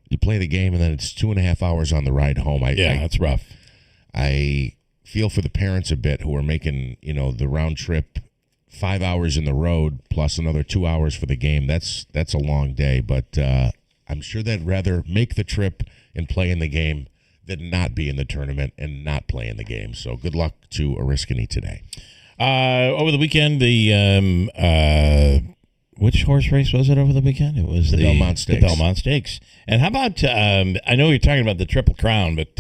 You play the game, and then it's 2.5 hours on the ride home. That's rough. I feel for the parents a bit who are making, the round trip 5 hours in the road plus another 2 hours for the game. That's a long day, but I'm sure they'd rather make the trip and play in the game than not be in the tournament and not play in the game. So good luck to Oriskany today. Over the weekend, which horse race was it over the weekend? It was the Belmont Stakes. The Belmont Stakes. And how about, I know you're talking about the Triple Crown, but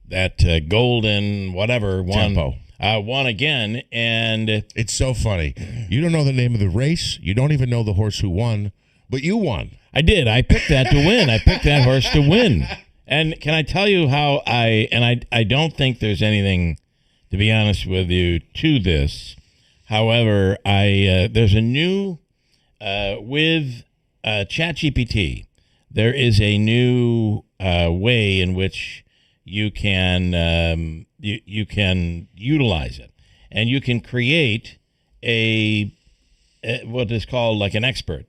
that Golden whatever Tempo. Won again. And it's so funny. You don't know the name of the race. You don't even know the horse who won, but you won. I did. I picked that to win. I picked that horse to win. And can I tell you how I don't think there's anything, to be honest with you, to this. However, there's a new, with ChatGPT, there is a new way in which you can you can utilize it, and you can create what is called like an expert.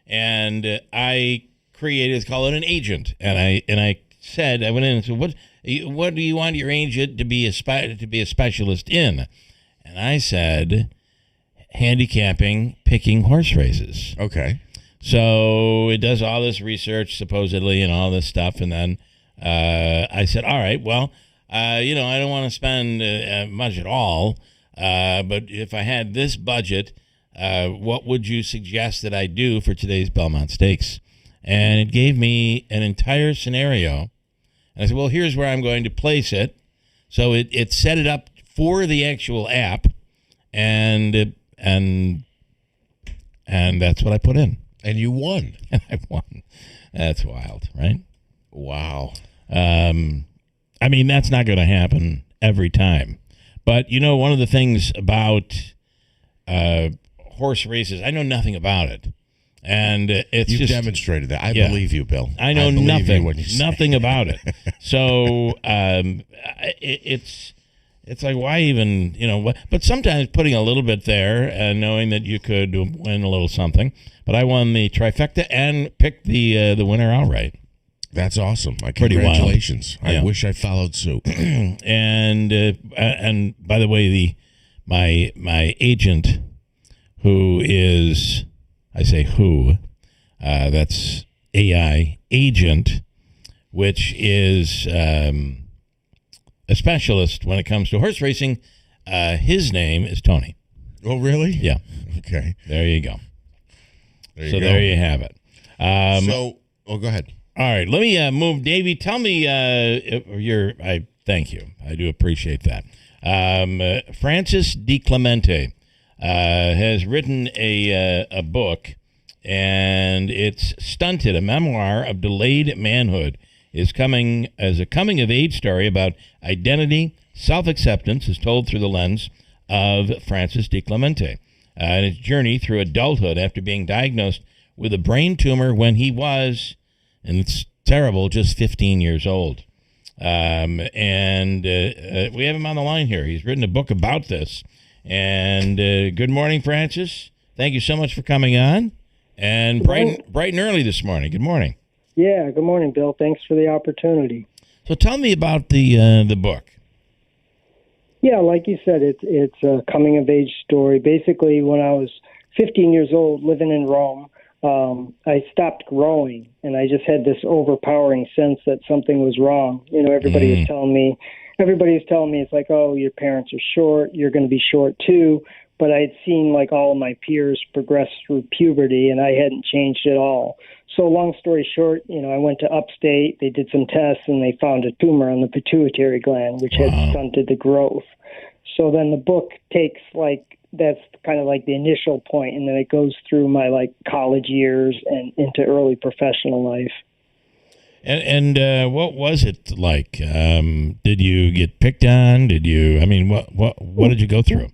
And I created, it's called an agent, and I said, I went in and said, what do you want your agent to be a specialist in? And I said, handicapping, picking horse races. Okay. So it does all this research supposedly and all this stuff, and then I said, all right, well, I don't want to spend much at all, but if I had this budget, what would you suggest that I do for today's Belmont Stakes? And it gave me an entire scenario. And I said, well, here's where I'm going to place it. So it set it up for the actual app, and that's what I put in. And you won. And I won. That's wild, right? Wow. I mean, that's not going to happen every time. But, one of the things about horse races, I know nothing about it. And You've demonstrated that. I believe you, Bill. I know nothing about it. So it's like, why even, but sometimes putting a little bit there and knowing that you could win a little something. But I won the trifecta and picked the winner outright. That's awesome. Congratulations. I wish I followed suit. And by the way, my agent, who is, I say who, that's AI agent, which is a specialist when it comes to horse racing. His name is Tony. Oh, really? Yeah. Okay. There you go. There you have it. Go ahead. All right, let me move. Davey, tell me, I thank you. I do appreciate that. Francis DiClemente has written a book, and it's Stunted, a memoir of delayed manhood. Is coming as a coming-of-age story about identity, self-acceptance, is told through the lens of Francis DiClemente and his journey through adulthood after being diagnosed with a brain tumor when he was, and it's terrible, just 15 years old. We have him on the line here. He's written a book about this. And good morning, Francis. Thank you so much for coming on. And bright and early this morning. Good morning. Yeah, good morning, Bill. Thanks for the opportunity. So tell me about the book. Yeah, like you said, it's a coming-of-age story. Basically, when I was 15 years old, living in Rome, I stopped growing, and I just had this overpowering sense that something was wrong. Everybody was telling me, it's like, oh, your parents are short, you're going to be short too. But I had seen like all of my peers progress through puberty, and I hadn't changed at all. So long story short, I went to upstate, they did some tests, and they found a tumor on the pituitary gland, which had stunted the growth. So then the book takes that's kind of like the initial point, and then it goes through my college years and into early professional life. And what was it like? Did you get picked on? Did you? I mean, what did you go through?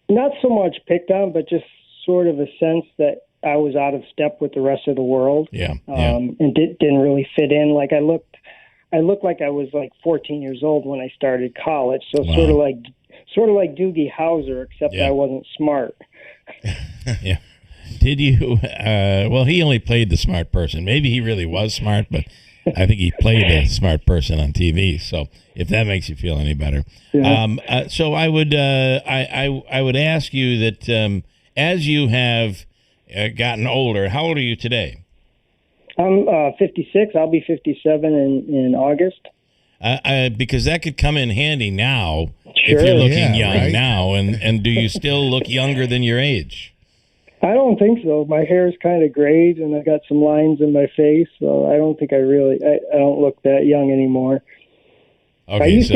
Not so much picked on, but just sort of a sense that I was out of step with the rest of the world. Yeah. And didn't really fit in. I looked like I was 14 years old when I started college. So Wow. sort of like Doogie Howser, except I wasn't smart. Yeah. Did you? Well, he only played the smart person. Maybe he really was smart, but I think he played a smart person on TV. So if that makes you feel any better, so I would I would ask you that as you have gotten older, how old are you today? I'm 56. I'll be 57 in August. Because that could come in handy now Sure, if you're looking young right. now. And do you still look younger than your age? I don't think so. My hair is kind of grayed, and I got some lines in my face, so I don't think I don't look that young anymore. Okay, I used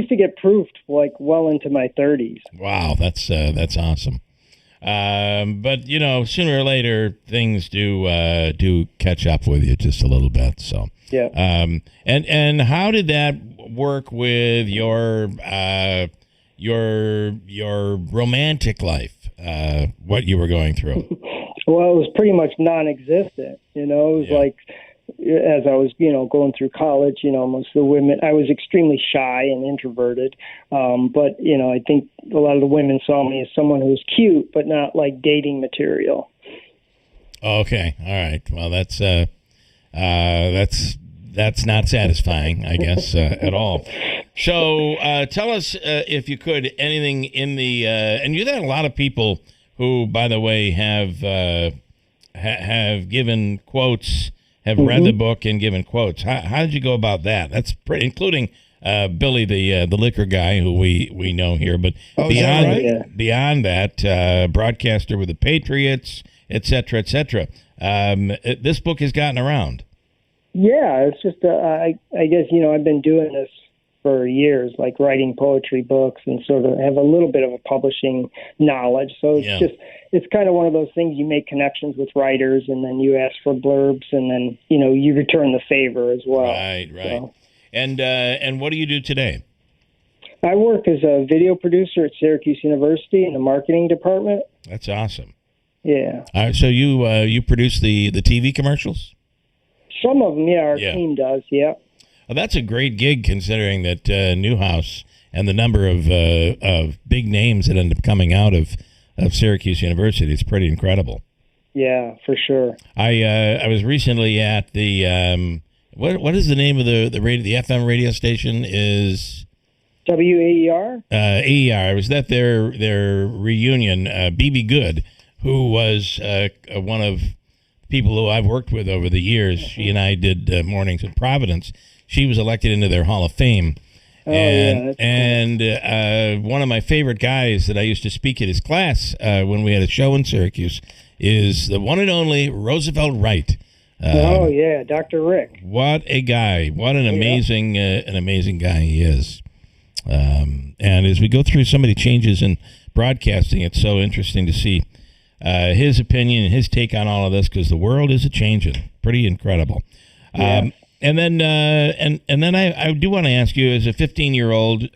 to get proofed like well into my 30s. Wow, that's awesome. But sooner or later things do catch up with you just a little bit. So Yeah. and how did that work with your romantic life? What you were going through? Well, it was pretty much non-existent. It was like, as I was, going through college, most of the women, I was extremely shy and introverted. But, I think a lot of the women saw me as someone who was cute, but not like dating material. Okay. All right. Well, that's not satisfying, I guess, at all. So tell us, if you could, anything in the and you've had a lot of people who, by the way, have given quotes, have read the book and given quotes. How did you go about that? That's pretty, including Billy, the liquor guy who we know here. But beyond that, broadcaster with the Patriots, et cetera, et cetera. This book has gotten around. Yeah, it's just I guess I've been doing this for years, like writing poetry books, and sort of have a little bit of a publishing knowledge. So it's kind of one of those things. You make connections with writers, and then you ask for blurbs, and then you return the favor as well. Right. So, and what do you do today? I work as a video producer at Syracuse University in the marketing department. That's awesome. Yeah. So you produce the TV commercials? Some of them, our team does, yeah. Well, that's a great gig, considering that Newhouse and the number of big names that end up coming out of Syracuse University is pretty incredible. Yeah, for sure. I was recently at the what is the name of the FM radio station? Is WAER? AER. I was at their reunion. BB Good, who was one of people who I've worked with over the years. She and I did mornings in Providence. She was elected into their Hall of Fame. One of my favorite guys that I used to speak at his class when we had a show in Syracuse is the one and only Roosevelt Wright. Dr. Rick. What a guy. What an amazing guy he is. And as we go through so many changes in broadcasting, it's so interesting to see his opinion and his take on all of this, because the world is a-changing. Pretty incredible. And then I do want to ask you, as a 15-year-old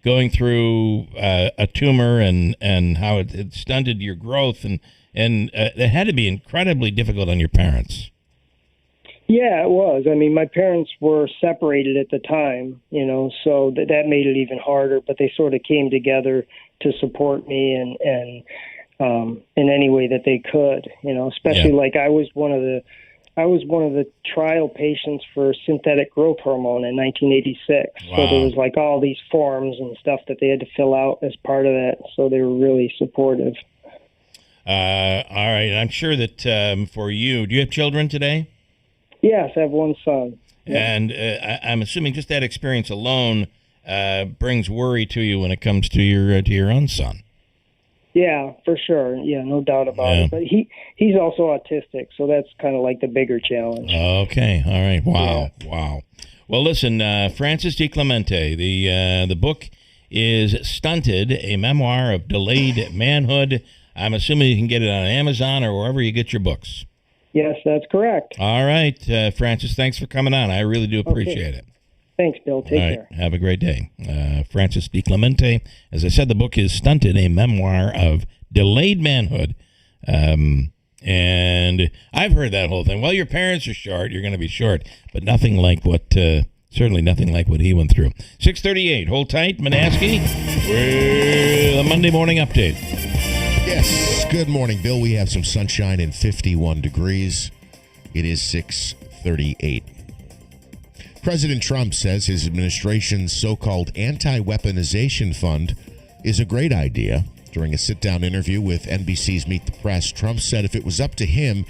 going through a tumor and how it stunted your growth, and it had to be incredibly difficult on your parents. Yeah, it was. I mean, my parents were separated at the time, so that made it even harder. But they sort of came together to support me and in any way that they could, especially like I was one of the trial patients for synthetic growth hormone in 1986. Wow. So there was like all these forms and stuff that they had to fill out as part of that. So they were really supportive. All right. I'm sure that for you, do you have children today? Yes, I have one son. And I'm assuming just that experience alone brings worry to you when it comes to your own son. Yeah, for sure. Yeah, no doubt about it. But he's also autistic, so that's kind of like the bigger challenge. Okay. All right. Wow. Yeah. Wow. Well, listen, Francis DiClemente, the book is Stunted, a memoir of delayed manhood. I'm assuming you can get it on Amazon or wherever you get your books. Yes, that's correct. All right, Francis, thanks for coming on. I really do appreciate it. Thanks, Bill. Take care. Have a great day. Francis DiClemente. As I said, the book is Stunted, a memoir of delayed manhood. And I've heard that whole thing. Well, your parents are short, you're going to be short. But nothing like what, certainly nothing like what he went through. 6:38. Hold tight, Manaski, with a Monday morning update. Yes. Good morning, Bill. We have some sunshine and 51 degrees. It is 6:38. President Trump says his administration's so-called anti-weaponization fund is a great idea. During a sit-down interview with NBC's Meet the Press, Trump said if it was up to him,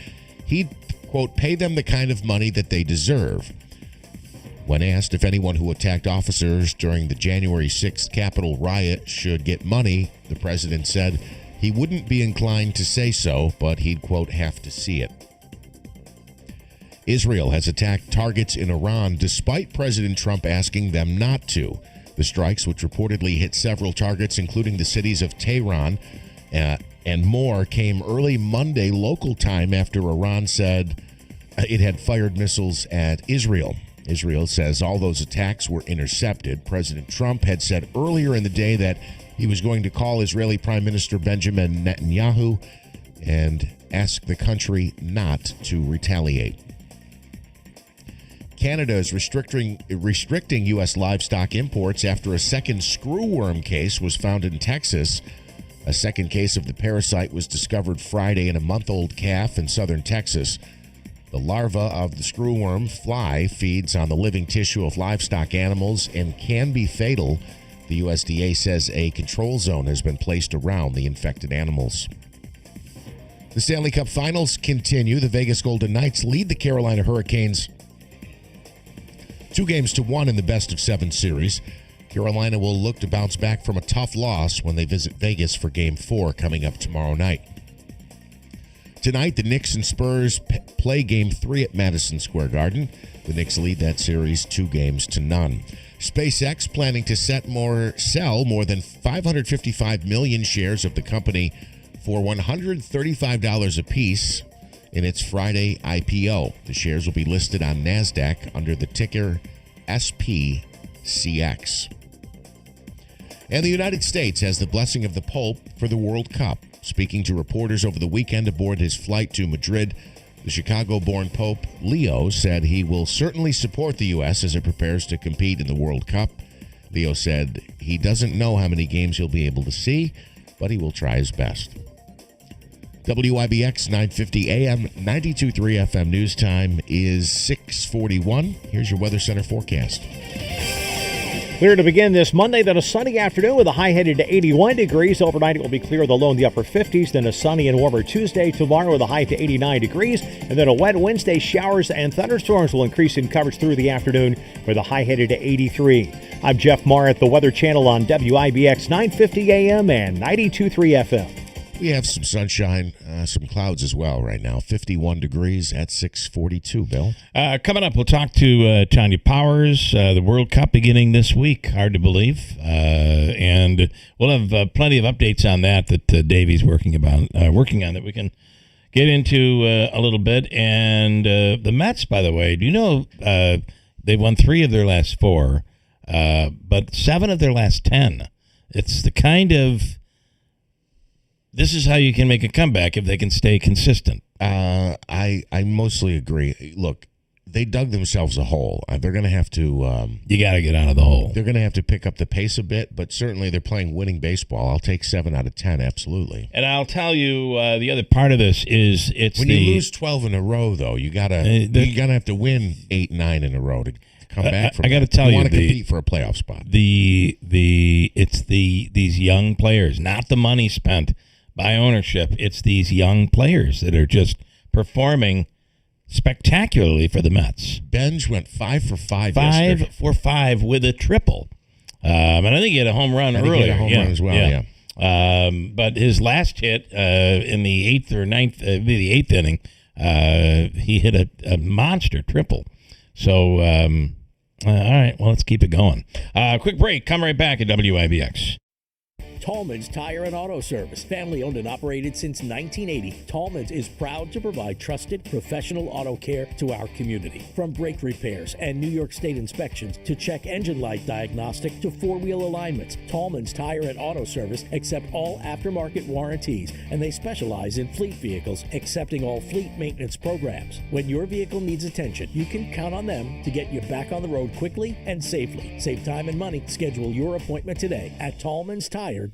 he'd, quote, pay them the kind of money that they deserve. When asked if anyone who attacked officers during the January 6th Capitol riot should get money, the president said he wouldn't be inclined to say so, but he'd, quote, have to see it. Israel has attacked targets in Iran despite President Trump asking them not to. The strikes, which reportedly hit several targets, including the cities of Tehran and more, came early Monday local time after Iran said it had fired missiles at Israel. Israel says all those attacks were intercepted. President Trump had said earlier in the day that he was going to call Israeli Prime Minister Benjamin Netanyahu and ask the country not to retaliate. Canada is restricting U.S. livestock imports after a second screwworm case was found in Texas. A second case of the parasite was discovered Friday in a month-old calf in southern Texas. The larva of the screwworm fly feeds on the living tissue of livestock animals and can be fatal. The USDA says a control zone has been placed around the infected animals. The Stanley Cup Finals continue. The Vegas Golden Knights lead the Carolina Hurricanes 2-1 in the best-of-7 series. Carolina will look to bounce back from a tough loss when they visit Vegas for Game 4 coming up tomorrow night. Tonight, the Knicks and Spurs play Game 3 at Madison Square Garden. The Knicks lead that series 2-0. SpaceX planning to sell more than 555 million shares of the company for $135 apiece in its Friday IPO. The shares will be listed on NASDAQ under the ticker SPCX. And the United States has the blessing of the Pope for the World Cup. Speaking to reporters over the weekend aboard his flight to Madrid, the Chicago-born Pope Leo said he will certainly support the U.S. as it prepares to compete in the World Cup. Leo said he doesn't know how many games he'll be able to see, but he will try his best. WIBX 950 AM, 92.3 FM news time is 6:41. Here's your Weather Center forecast. Clear to begin this Monday, then a sunny afternoon with a high headed to 81 degrees. Overnight it will be clear, the low in the upper 50s. Then a sunny and warmer Tuesday. Tomorrow with a high to 89 degrees. And then a wet Wednesday. Showers and thunderstorms will increase in coverage through the afternoon with a high headed to 83. I'm Jeff Marr at the Weather Channel on WIBX 950 AM and 92.3 FM. We have some sunshine, some clouds as well right now. 51 degrees at 6:42, Bill. Coming up, we'll talk to Tanya Powers, the World Cup beginning this week. Hard to believe. And we'll have plenty of updates on that Davey's working on that we can get into a little bit. And the Mets, by the way, do you know they've won 3 of their last 4, but 7 of their last 10. It's the kind of... This is how you can make a comeback if they can stay consistent. I mostly agree. Look, they dug themselves a hole. They're going to have to... you got to get out of the hole. They're going to have to pick up the pace a bit, but certainly they're playing winning baseball. I'll take 7 out of 10, absolutely. And I'll tell you, the other part of this is when you lose 12 in a row, though, you gotta have to win 8, 9 in a row to come back from. I got to tell you, want to compete for a playoff spot. It's these young players, not the money spent by ownership. It's these young players that are just performing spectacularly for the Mets. Benj went 5 for 5 5 for 5 with a triple. And I think he had a home run earlier. He had a home run as well, yeah. But his last hit in the 8th or 9th, the 8th inning, he hit a monster triple. So, all right, well, let's keep it going. Quick break. Come right back at WIBX. Tallman's Tire and Auto Service, family owned and operated since 1980. Tallman's is proud to provide trusted, professional auto care to our community. From brake repairs and New York State inspections to check engine light diagnostic to four-wheel alignments, Tallman's Tire and Auto Service accept all aftermarket warranties, and they specialize in fleet vehicles, accepting all fleet maintenance programs. When your vehicle needs attention, you can count on them to get you back on the road quickly and safely. Save time and money. Schedule your appointment today at tallmanstire.com.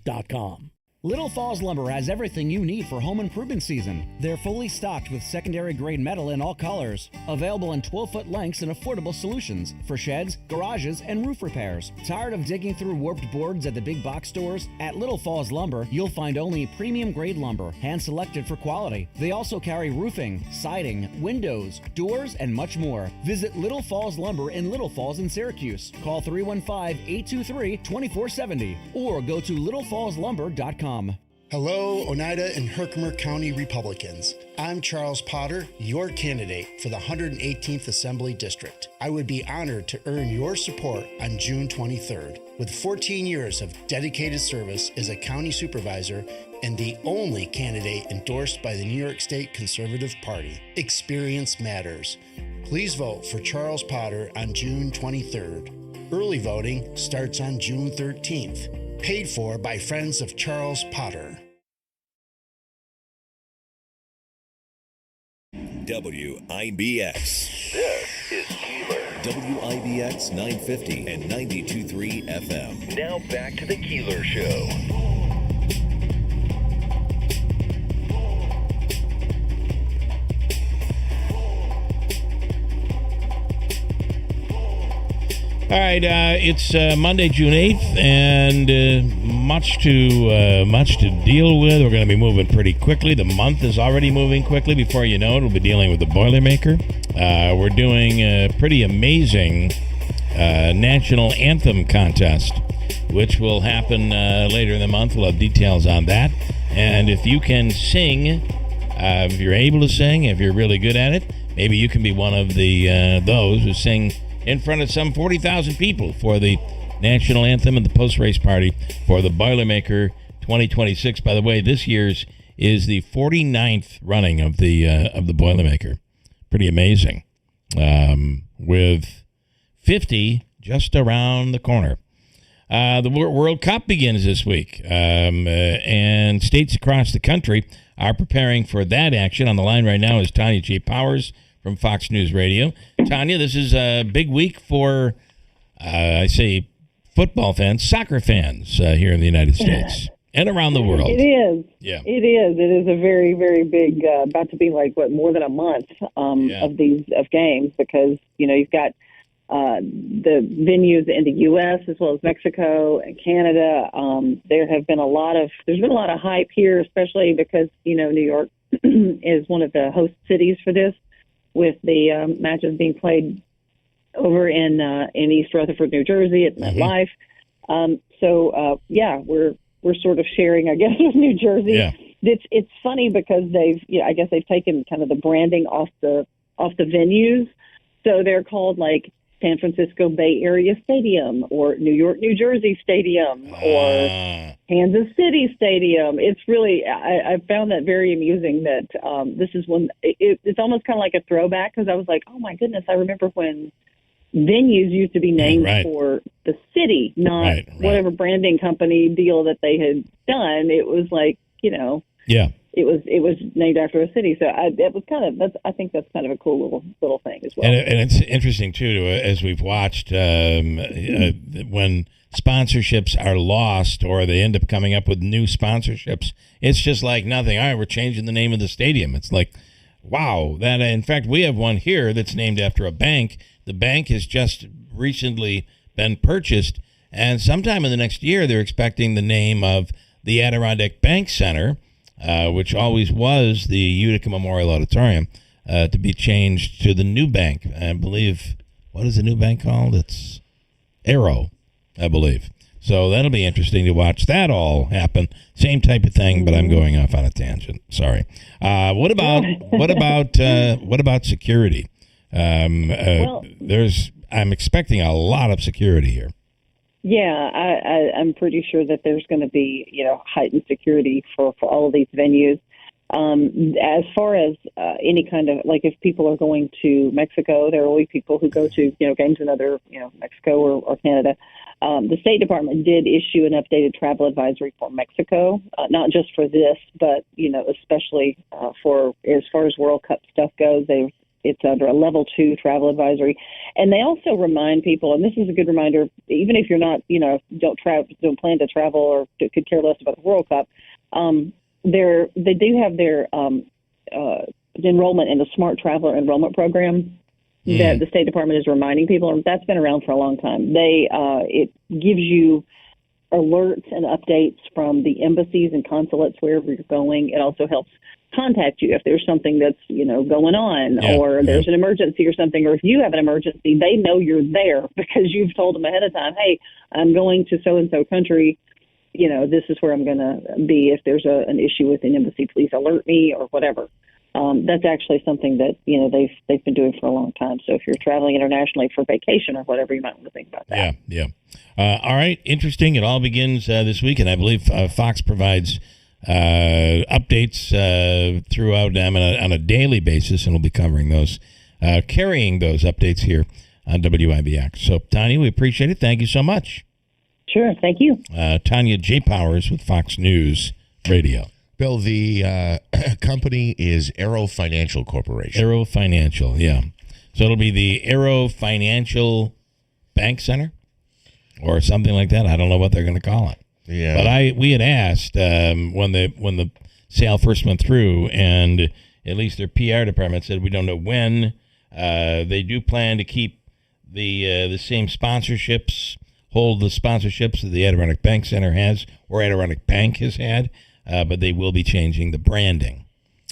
Little Falls Lumber has everything you need for home improvement season. They're fully stocked with secondary grade metal in all colors, available in 12-foot lengths and affordable solutions for sheds, garages, and roof repairs. Tired of digging through warped boards at the big box stores? At Little Falls Lumber, you'll find only premium grade lumber, hand-selected for quality. They also carry roofing, siding, windows, doors, and much more. Visit Little Falls Lumber in Little Falls in Syracuse. Call 315-823-2470 or go to littlefallslumber.com. Hello, Oneida and Herkimer County Republicans. I'm Charles Potter, your candidate for the 118th Assembly District. I would be honored to earn your support on June 23rd. With 14 years of dedicated service as a county supervisor and the only candidate endorsed by the New York State Conservative Party, experience matters. Please vote for Charles Potter on June 23rd. Early voting starts on June 13th. Paid for by Friends of Charles Potter. WIBX. This is Keeler. WIBX 950 and 92.3 FM. Now back to the Keeler Show. All right, it's Monday, June 8th, and much to deal with. We're going to be moving pretty quickly. The month is already moving quickly. Before you know it, we'll be dealing with the Boilermaker. We're doing a pretty amazing National Anthem contest, which will happen later in the month. We'll have details on that. And if you can sing, if you're able to sing, if you're really good at it, maybe you can be one of the those who sing in front of some 40,000 people for the National Anthem and the post-race party for the Boilermaker 2026. By the way, this year's is the 49th running of the Boilermaker. Pretty amazing. With 50 just around the corner. The World Cup begins this week, and states across the country are preparing for that action. On the line right now is Tanya J. Powers from Fox News Radio. Tanya, this is a big week for, I say, football fans, soccer fans here in the United States and around the world. It is. Yeah. It is. It is a very, very big, about to be like, more than a month of games because, you've got the venues in the U.S. as well as Mexico and Canada. There's been a lot of hype here, especially because, New York is one of the host cities for this, with the matches being played over in East Rutherford, New Jersey at MetLife. We're sort of sharing, I guess, with New Jersey. Yeah. It's funny because they've taken kind of the branding off the venues, so they're called like San Francisco Bay Area Stadium or New York, New Jersey Stadium or Kansas City Stadium. It's really, I found that very amusing that this is when it's almost kind of like a throwback because I was like, oh my goodness, I remember when venues used to be named for the city, not whatever branding company deal that they had done. It was like, It was named after a city, so I think that's kind of a cool little thing as well. And it's interesting too, as we've watched when sponsorships are lost or they end up coming up with new sponsorships. It's just like nothing. All right, we're changing the name of the stadium. It's like, wow, that. In fact, we have one here that's named after a bank. The bank has just recently been purchased, and sometime in the next year, they're expecting the name of the Adirondack Bank Center, which always was the Utica Memorial Auditorium, to be changed to the new bank. I believe, what is the new bank called? It's Arrow, I believe. So that'll be interesting to watch that all happen. Same type of thing, but I'm going off on a tangent. Sorry. What about security? I'm expecting a lot of security here. Yeah, I'm pretty sure that there's going to be, heightened security for all of these venues. As far as any kind of, like if people are going to Mexico, there are always people who go to, games in other, Mexico or Canada. The State Department did issue an updated travel advisory for Mexico, not just for this, but, especially for as far as World Cup stuff goes. It's under a level 2 travel advisory. And they also remind people, and this is a good reminder, even if you're not, don't plan to travel or could care less about the World Cup, they do have their enrollment in the Smart Traveler Enrollment Program that the State Department is reminding people, and that's been around for a long time. It gives you alerts and updates from the embassies and consulates wherever you're going. It also helps contact you if there's something that's going on, or there's an emergency or something, or if you have an emergency, they know you're there because you've told them ahead of time, hey, I'm going to so and so country, this is where I'm going to be. If there's an issue with an embassy, please alert me, or whatever. That's actually something that they've been doing for a long time. So if you're traveling internationally for vacation or whatever, you might want to think about that. Yeah. All right, interesting. It all begins this week, and I believe Fox provides updates throughout them on a daily basis, and we'll be covering those, carrying those updates here on WIBX. So, Tanya, we appreciate it. Thank you so much. Sure, thank you. Tanya J. Powers with Fox News Radio. Bill, the company is Arrow Financial Corporation. Arrow Financial, yeah. So it'll be the Arrow Financial Bank Center or something like that. I don't know what they're going to call it. Yeah. But we had asked when the sale first went through, and at least their PR department said we don't know when. They do plan to keep the same sponsorships, hold the sponsorships that the Adirondack Bank Center has, or Adirondack Bank has had. But they will be changing the branding.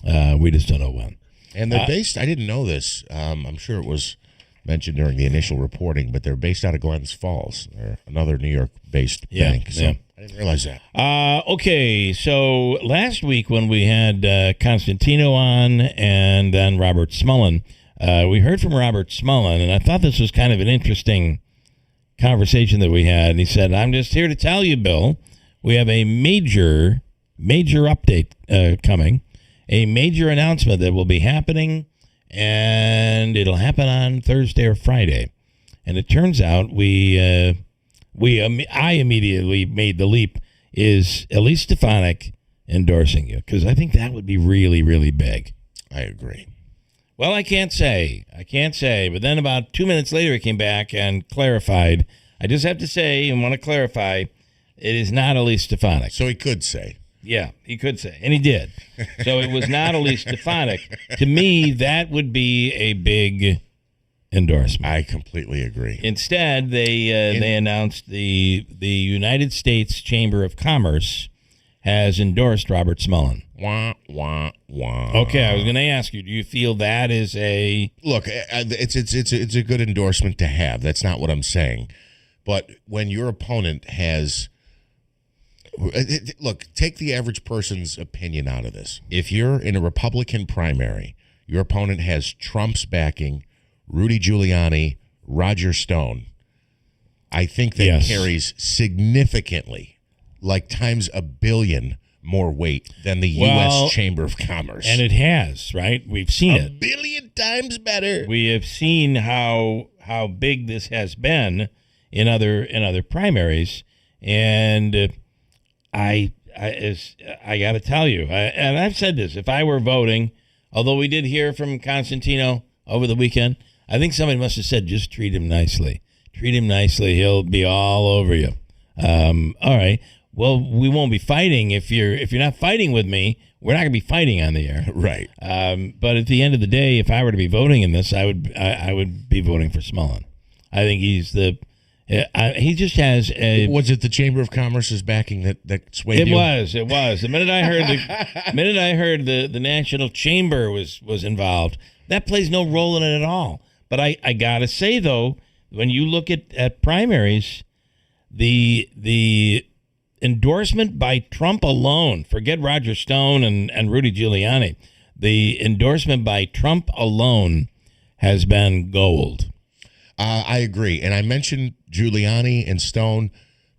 We just don't know when. And they're based, I didn't know this. I'm sure it was mentioned during the initial reporting, but they're based out of Glens Falls. They're another New York-based bank. So I didn't realize that. Okay, so last week when we had Constantino on and then Robert Smullen, we heard from Robert Smullen, and I thought this was kind of an interesting conversation that we had. And he said, I'm just here to tell you, Bill, we have a major update coming, a major announcement that will be happening, and it'll happen on Thursday or Friday. And it turns out I immediately made the leap, is Elise Stefanik endorsing you? Because I think that would be really, really big. I agree. Well, I can't say, but then about 2 minutes later he came back and clarified. I just have to say and want to clarify, it is not Elise Stefanik. So he could say. Yeah, he could say, and he did. So it was not Elise Stefanik. To me, that would be a big endorsement. I completely agree. Instead, they announced the United States Chamber of Commerce has endorsed Robert Smullen. Wah, wah, wah. Okay, I was going to ask you, do you feel that is a... Look, it's a good endorsement to have. That's not what I'm saying. But when your opponent has... Look, take the average person's opinion out of this. If you're in a Republican primary, your opponent has Trump's backing, Rudy Giuliani, Roger Stone. I think that carries significantly, like times a billion more weight than the U.S. Chamber of Commerce. And it has, right? We've seen it. A billion times better. We have seen how big this has been in other primaries, and I got to tell you, and I've said this, if I were voting, although we did hear from Constantino over the weekend, I think somebody must have said, just treat him nicely. Treat him nicely. He'll be all over you. All right. Well, we won't be fighting. If you're not fighting with me, we're not going to be fighting on the air. Right. But at the end of the day, if I were to be voting in this, I would be voting for Smullen. I think he's he just has a... Was it the Chamber of Commerce's backing that swayed you? It was. The minute I heard the National Chamber was involved, that plays no role in it at all. But I gotta say though, when you look at primaries, the endorsement by Trump alone, forget Roger Stone and Rudy Giuliani, the endorsement by Trump alone has been gold. I agree. And I mentioned Giuliani and Stone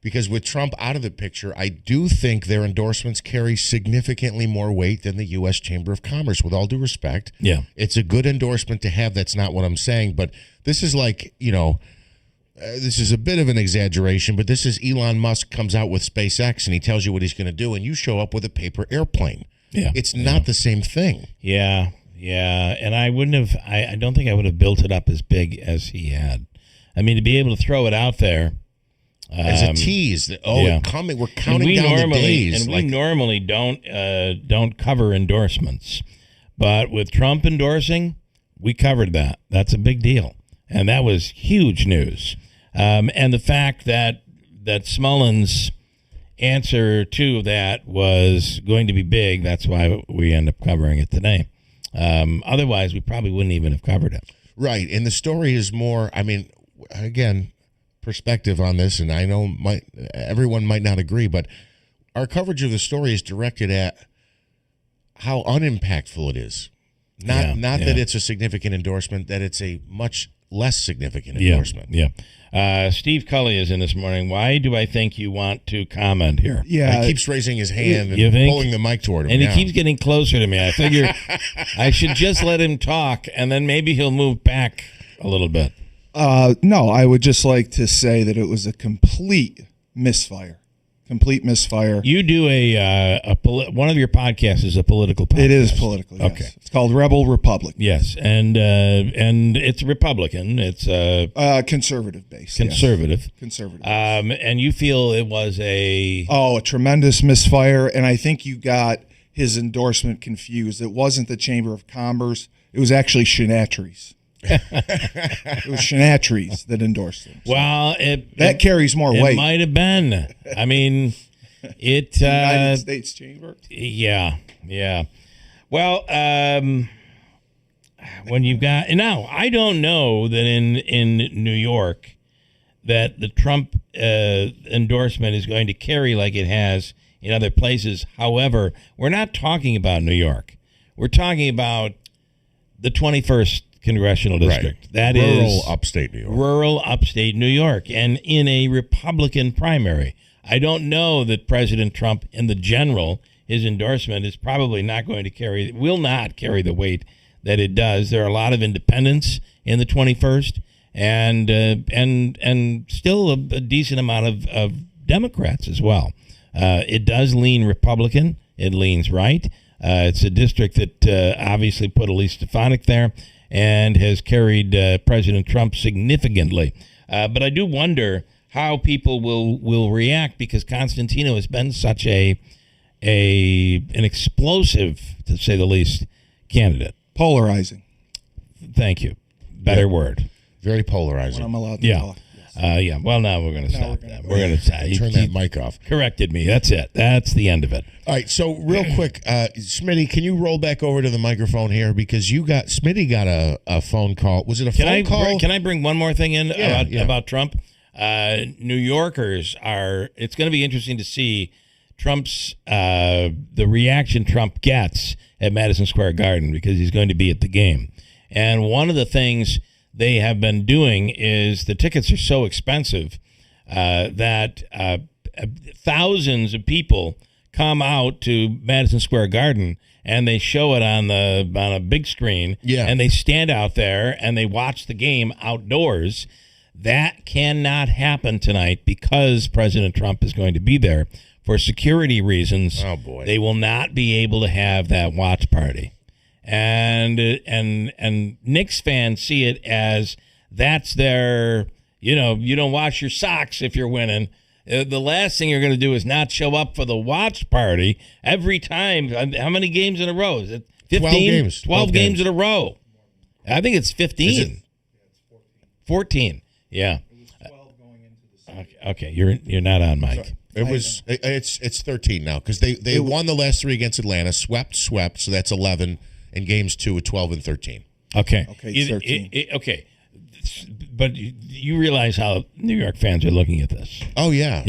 because with Trump out of the picture, I do think their endorsements carry significantly more weight than the U.S. Chamber of Commerce, with all due respect. Yeah. It's a good endorsement to have. That's not what I'm saying. But this is like, this is a bit of an exaggeration, but this is Elon Musk comes out with SpaceX and he tells you what he's going to do, and you show up with a paper airplane. Yeah. It's not the same thing. Yeah. Yeah, and I don't think I would have built it up as big as he had. I mean, to be able to throw it out there As a tease. We're counting down the days. And we normally don't cover endorsements. But with Trump endorsing, we covered that. That's a big deal. And that was huge news. And the fact that Smullen's answer to that was going to be big, that's why we end up covering it today. Otherwise, we probably wouldn't even have covered it. Right. And the story is more, again, perspective on this, and I know everyone might not agree, but our coverage of the story is directed at how unimpactful it is. Not that it's a significant endorsement, that it's a much less significant endorsement. Yeah. Steve Cully is in this morning. Why do I think you want to comment here? Yeah. He keeps raising his hand and pulling the mic toward him. And he keeps getting closer to me. I figure I should just let him talk, and then maybe he'll move back a little bit. No, I would just like to say that it was a complete misfire. You do one of your podcasts is a political podcast. It is political. Yes. Okay, it's called Rebel Republic. Yes, and it's Republican. It's conservative based. Conservative. Conservative. And you feel it was a tremendous misfire, and I think you got his endorsement confused. It wasn't the Chamber of Commerce. It was actually Shinatries. It was Shinatries that endorsed him. So well, that carries more weight. It might have been. I mean, it United States Chamber. Yeah. Well, when you've got now, I don't know that in New York that the Trump endorsement is going to carry like it has in other places. However, we're not talking about New York. We're talking about the 21st Congressional District. Right. That rural is upstate New York. Rural upstate New York, and in a Republican primary. I don't know that President Trump, in the general, his endorsement is probably will not carry the weight that it does. There are a lot of independents in the 21st, and still a decent amount of Democrats as well. It does lean Republican. It leans right. It's a district that obviously put Elise Stefanik there and has carried President Trump significantly. But I do wonder how people will react, because Constantino has been such an explosive, to say the least, candidate. Polarizing. Thank you. Better word. Very polarizing. When I'm allowed to talk. Well, now we're going to stop that. We're going to turn that mic off. Corrected me. That's it. That's the end of it. All right. So real quick, Smitty, can you roll back over to the microphone here, because Smitty got a phone call. Was it a phone call? Can I bring one more thing in about Trump? New Yorkers it's going to be interesting to see Trump's the reaction Trump gets at Madison Square Garden, because he's going to be at the game. And one of the things they have been doing is the tickets are so expensive that thousands of people come out to Madison Square Garden, and they show it on a big screen. Yeah. And they stand out there and they watch the game outdoors. That cannot happen tonight because President Trump is going to be there. For security reasons, oh boy, they will not be able to have that watch party. And Knicks fans see it as that's their, you don't wash your socks if you're winning. The last thing you're going to do is not show up for the watch party every time. How many games in a row? Is it 15? 12 games. 12 games in a row. I think it's 15. Is it? 14. Yeah. It was 12 going into the season. Okay, you're not on, Mike. Sorry. It's 13 now, because they won the last 3 against Atlanta, swept, so that's 11, and games 2 with 12 and 13. Okay. Okay, 13. Okay. But you realize how New York fans are looking at this. Oh yeah.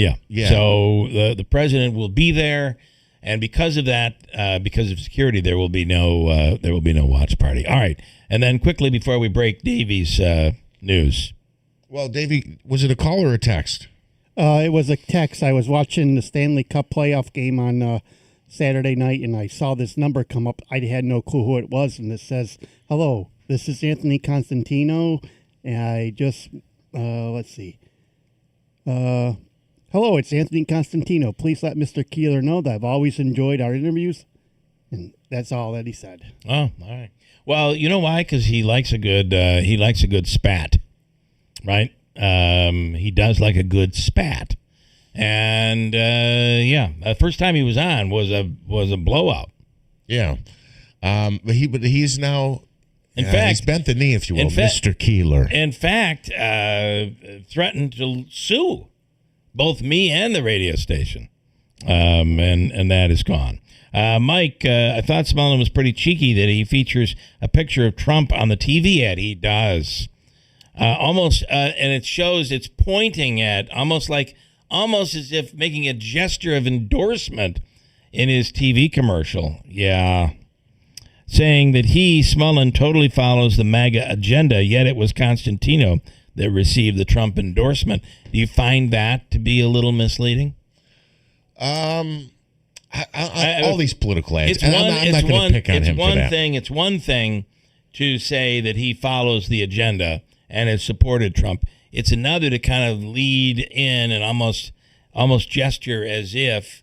So the president will be there, and because of that, because of security, there will be no watch party. All right, and then quickly before we break, Davies news. Well, Davey, was it a call or a text? It was a text. I was watching the Stanley Cup playoff game on Saturday night, and I saw this number come up. I had no clue who it was, and it says, "Hello, this is Anthony Constantino." And I just, let's see. Hello, it's Anthony Constantino. Please let Mr. Keeler know that I've always enjoyed our interviews. And that's all that he said. Oh, all right. Well, you know why? Because he likes a good spat, right? He does like a good spat. And the first time he was on was a blowout. Yeah. But he's now, in fact, he's bent the knee, if you will, Mr. Keeler. In fact, threatened to sue both me and the radio station. And that is gone. Mike, I thought Smellin was pretty cheeky that he features a picture of Trump on the TV ad. He does. And it shows it's pointing at almost as if making a gesture of endorsement in his TV commercial. Yeah. Saying that Smellin totally follows the MAGA agenda, yet it was Constantino that received the Trump endorsement. Do you find that to be a little misleading? All these political ads. I'm not going to pick on him for that. It's one thing to say that he follows the agenda and has supported Trump. It's another to kind of lead in and almost gesture as if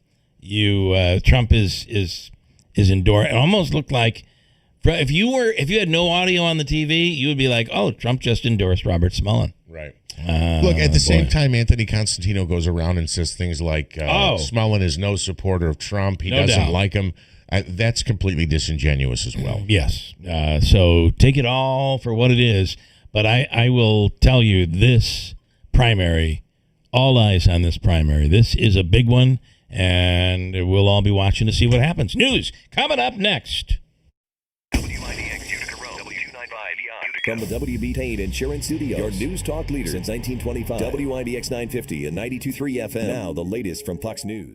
Trump is endorsed. It almost looked like if you had no audio on the TV, you would be like, oh, Trump just endorsed Robert Smellin. Right. Look, at the same time, Anthony Constantino goes around and says things like, Smellin is no supporter of Trump. He doesn't like him. That's completely disingenuous as well. Yes. So take it all for what it is. But I will tell you, this primary, all eyes on this primary. This is a big one, and we'll all be watching to see what happens. News coming up next. WIBX Utica Road, W295 From the WB Payne Insurance Studios, your news talk leader since 1925. WIBX 950 and 92.3 FM. Now the latest from Fox News.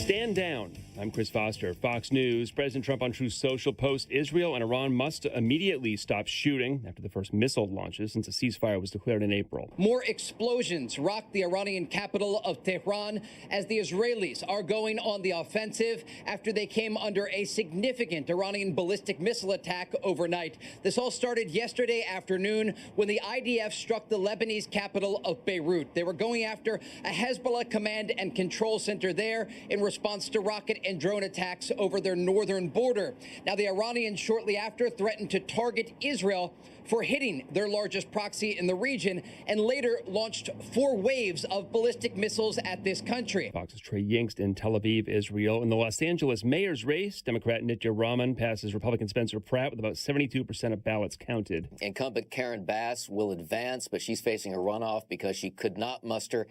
Stand down. I'm Chris Foster, Fox News. President Trump on Truth Social post Israel and Iran must immediately stop shooting after the first missile launches since a ceasefire was declared in April. More explosions rocked the Iranian capital of Tehran as the Israelis are going on the offensive after they came under a significant Iranian ballistic missile attack overnight. This all started yesterday afternoon when the IDF struck the Lebanese capital of Beirut. They were going after a Hezbollah command and control center there in response to rocket and drone attacks over their northern border. Now, the Iranians shortly after threatened to target Israel for hitting their largest proxy in the region and later launched 4 waves of ballistic missiles at this country. Fox's Trey Yingst in Tel Aviv, Israel. In the Los Angeles mayor's race, Democrat Nitya Raman passes Republican Spencer Pratt with about 72% of ballots counted. Incumbent Karen Bass will advance, but she's facing a runoff because she could not muster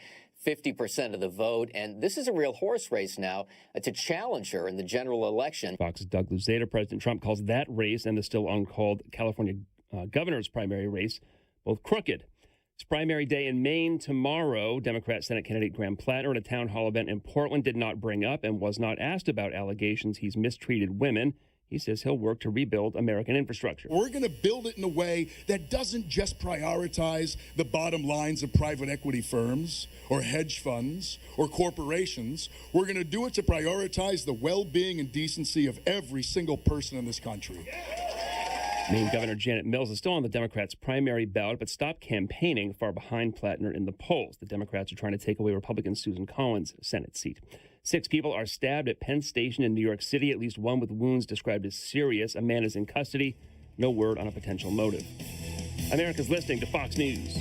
50% of the vote, and this is a real horse race now to challenge her in the general election. Fox's Doug Luzada. President Trump calls that race and the still uncalled California governor's primary race both crooked. It's primary day in Maine tomorrow. Democrat Senate candidate Graham Plattner at a town hall event in Portland did not bring up and was not asked about allegations he's mistreated women. He says he'll work to rebuild American infrastructure. We're going to build it in a way that doesn't just prioritize the bottom lines of private equity firms or hedge funds or corporations. We're going to do it to prioritize the well-being and decency of every single person in this country. Maine Governor Janet Mills is still on the Democrats' primary ballot, but stopped campaigning far behind Plattner in the polls. The Democrats are trying to take away Republican Susan Collins' Senate seat. 6 people are stabbed at Penn Station in New York City, at least one with wounds described as serious. A man is in custody. No word on a potential motive. America's listening to Fox News.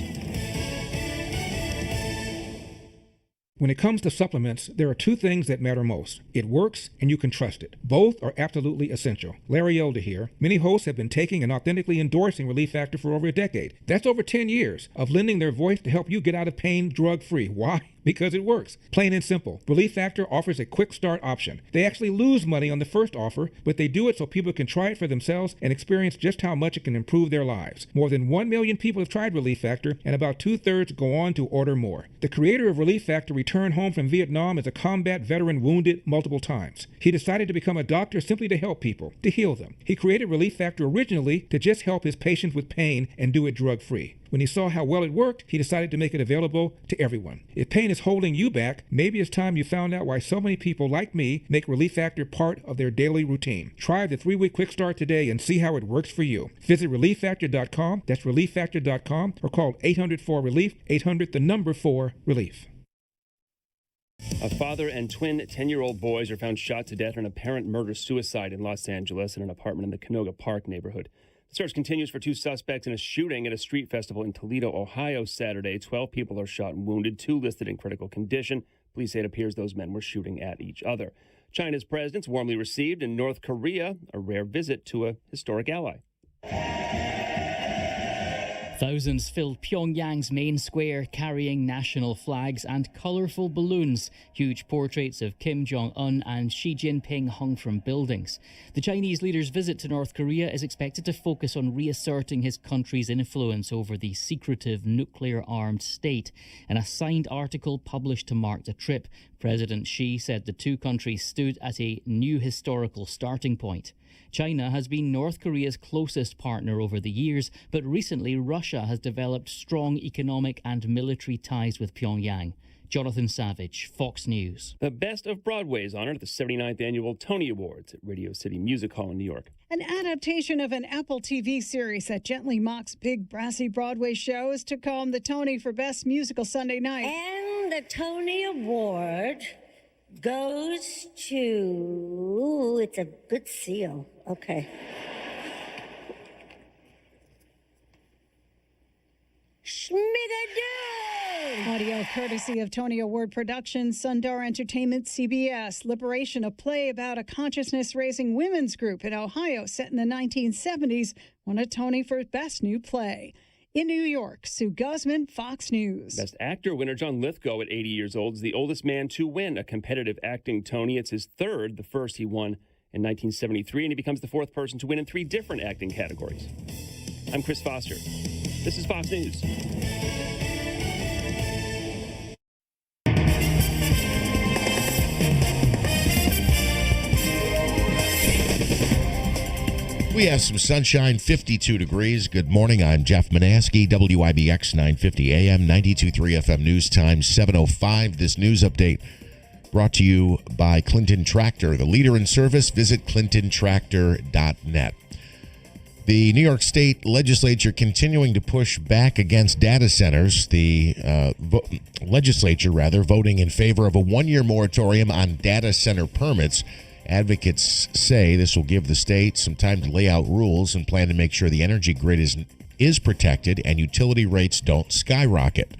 When it comes to supplements, there are 2 things that matter most. It works and you can trust it. Both are absolutely essential. Larry Elder here. Many hosts have been taking and authentically endorsing Relief Factor for over a decade. That's over 10 years of lending their voice to help you get out of pain drug-free. Why? Because it works. Plain and simple. Relief Factor offers a quick start option. They actually lose money on the first offer, but they do it so people can try it for themselves and experience just how much it can improve their lives. More than 1 million people have tried Relief Factor, and about 2/3 go on to order more. The creator of Relief Factor returned home from Vietnam as a combat veteran wounded multiple times. He decided to become a doctor simply to help people, to heal them. He created Relief Factor originally to just help his patients with pain and do it drug-free. When he saw how well it worked, he decided to make it available to everyone. If pain is holding you back, maybe it's time you found out why so many people like me make Relief Factor part of their daily routine. Try the 3-week quick start today and see how it works for you. Visit ReliefFactor.com, that's ReliefFactor.com, or call 800-4-RELIEF, 800-4-RELIEF. A father and twin 10-year-old boys are found shot to death in an apparent murder-suicide in Los Angeles in an apartment in the Canoga Park neighborhood. The search continues for 2 suspects in a shooting at a street festival in Toledo, Ohio, Saturday. 12 people are shot and wounded, 2 listed in critical condition. Police say it appears those men were shooting at each other. China's president's warmly received in North Korea, a rare visit to a historic ally. Thousands filled Pyongyang's main square carrying national flags and colourful balloons. Huge portraits of Kim Jong-un and Xi Jinping hung from buildings. The Chinese leader's visit to North Korea is expected to focus on reasserting his country's influence over the secretive nuclear-armed state. In a signed article published to mark the trip, President Xi said the 2 countries stood at a new historical starting point. China has been North Korea's closest partner over the years, but recently Russia has developed strong economic and military ties with Pyongyang. Jonathan Savage, Fox News. The Best of Broadway is honored at the 79th Annual Tony Awards at Radio City Music Hall in New York. An adaptation of an Apple TV series that gently mocks big brassy Broadway shows took home the Tony for Best Musical Sunday night. And the Tony Award goes to... It's a good seal. Okay. Schmigadoon! Audio courtesy of Tony Award Productions, Sundar Entertainment, CBS. Liberation, a play about a consciousness-raising women's group in Ohio set in the 1970s, won a Tony for Best New Play. In New York, Sue Guzman, Fox News. Best Actor winner John Lithgow at 80 years old is the oldest man to win a competitive acting Tony. It's his third, the first he won in 1973, and he becomes the 4th person to win in 3 different acting categories. I'm Chris Foster. This is Fox News. We have some sunshine, 52 degrees. Good morning. I'm Jeff Manaski, WIBX 950 AM, 92.3 FM News Time, 7:05. This news update brought to you by Clinton Tractor, the leader in service. Visit clintontractor.net. The New York State Legislature continuing to push back against data centers. The legislature voting in favor of a 1-year moratorium on data center permits. Advocates say this will give the state some time to lay out rules and plan to make sure the energy grid is protected and utility rates don't skyrocket.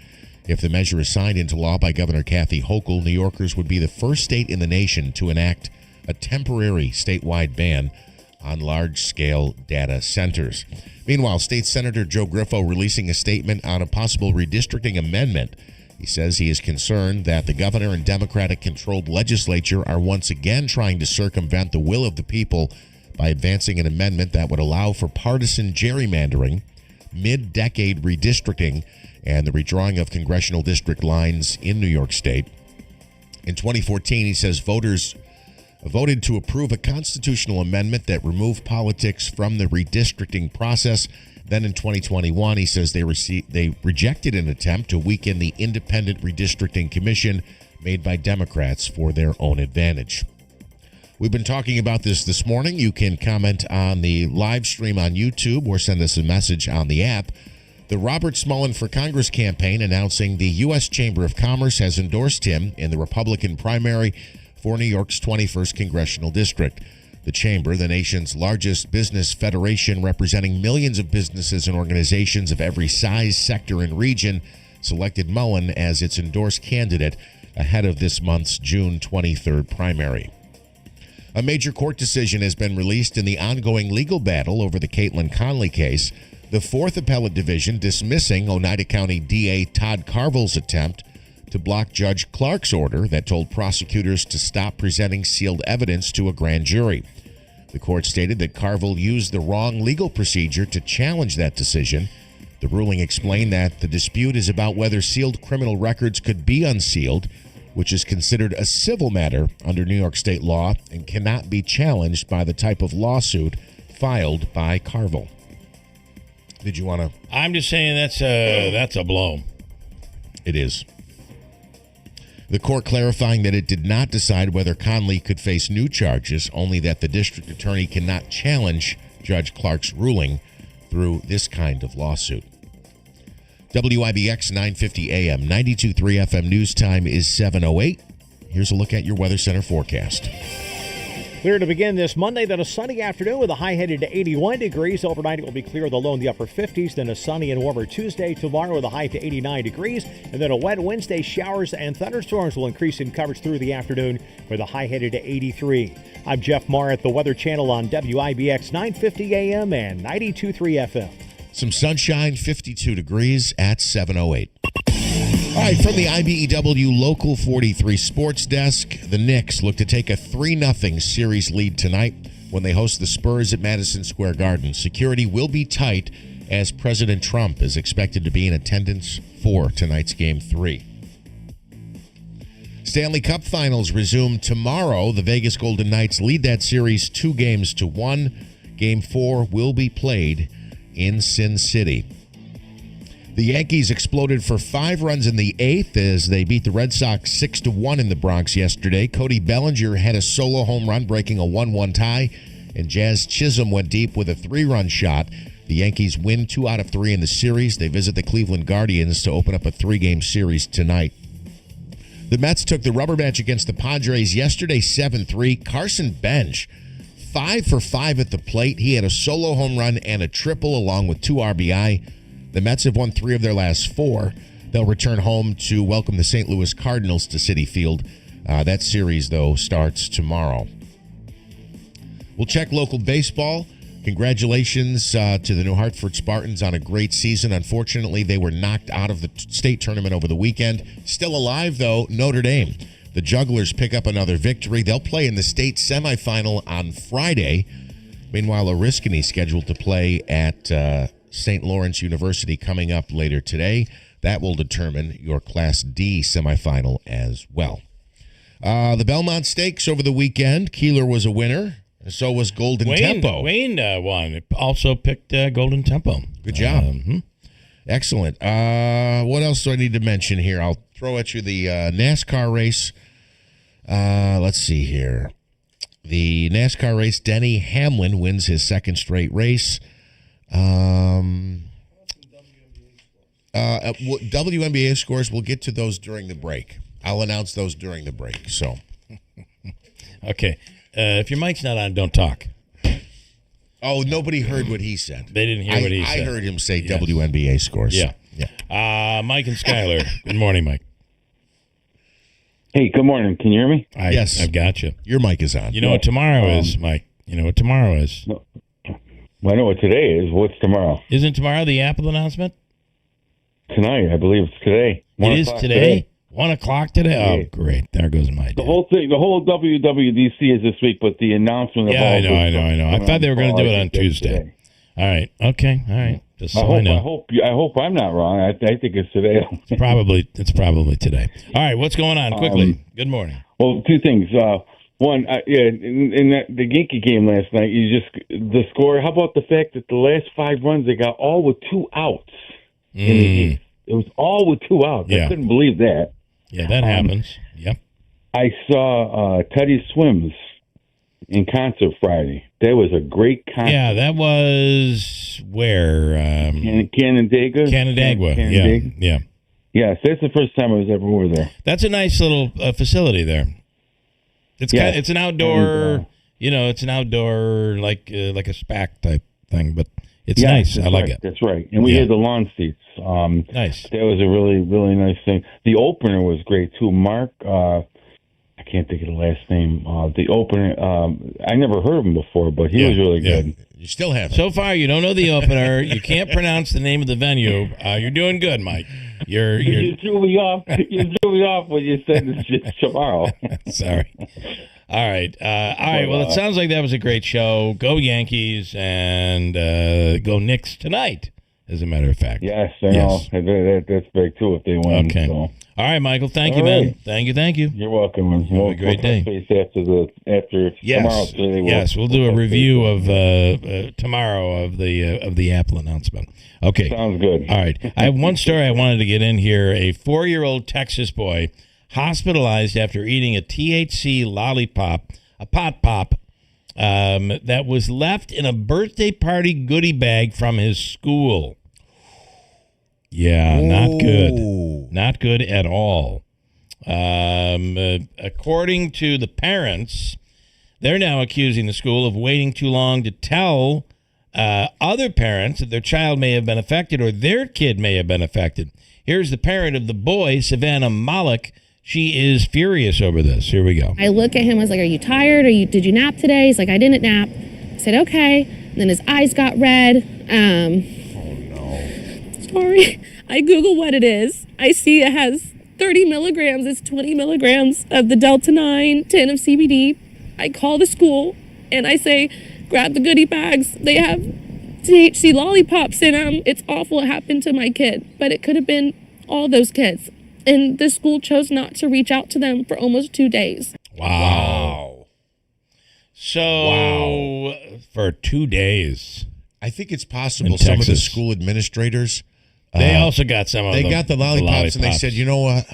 If the measure is signed into law by Governor Kathy Hochul, New Yorkers would be the first state in the nation to enact a temporary statewide ban on large-scale data centers. Meanwhile, State Senator Joe Griffo releasing a statement on a possible redistricting amendment. He says he is concerned that the governor and Democratic-controlled legislature are once again trying to circumvent the will of the people by advancing an amendment that would allow for partisan gerrymandering, mid-decade redistricting, and the redrawing of congressional district lines in New York State. In 2014, he says voters voted to approve a constitutional amendment that removed politics from the redistricting process. Then in 2021, he says they rejected an attempt to weaken the independent redistricting commission made by Democrats for their own advantage. We've been talking about this morning. You can comment on the live stream on YouTube or send us a message on the app. The Robert Smullen for Congress campaign announcing the U.S. Chamber of Commerce has endorsed him in the Republican primary for New York's 21st Congressional District. The Chamber, the nation's largest business federation representing millions of businesses and organizations of every size, sector, and region, selected Mullen as its endorsed candidate ahead of this month's June 23rd primary. A major court decision has been released in the ongoing legal battle over the Caitlin Conley case. The 4th Appellate Division dismissing Oneida County DA Todd Carville's attempt to block Judge Clark's order that told prosecutors to stop presenting sealed evidence to a grand jury. The court stated that Carville used the wrong legal procedure to challenge that decision. The ruling explained that the dispute is about whether sealed criminal records could be unsealed, which is considered a civil matter under New York state law and cannot be challenged by the type of lawsuit filed by Carville. Did you want to? I'm just saying that's a blow. It is. The court clarifying that it did not decide whether Conley could face new charges, only that the district attorney cannot challenge Judge Clark's ruling through this kind of lawsuit. WIBX 950 AM, 92.3 FM News Time is 7:08. Here's a look at your Weather Center forecast. Clear to begin this Monday, then a sunny afternoon with a high headed to 81 degrees. Overnight, it will be clear, the low in the upper 50s. Then a sunny and warmer Tuesday. Tomorrow with a high to 89 degrees. And then a wet Wednesday. Showers and thunderstorms will increase in coverage through the afternoon with a high headed to 83. I'm Jeff Marr at the Weather Channel on WIBX 950 AM and 92.3 FM. Some sunshine, 52 degrees at 7:08. All right, from the IBEW Local 43 Sports Desk, the Knicks look to take a 3-0 series lead tonight when they host the Spurs at Madison Square Garden. Security will be tight as President Trump is expected to be in attendance for tonight's Game 3. Stanley Cup Finals resume tomorrow. The Vegas Golden Knights lead that series 2-1. Game 4 will be played in Sin City. The Yankees exploded for 5 runs in the 8th as they beat the Red Sox 6-1 in the Bronx yesterday. Cody Bellinger had a solo home run, breaking a 1-1 tie, and Jazz Chisholm went deep with a 3-run shot. The Yankees win 2 out of 3 in the series. They visit the Cleveland Guardians to open up a 3-game series tonight. The Mets took the rubber match against the Padres yesterday 7-3. Carson Bench, 5 for 5 at the plate. He had a solo home run and a triple along with 2 RBI. The Mets have won 3 of their last 4. They'll return home to welcome the St. Louis Cardinals to Citi Field. That series, though, starts tomorrow. We'll check local baseball. Congratulations to the New Hartford Spartans on a great season. Unfortunately, they were knocked out of the state tournament over the weekend. Still alive, though, Notre Dame. The Jugglers pick up another victory. They'll play in the state semifinal on Friday. Meanwhile, Oriskany scheduled to play at St. Lawrence University coming up later today. That will determine your Class D semifinal as well. The Belmont Stakes over the weekend. Keeler was a winner. So was Golden Tempo. Wayne won. Also picked Golden Tempo. Good job. Excellent. What else do I need to mention here? I'll throw at you the NASCAR race. Let's see here. The NASCAR race, Denny Hamlin wins his second straight race. WNBA scores, we'll get to those during the break. I'll announce those during the break. So, okay. If your mic's not on, don't talk. Oh, nobody heard what he said. They didn't hear what he said. I heard him say WNBA scores. Yeah. Mike and Skyler. Good morning, Mike. Hey, good morning. Can you hear me? Yes. I've got you. Your mic is on. You know what tomorrow is, Mike? You know what tomorrow is? No. Well, I know what today is. What's tomorrow? Isn't tomorrow the Apple announcement? Tonight, I believe it's today. It is today? 1 o'clock today? Yeah. Oh, great. There goes my day. The whole WWDC is this week, but the announcement of all I know. I thought they were going to do it on Tuesday. Today. All right. Okay. All right. Just so I know. I hope I'm not wrong. I think it's today. It's probably today. All right. What's going on? Quickly. Good morning. Well, 2 things. One, in the Yankee game last night, the score. How about the fact that the last 5 runs they got all with 2 outs in the game? It was all with 2 outs. Yeah. I couldn't believe that. Yeah, that happens. Yep. I saw Teddy Swims in concert Friday. That was a great concert. Yeah, that was where? Canandaigua. Canandaigua. Yeah. Yes, that's the first time I was ever over there. That's a nice little facility there. It's it's an outdoor, it's an outdoor like a SPAC type thing, but it's nice. I like it. That's right. And we had the lawn seats. Nice. That was a really, really nice thing. The opener was great too. Mark, I can't think of the last name. The opener, I never heard of him before, but he was really good. You still have. So far, you don't know the opener. You can't pronounce the name of the venue. You're doing good, Mike. You threw me off. You threw me off when you said it's tomorrow. Sorry. All right. Well, it sounds like that was a great show. Go Yankees and go Knicks tonight, as a matter of fact. Yes, I know. That's big, too, if they win. Okay. So. All right, Michael. Thank you, man. Thank you. You're welcome. Have a great day. After tomorrow. Yes, we'll do a review of tomorrow of the Apple announcement. Okay. Sounds good. All right. I have one story I wanted to get in here. A 4-year-old Texas boy hospitalized after eating a THC lollipop, a pot pop, that was left in a birthday party goodie bag from his school. Yeah, not good. Not good at all. According to the parents, They're now accusing the school of waiting too long to tell other parents that their child may have been affected or their kid may have been affected. Here's the parent of the boy, Savannah Malik. She is furious over this. Here we go. I look at him. I was like, "Are you tired? Did you nap today?" He's like, "I didn't nap." I said, "Okay." And then his eyes got red. Sorry. I Google what it is. I see it has 30 milligrams. It's 20 milligrams of the Delta 9, 10 of CBD. I call the school and I say, "Grab the goodie bags. They have THC lollipops in them. It's awful. It happened to my kid, but it could have been all those kids." And the school chose not to reach out to them for almost 2 days. Wow. So, for 2 days. I think it's possible some of the school administrators... They also got some of them. They got the lollipops, and they said, "You know what?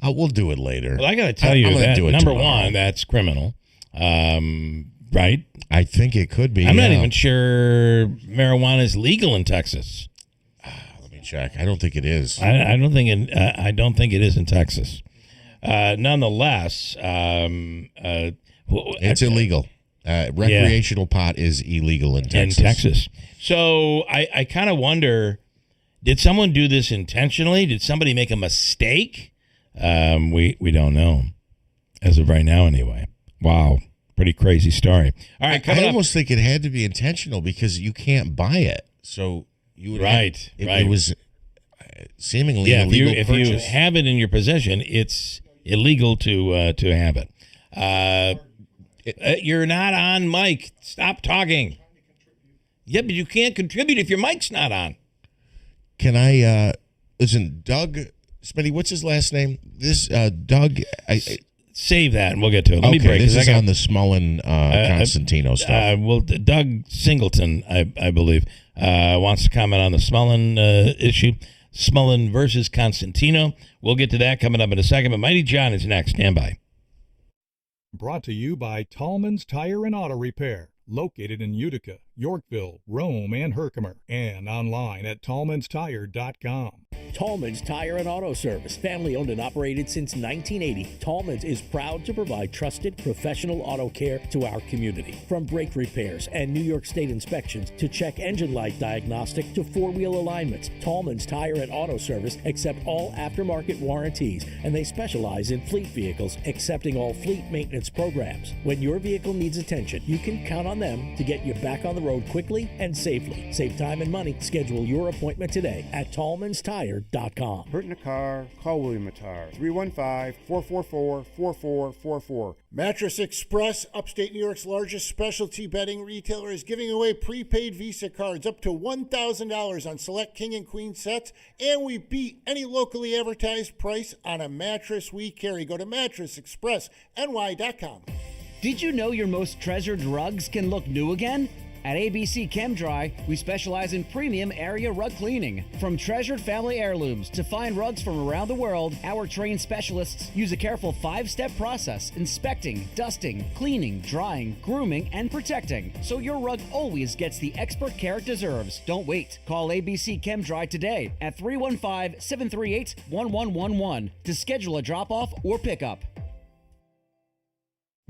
We'll do it later." Well, I got to tell you that, number one, that's criminal. Right? I think it could be. I'm not even sure marijuana is legal in Texas. Let me check. I don't think it is. I don't think it is in Texas. Nonetheless, it's illegal. Recreational pot is illegal in Texas. So I kind of wonder, did someone do this intentionally? Did somebody make a mistake? We don't know. As of right now, anyway. Wow. Pretty crazy story. All right, I almost think it had to be intentional because you can't buy it. So you would it was seemingly illegal if you have it in your possession, it's illegal to have it. You're not on mic. Stop talking. Yeah, but you can't contribute if your mic's not on. Can I listen, Doug Smitty, what's his last name? This Doug save that and we'll get to it. Let me break. This is on the Smullen Constantino stuff. Well, Doug Singleton, I believe, wants to comment on the Smullen issue. Smullen versus Constantino. We'll get to that coming up in a second, but Mighty John is next. Stand by. Brought to you by Tallman's Tire and Auto Repair, located in Utica, Yorkville, Rome, and Herkimer, and online at tallmanstire.com. Tallman's Tire and Auto Service, family owned and operated since 1980. Tallman's is proud to provide trusted professional auto care to our community. From brake repairs and New York State inspections to check engine light diagnostic to four-wheel alignments, Tallman's Tire and Auto Service accept all aftermarket warranties, and they specialize in fleet vehicles, accepting all fleet maintenance programs. When your vehicle needs attention, you can count on them to get you back on the road quickly and safely. Save time and money. Schedule your appointment today at tallmanstire.com. Hurt in a car? Call William Attar. 315-444-4444. Mattress Express, upstate New York's largest specialty bedding retailer, is giving away prepaid Visa cards up to $1,000 on select king and queen sets, and we beat any locally advertised price on a mattress we carry. Go to mattressexpressny.com. Did you know your most treasured rugs can look new again? At ABC Chem Dry, we specialize in premium area rug cleaning. From treasured family heirlooms to fine rugs from around the world, our trained specialists use a careful 5-step process, inspecting, dusting, cleaning, drying, grooming, and protecting, so your rug always gets the expert care it deserves. Don't wait. Call ABC Chem Dry today at 315-738-1111 to schedule a drop-off or pickup.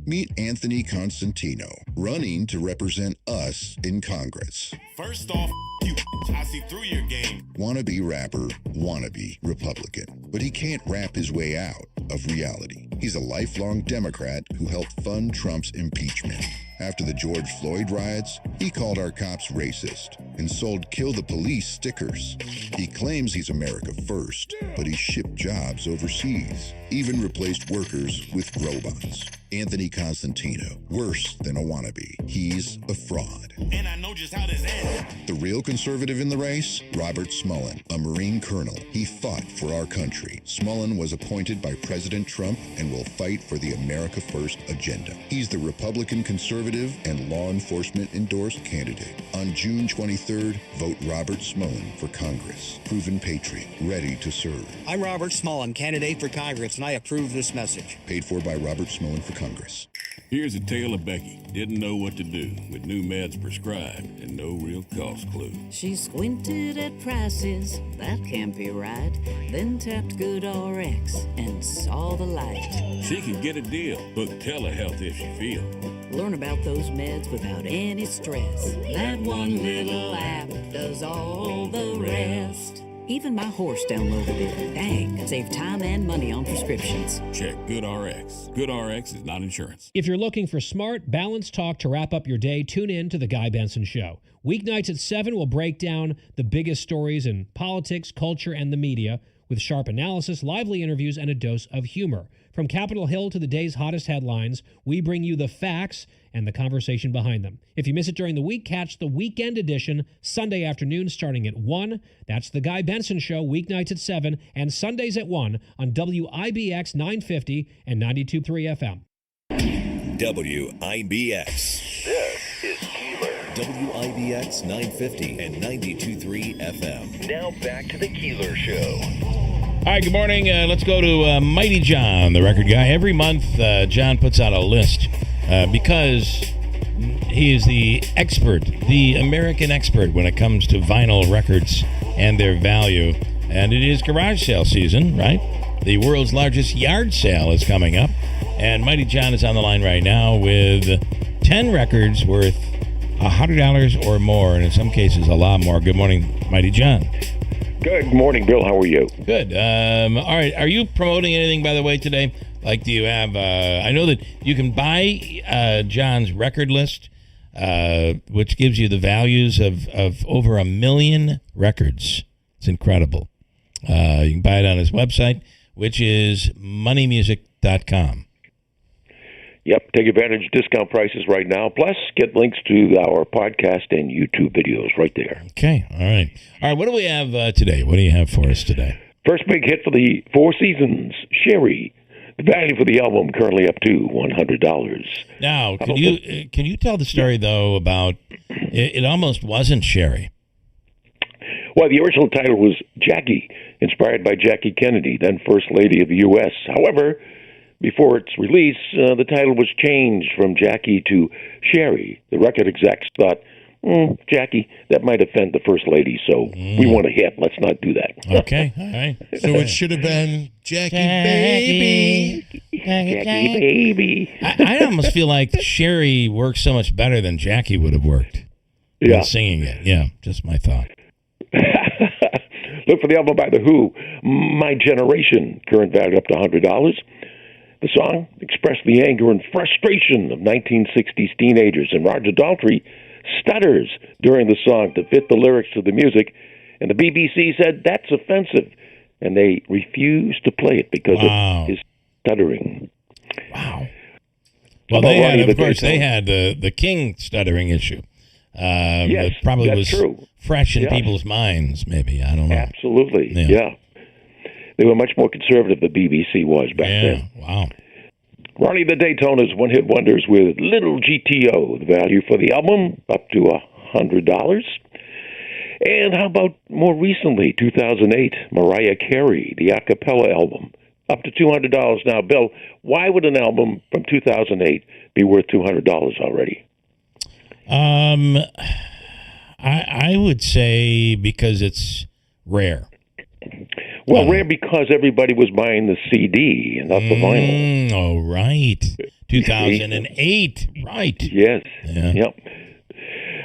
Meet Anthony Constantino, running to represent us in Congress. First off, you. I see through your game. Wannabe rapper, wannabe Republican. But he can't rap his way out of reality. He's a lifelong Democrat who helped fund Trump's impeachment. After the George Floyd riots, he called our cops racist and sold Kill the Police stickers. He claims he's America first, but he shipped jobs overseas, even replaced workers with robots. Anthony Constantino, worse than a wannabe. He's a fraud. And I know just how this ends. The real conservative in the race? Robert Smullen, a Marine colonel. He fought for our country. Smullen was appointed by President Trump and will fight for the America First agenda. He's the Republican conservative and law enforcement endorsed candidate. On June 23rd, vote Robert Smullen for Congress. Proven patriot, ready to serve. I'm Robert Smullen, candidate for Congress, and I approve this message. Paid for by Robert Smullen for Congress. Here's a tale of Becky. Didn't know what to do with new meds prescribed and no real cost clue. She squinted at prices, that can't be right. Then tapped GoodRx and saw the light. She can get a deal. Book telehealth if she feels. Learn about those meds without any stress. That one little app does all the rest. Even my horse downloaded it. Dang, save time and money on prescriptions. Check GoodRx. GoodRx is not insurance. If you're looking for smart, balanced talk to wrap up your day, tune in to The Guy Benson Show. Weeknights at 7 will break down the biggest stories in politics, culture, and the media with sharp analysis, lively interviews, and a dose of humor. From Capitol Hill to the day's hottest headlines, we bring you the facts and the conversation behind them. If you miss it during the week, catch the weekend edition Sunday afternoon starting at 1. That's The Guy Benson Show, weeknights at 7 and Sundays at 1 on WIBX 950 and 92.3 FM. WIBX. This is Keeler. WIBX 950 and 92.3 FM. Now back to the Keeler Show. All right, good morning. Let's go to Mighty John, the record guy. Every month, John puts out a list because he is the expert, the American expert when it comes to vinyl records and their value. And it is garage sale season, right? The world's largest yard sale is coming up. And Mighty John is on the line right now with 10 records worth $100 or more, and in some cases, a lot more. Good morning, Mighty John. Good morning, Bill. How are you? Good. All right. Are you promoting anything, by the way, today? Like, do you have... I know that you can buy John's record list, which gives you the values of over 1 million records. It's incredible. You can buy it on his website, which is moneymusic.com. Yep. Take advantage of discount prices right now. Plus, get links to our podcast and YouTube videos right there. Okay. All right. All right. What do we have today? What do you have for us today? First big hit for the Four Seasons, Sherry. The value for the album currently up to $100. Now, can you tell the story, though, about it almost wasn't Sherry? Well, the original title was Jackie, inspired by Jackie Kennedy, then First Lady of the U.S. However, before its release, the title was changed from Jackie to Sherry. The record execs thought, Jackie, that might offend the First Lady, so we want a hit. Let's not do that. Okay, all right. So it should have been Jackie Baby. Jackie Baby. I almost feel like Sherry works so much better than Jackie would have worked. Yeah. Singing it. Yeah, just my thought. Look for the album by The Who, My Generation, current value up to $100. The song expressed the anger and frustration of 1960s teenagers, and Roger Daltrey stutters during the song to fit the lyrics to the music, and the BBC said that's offensive, and they refused to play it because of his stuttering. Wow. Well, they had the King stuttering issue. Yes, that probably that's was true. Fresh in people's minds, maybe. I don't know. Absolutely, yeah. They were much more conservative than the BBC was back then. Wow. Ronnie the Daytona's one-hit wonders with Little GTO. The value for the album, up to $100. And how about more recently, 2008, Mariah Carey, the a cappella album, up to $200 now. Bill, why would an album from 2008 be worth $200 already? I would say because it's rare. Well, rare because everybody was buying the CD and not the vinyl. Oh, right. 2008. Right. Yes. Yeah. Yep.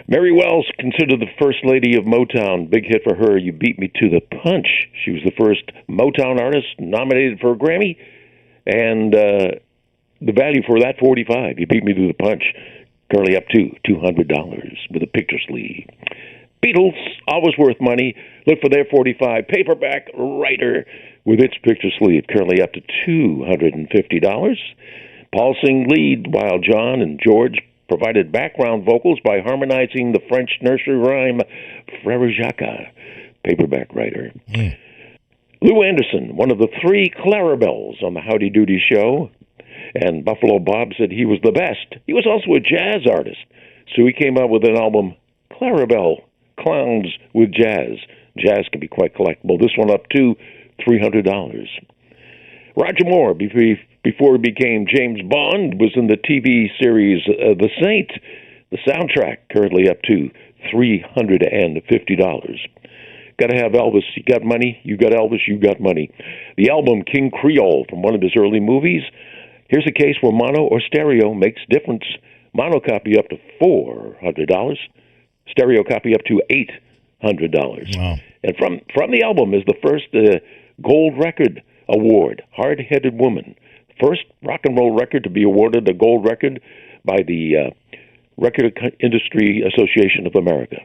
Mary Wells, considered the first lady of Motown. Big hit for her, You Beat Me to the Punch. She was the first Motown artist nominated for a Grammy. And the value for that, $45. You Beat Me to the Punch. Currently up to $200 with a picture sleeve. Beatles, always worth money. Look for their $45. Paperback Writer with its picture sleeve, currently up to $250. Paul sing lead, while John and George provided background vocals by harmonizing the French nursery rhyme Frère Jacques. Paperback Writer. Lou Anderson, one of the three Clarabelles on the Howdy Doody show, and Buffalo Bob said he was the best. He was also a jazz artist, so he came out with an album, Clarabelle, Clowns with Jazz. Jazz can be quite collectible. This one up to $300. Roger Moore, before he became James Bond, was in the TV series The Saint. The soundtrack currently up to $350. Got to have Elvis. You got money, you got Elvis, you got money. The album King Creole from one of his early movies. Here's a case where mono or stereo makes difference. Mono copy up to $400. Stereo copy up to $800. Wow. And from the album is the first Gold Record Award, Hard-Headed Woman. First rock and roll record to be awarded a gold record by the Record Industry Association of America.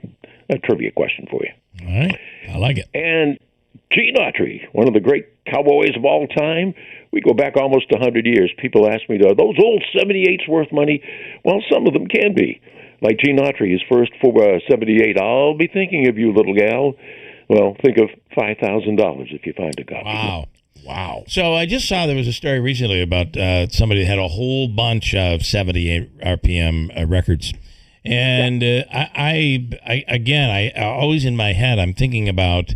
A trivia question for you. All right. I like it. And Gene Autry, one of the great cowboys of all time. We go back almost 100 years. People ask me, are those old 78s worth money? Well, some of them can be. Like Gene Autry, his first 78, I'll be thinking of you, little gal. Well, think of $5,000 if you find a copy. Wow. So I just saw there was a story recently about somebody that had a whole bunch of 78 RPM records. And I always in my head, I'm thinking about,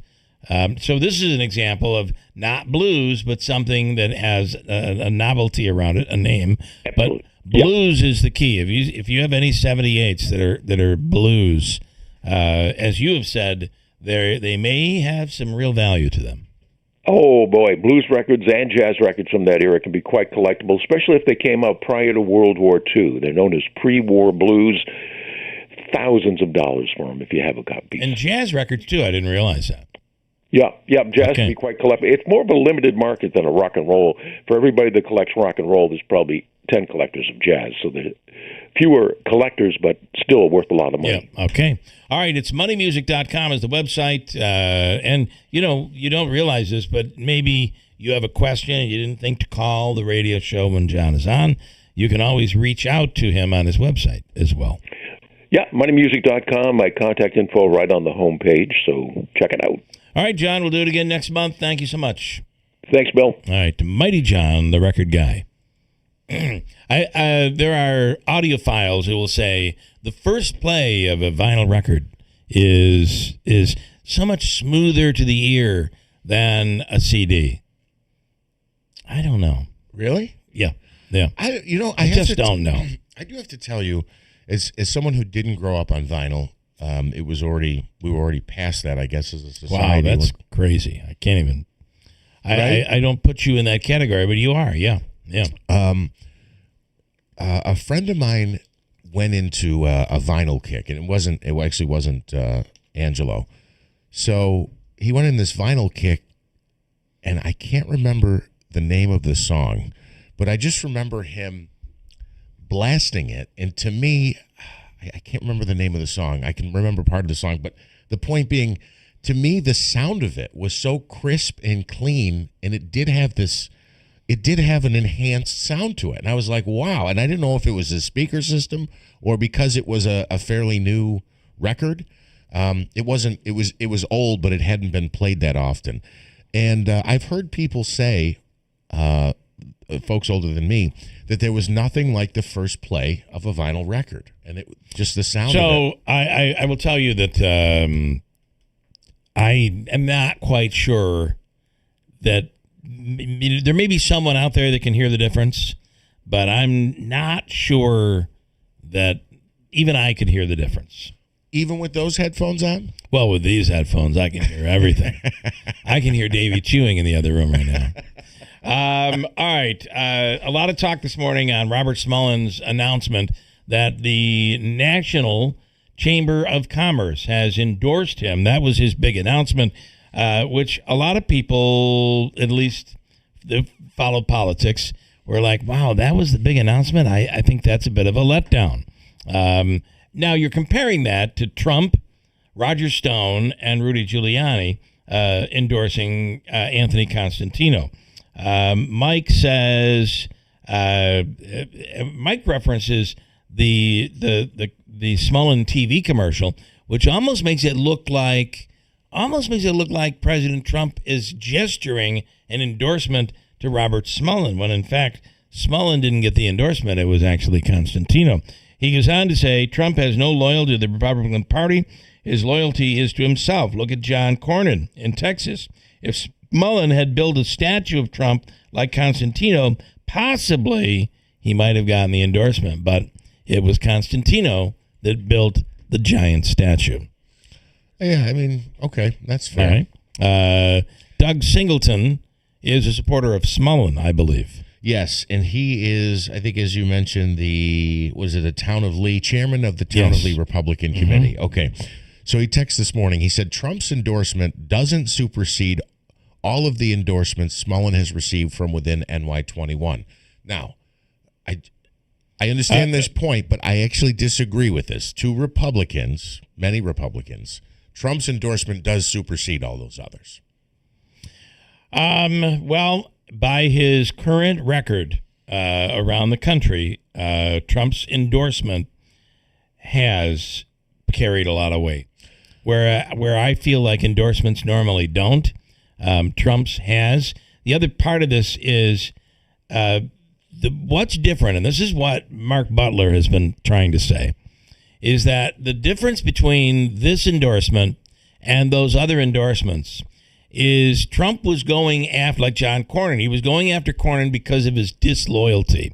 so this is an example of not blues, but something that has a novelty around it, a name. Absolutely. But blues is the key. If you have any 78s that are blues, as you have said, they may have some real value to them. Oh, boy. Blues records and jazz records from that era can be quite collectible, especially if they came out prior to World War II. They're known as pre-war blues. Thousands of dollars for them if you have a copy. And jazz records, too. I didn't realize that. Yeah, jazz can be quite collectible. It's more of a limited market than a rock and roll. For everybody that collects rock and roll, there's probably 10 collectors of jazz. So there are fewer collectors, but still worth a lot of money. Yeah, okay. All right, it's moneymusic.com is the website. And, you don't realize this, but maybe you have a question and you didn't think to call the radio show when John is on. You can always reach out to him on his website as well. Yeah, moneymusic.com. My contact info right on the homepage, so check it out. All right, John, we'll do it again next month. Thank you so much. Thanks, Bill. All right, Mighty John, the record guy. There are audiophiles who will say the first play of a vinyl record is so much smoother to the ear than a CD. I don't know. Really? Yeah. I just don't know. I do have to tell you, as someone who didn't grow up on vinyl, we were already past that, I guess, as a society. Wow, that's crazy. I can't even. Right? I don't put you in that category, but you are. Yeah. A friend of mine went into a vinyl kick, and it actually wasn't Angelo. So he went in this vinyl kick, and I can't remember the name of the song, but I just remember him blasting it. And to me, I can't remember the name of the song. I can remember part of the song, but the point being, to me, the sound of it was so crisp and clean, and it did have an enhanced sound to it. And I was like, wow. And I didn't know if it was a speaker system or because it was a fairly new record. It was old, but it hadn't been played that often. And I've heard people say, folks older than me, that there was nothing like the first play of a vinyl record. And it just the sound of it. So I will tell you that I am not quite sure that there may be someone out there that can hear the difference, but I'm not sure that even I could hear the difference. Even with those headphones on? Well, with these headphones, I can hear everything. I can hear Davey chewing in the other room right now. All right. A lot of talk this morning on Robert Smullen's announcement that the National Chamber of Commerce has endorsed him. That was his big announcement, which a lot of people, at least that follow politics, were like, wow, that was the big announcement? I think that's a bit of a letdown. Now, you're comparing that to Trump, Roger Stone, and Rudy Giuliani endorsing Anthony Constantino. Mike says, Mike references the Smullen TV commercial, which almost makes it look like President Trump is gesturing an endorsement to Robert Smullen, when in fact Smullen didn't get the endorsement. It was actually Constantino. He goes on to say Trump has no loyalty to the Republican Party. His loyalty is to himself. Look at John Cornyn in Texas. If Smullen had built a statue of Trump like Constantino, possibly he might have gotten the endorsement, but it was Constantino that built the giant statue. Yeah, I mean, okay, that's fair. All right. Doug Singleton is a supporter of Smullen, I believe. Yes, and he is, I think, as you mentioned, the Town of Lee, chairman of the Town of Lee Republican Committee. Okay, so he texted this morning. He said Trump's endorsement doesn't supersede all of the endorsements Smullen has received from within NY21. Now, I understand this point, but I actually disagree with this. To Republicans, many Republicans, Trump's endorsement does supersede all those others. Well, by his current record around the country, Trump's endorsement has carried a lot of weight. Where I feel like endorsements normally don't, Trump's has. The other part of this is what's different, and this is what Mark Butler has been trying to say, is that the difference between this endorsement and those other endorsements is Trump was going after, like John Cornyn, he was going after Cornyn because of his disloyalty.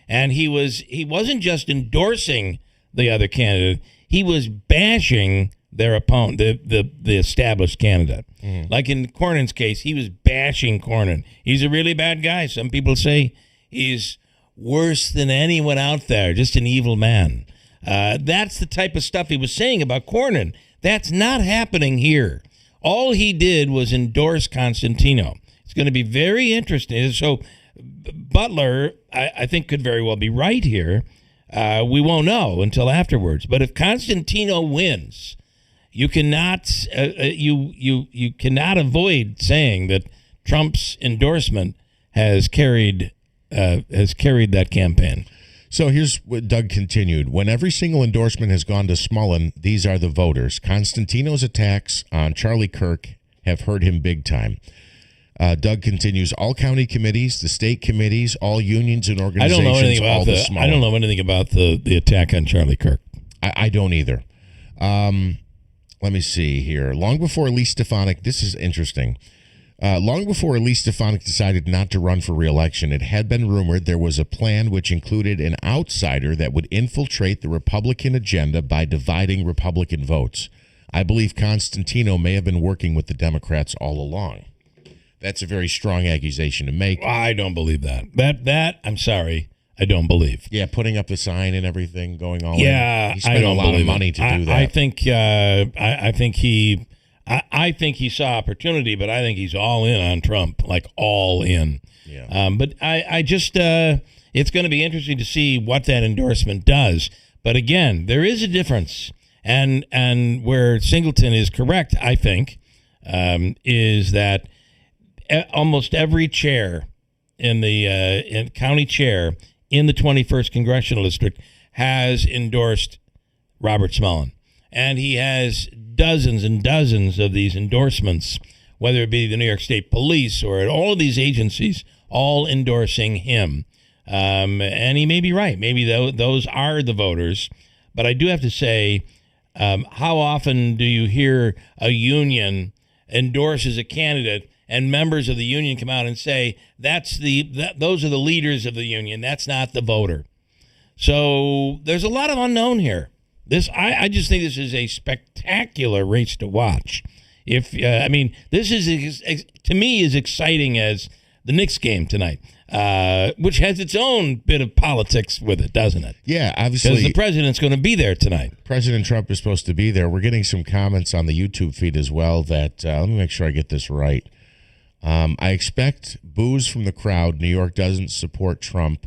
And he wasn't just endorsing the other candidate, he was bashing their opponent, the established candidate. Like in Cornyn's case, he was bashing Cornyn. He's a really bad guy. Some people say he's worse than anyone out there, just an evil man. That's the type of stuff he was saying about Cornyn. That's not happening here. All he did was endorse Constantino. It's going to be very interesting. So Butler, I think, could very well be right here. We won't know until afterwards. But if Constantino wins, you cannot you cannot avoid saying that Trump's endorsement has carried that campaign. So here's what Doug continued. When every single endorsement has gone to Smullen, these are the voters. Constantino's attacks on Charlie Kirk have hurt him big time. Doug continues, all county committees, the state committees, all unions and organizations, I don't know anything about the attack on Charlie Kirk. I don't either. Let me see here. Long before Elise Stefanik, this is interesting. Long before Elise Stefanik decided not to run for re-election, it had been rumored there was a plan which included an outsider that would infiltrate the Republican agenda by dividing Republican votes. I believe Constantino may have been working with the Democrats all along. That's a very strong accusation to make. I don't believe that. That I'm sorry, I don't believe. Yeah, putting up the sign and everything, going all in. Yeah, He spent a lot of money to do that. I think he saw opportunity, but I think he's all in on Trump, like all in. Yeah. But I just it's going to be interesting to see what that endorsement does. But again, there is a difference, and where Singleton is correct, I think, is that almost every chair in the county chair in the 21st congressional district has endorsed Robert Smullen, and he has dozens and dozens of these endorsements, whether it be the New York State Police or all of these agencies, all endorsing him. And he may be right. Maybe those are the voters. But I do have to say, how often do you hear a union endorses a candidate and members of the union come out and say, those are the leaders of the union, that's not the voter? So there's a lot of unknown here. I just think this is a spectacular race to watch. This is to me as exciting as the Knicks game tonight, which has its own bit of politics with it, doesn't it? Yeah, obviously. Because the president's going to be there tonight. President Trump is supposed to be there. We're getting some comments on the YouTube feed as well that, let me make sure I get this right. I expect boos from the crowd. New York doesn't support Trump,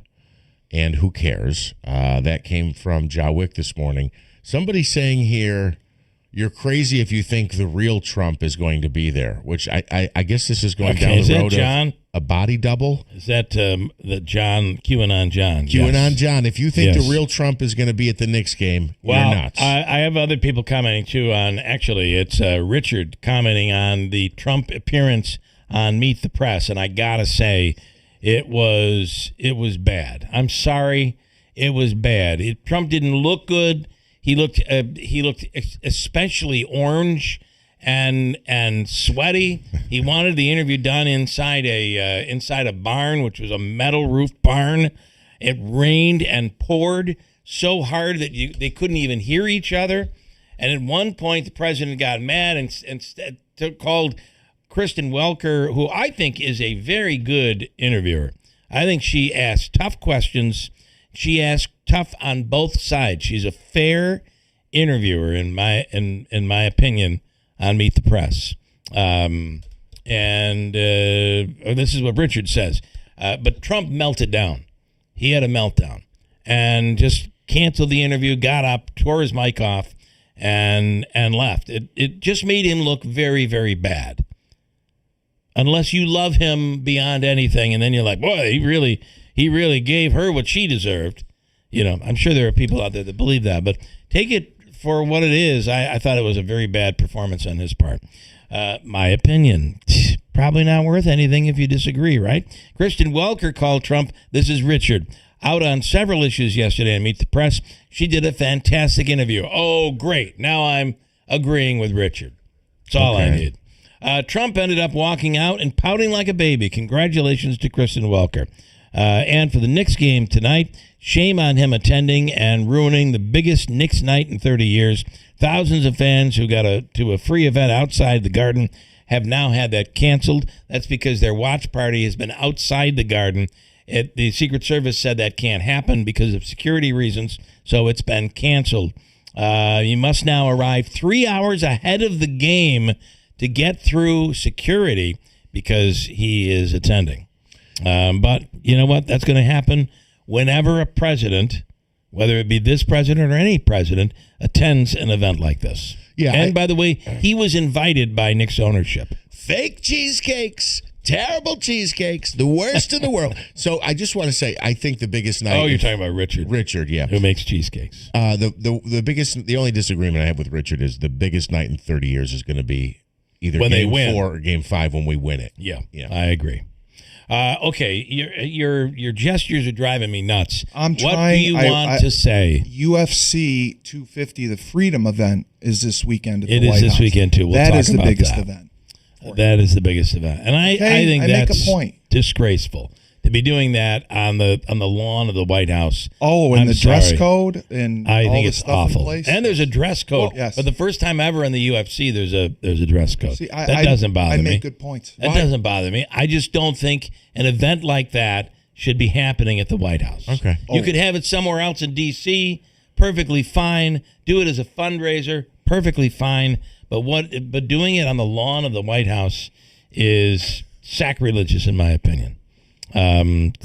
and who cares? That came from Jawick this morning. Somebody saying here, you're crazy if you think the real Trump is going to be there, which I guess this is going down the road of a body double. Is that the John, QAnon John? QAnon John. If you think the real Trump is going to be at the Knicks game, you're nuts. I have other people commenting too on, actually, it's Richard commenting on the Trump appearance on Meet the Press, and I got to say, it was bad. I'm sorry, it was bad. Trump didn't look good. He looked especially orange and sweaty. He wanted the interview done inside a barn, which was a metal roof barn. It rained and poured so hard that they couldn't even hear each other. And at one point, the president got mad and called Kristen Welker, who I think is a very good interviewer. I think she asked tough questions. She asked tough on both sides. She's a fair interviewer, in my opinion, on Meet the Press. And this is what Richard says. But Trump melted down. He had a meltdown and just canceled the interview, got up, tore his mic off, and left. It just made him look very, very bad. Unless you love him beyond anything, and then you're like, boy, he really gave her what she deserved. You know, I'm sure there are people out there that believe that, but take it for what it is. I thought it was a very bad performance on his part. My opinion, probably not worth anything if you disagree, right? Kristen Welker called Trump, this is Richard, out on several issues yesterday on Meet the Press. She did a fantastic interview. Oh, great. Now I'm agreeing with Richard. That's all I need. Trump ended up walking out and pouting like a baby. Congratulations to Kristen Welker. And for the Knicks game tonight, shame on him attending and ruining the biggest Knicks night in 30 years. Thousands of fans who got to a free event outside the Garden have now had that canceled. That's because their watch party has been outside the Garden. The Secret Service said that can't happen because of security reasons, so it's been canceled. You must now arrive 3 hours ahead of the game to get through security because he is attending. But you know what? That's going to happen whenever a president, whether it be this president or any president, attends an event like this. Yeah. And by the way, he was invited by Knicks ownership. Fake cheesecakes. Terrible cheesecakes. The worst in the world. So I just want to say, I think the biggest night. Oh, you're talking about Richard. Richard, yeah. Who makes cheesecakes. The only disagreement I have with Richard is the biggest night in 30 years is going to be either when game they win 4 or game 5 when we win it. Yeah. I agree. Okay, your gestures are driving me nuts. I'm trying. What do you want to say? UFC 250, the Freedom event, is this weekend at the White House. It is this weekend too. We'll talk about that. That is the biggest event. That is the biggest event, and I think that's make a point. Disgraceful to be doing that on the lawn of the White House. Oh, and the dress code and I all think the it's stuff awful. in place. And there's a dress code. Well, yes. But the first time ever in the UFC, there's a dress code. See, that doesn't bother me. I make good points. That doesn't bother me. I just don't think an event like that should be happening at the White House. Okay. You could have it somewhere else in D.C. Perfectly fine. Do it as a fundraiser. Perfectly fine. But doing it on the lawn of the White House is sacrilegious, in my opinion. And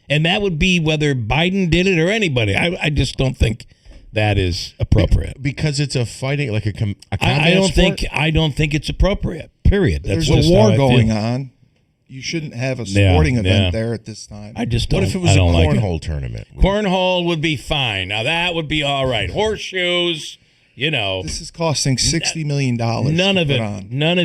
that would be whether Biden did it or anybody. I just don't think that is appropriate because it's a fighting like a combat I don't think it's appropriate. Period. There's a war going on. You shouldn't have a sporting event there at this time. I just don't. What if it was a cornhole tournament? Cornhole would be fine. Now that would be all right. Horseshoes. You know, this is costing $60 million. None of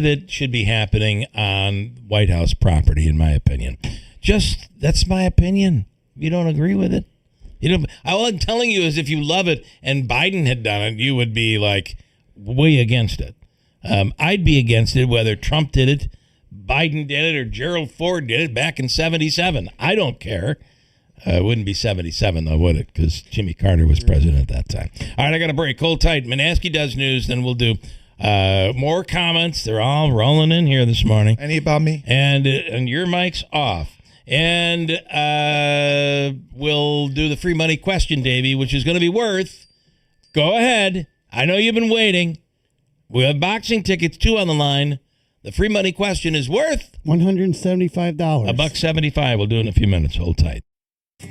it should be happening on White House property, in my opinion. That's my opinion. You don't agree with it? All I'm telling you is, if you love it and Biden had done it, you would be like way against it. I'd be against it whether Trump did it, Biden did it, or Gerald Ford did it back in '77. I don't care. It wouldn't be 77, though, would it? Because Jimmy Carter was president at that time. All right, I got a break. Hold tight. Manaski does news, then we'll do more comments. They're all rolling in here this morning. Any about me? And your mic's off. And we'll do the free money question, Davey, which is going to be worth. Go ahead. I know you've been waiting. We have boxing tickets, 2 on the line. The free money question is worth $175. $175. We'll do it in a few minutes. Hold tight.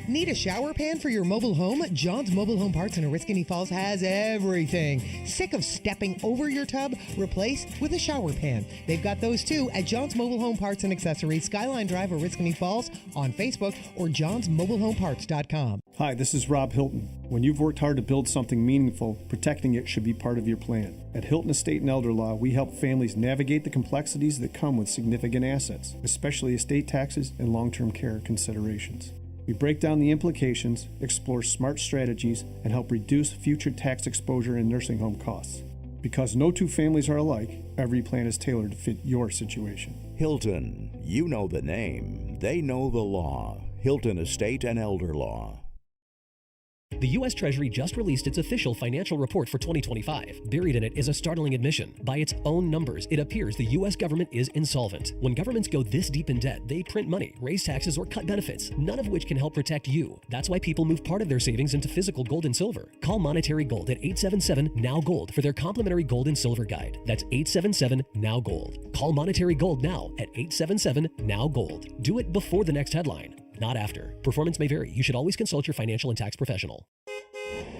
Need a shower pan for your mobile home? John's Mobile Home Parts in Oriskany Falls has everything. Sick of stepping over your tub? Replace with a shower pan. They've got those too at John's Mobile Home Parts and Accessories, Skyline Drive, Oriskany Falls, on Facebook or johnsmobilehomeparts.com. Hi, this is Rob Hilton. When you've worked hard to build something meaningful, protecting it should be part of your plan. At Hilton Estate and Elder Law, we help families navigate the complexities that come with significant assets, especially estate taxes and long-term care considerations. We break down the implications, explore smart strategies, and help reduce future tax exposure and nursing home costs. Because no two families are alike, every plan is tailored to fit your situation. Hilton, you know the name. They know the law. Hilton Estate and Elder Law. The U.S. Treasury just released its official financial report for 2025. Buried in it is a startling admission. By its own numbers, it appears the U.S. government is insolvent. When governments go this deep in debt, they print money, raise taxes, or cut benefits, none of which can help protect you. That's why people move part of their savings into physical gold and silver. Call Monetary Gold at 877-NOW-GOLD for their complimentary gold and silver guide. That's 877-NOW-GOLD. Call Monetary Gold now at 877-NOW-GOLD. Do it before the next headline, not after. Performance may vary. You should always consult your financial and tax professional.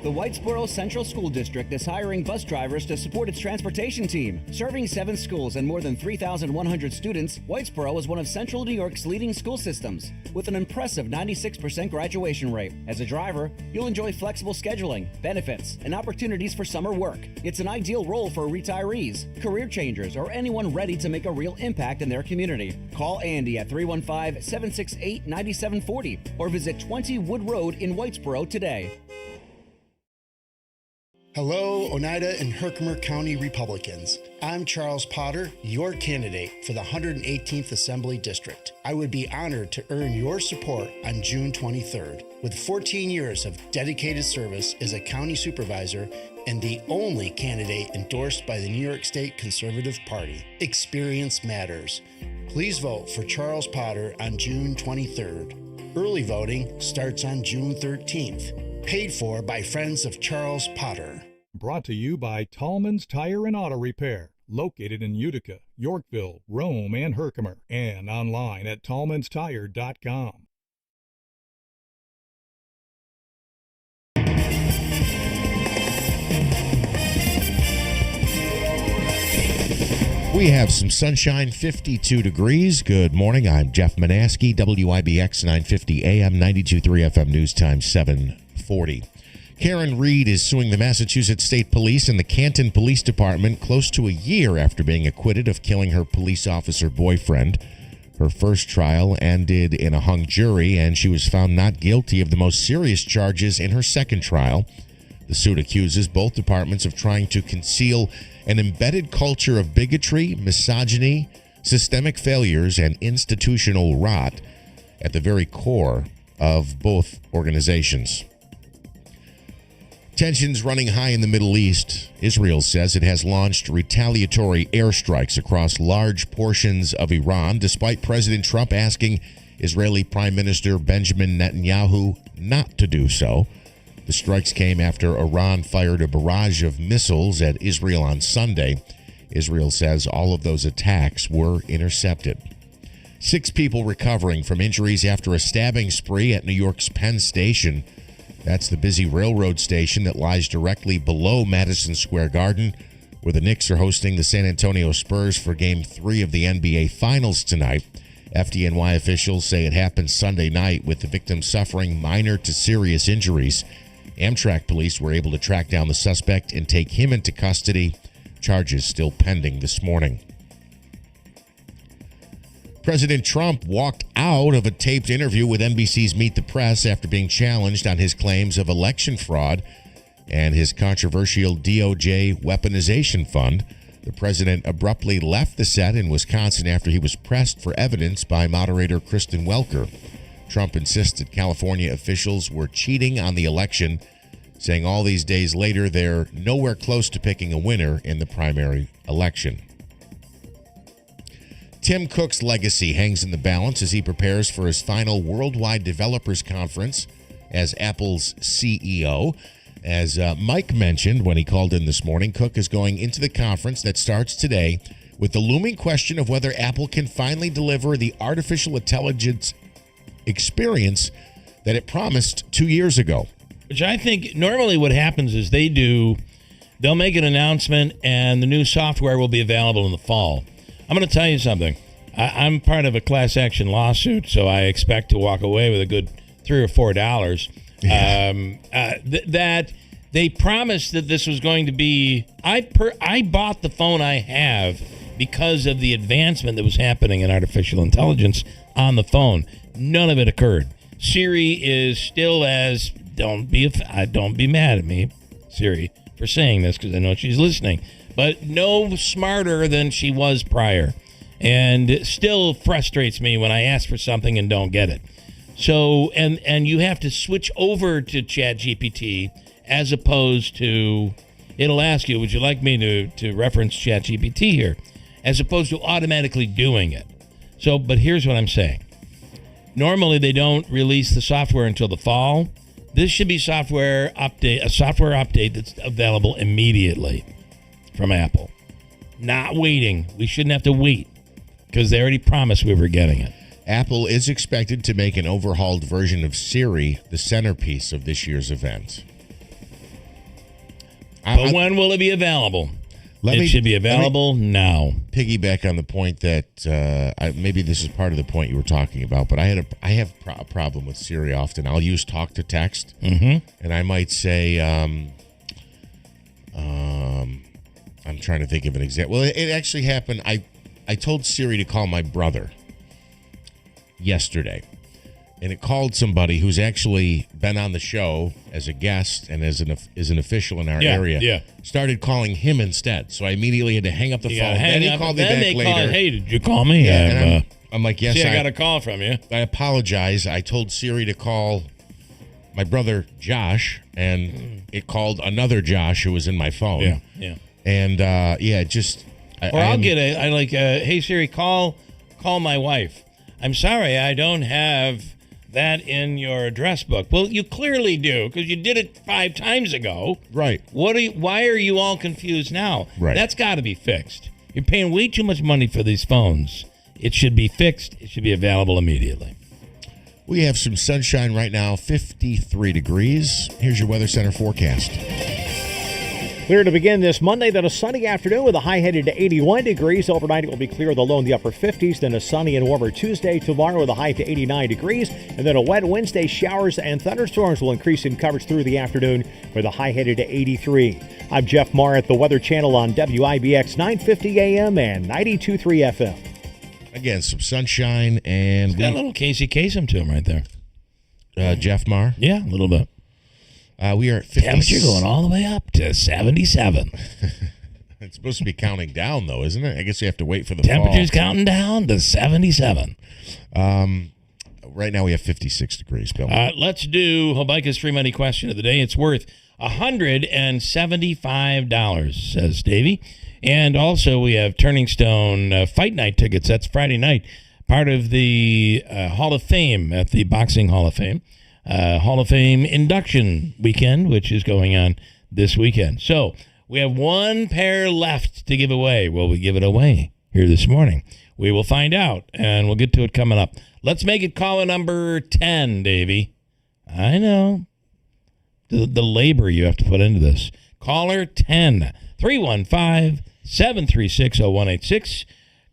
The Whitesboro Central School District is hiring bus drivers to support its transportation team. Serving 7 schools and more than 3,100 students, Whitesboro is one of Central New York's leading school systems, with an impressive 96% graduation rate. As a driver, you'll enjoy flexible scheduling, benefits, and opportunities for summer work. It's an ideal role for retirees, career changers, or anyone ready to make a real impact in their community. Call Andy at 315-768-9740 or visit 20 Wood Road in Whitesboro today. Hello, Oneida and Herkimer County Republicans. I'm Charles Potter, your candidate for the 118th Assembly District. I would be honored to earn your support on June 23rd. With 14 years of dedicated service as a county supervisor and the only candidate endorsed by the New York State Conservative Party, experience matters. Please vote for Charles Potter on June 23rd. Early voting starts on June 13th. Paid for by Friends of Charles Potter. Brought to you by Tallman's Tire and Auto Repair, located in Utica, Yorkville, Rome, and Herkimer, and online at tallmanstire.com. We have some sunshine, 52 degrees. Good morning. I'm Jeff Manaski, WIBX 950 AM, 92.3 FM News Time 740. Karen Reed is suing the Massachusetts State Police and the Canton Police Department close to a year after being acquitted of killing her police officer boyfriend. Her first trial ended in a hung jury, and she was found not guilty of the most serious charges in her second trial. The suit accuses both departments of trying to conceal an embedded culture of bigotry, misogyny, systemic failures, and institutional rot at the very core of both organizations. Tensions running high in the Middle East. Israel says it has launched retaliatory airstrikes across large portions of Iran, despite President Trump asking Israeli Prime Minister Benjamin Netanyahu not to do so. The strikes came after Iran fired a barrage of missiles at Israel on Sunday. Israel says all of those attacks were intercepted. 6 people recovering from injuries after a stabbing spree at New York's Penn Station. That's the busy railroad station that lies directly below Madison Square Garden, where the Knicks are hosting the San Antonio Spurs for Game 3 of the NBA Finals tonight. FDNY officials say it happened Sunday night, with the victim suffering minor to serious injuries. Amtrak police were able to track down the suspect and take him into custody. Charges still pending this morning. President Trump walked out of a taped interview with NBC's Meet the Press after being challenged on his claims of election fraud and his controversial DOJ weaponization fund. The president abruptly left the set in Wisconsin after he was pressed for evidence by moderator Kristen Welker. Trump insisted California officials were cheating on the election, saying all these days later they're nowhere close to picking a winner in the primary election. Tim Cook's legacy hangs in the balance as he prepares for his final Worldwide Developers Conference as Apple's CEO. As Mike mentioned when he called in this morning, Cook is going into the conference that starts today with the looming question of whether Apple can finally deliver the artificial intelligence experience that it promised 2 years ago. Which I think normally what happens is they'll make an announcement and the new software will be available in the fall. I'm going to tell you something. I'm part of a class action lawsuit, so I expect to walk away with a good $3 or $4. That they promised that this was going to be. I bought the phone I have because of the advancement that was happening in artificial intelligence on the phone. None of it occurred. Siri is still as don't be mad at me, Siri, for saying this because I know she's listening. But no smarter than she was prior. And it still frustrates me when I ask for something and don't get it. So, and you have to switch over to ChatGPT as opposed to, it'll ask you, would you like me to reference ChatGPT here? As opposed to automatically doing it. So, but here's what I'm saying. Normally, they don't release the software until the fall. This should be a software update that's available immediately from Apple. Not waiting. We shouldn't have to wait because they already promised we were getting it. Apple is expected to make an overhauled version of Siri the centerpiece of this year's event. But when will it be available? It should be available now. Piggyback on the point that maybe this is part of the point you were talking about, but I have a problem with Siri often. I'll use talk to text, and I might say, I'm trying to think of an example. Well, it actually happened. I told Siri to call my brother yesterday, and it called somebody who's actually been on the show as a guest and is an official in our area. Yeah. Started calling him instead, so I immediately had to hang up the phone. Then he called me back later. Hey, did you call me? Yeah, and I'm like, yes, I got a call from you. I apologize. I told Siri to call my brother Josh, and it called another Josh who was in my phone. Yeah. And hey Siri, call my wife. I'm sorry, I don't have that in your address book. Well, you clearly do because you did it 5 times ago. Right. Why are you all confused now? Right. That's got to be fixed. You're paying way too much money for these phones. It should be fixed. It should be available immediately. We have some sunshine right now, 53 degrees. Here's your Weather Center forecast. Clear to begin this Monday, then a sunny afternoon with a high headed to 81 degrees. Overnight, it will be clear, the low in the upper 50s. Then a sunny and warmer Tuesday. Tomorrow with a high to 89 degrees. And then a wet Wednesday. Showers and thunderstorms will increase in coverage through the afternoon with a high headed to 83. I'm Jeff Marr at the Weather Channel on WIBX 950 AM and 92.3 FM. Again, some sunshine and... Got a little Casey Kasem to him right there. Jeff Marr? Yeah, a little bit. We are at 50. Temperature going all the way up to 77. It's supposed to be counting down, though, isn't it? I guess you have to wait for the Temperature's fall. counting down to 77. Right now we have 56 degrees, Bill. Let's do Hobica's free money question of the day. It's worth $175, says Davey. And also we have Turning Stone Fight Night tickets. That's Friday night. Part of the Hall of Fame at the Boxing Hall of Fame. Hall of Fame induction weekend, which is going on this weekend. So we have one pair left to give away. Will we give it away here this morning? We will find out, and we'll get to it coming up. Let's make it caller number 10, Davey. I know. The labor you have to put into this. Caller 10, 315-736-0186.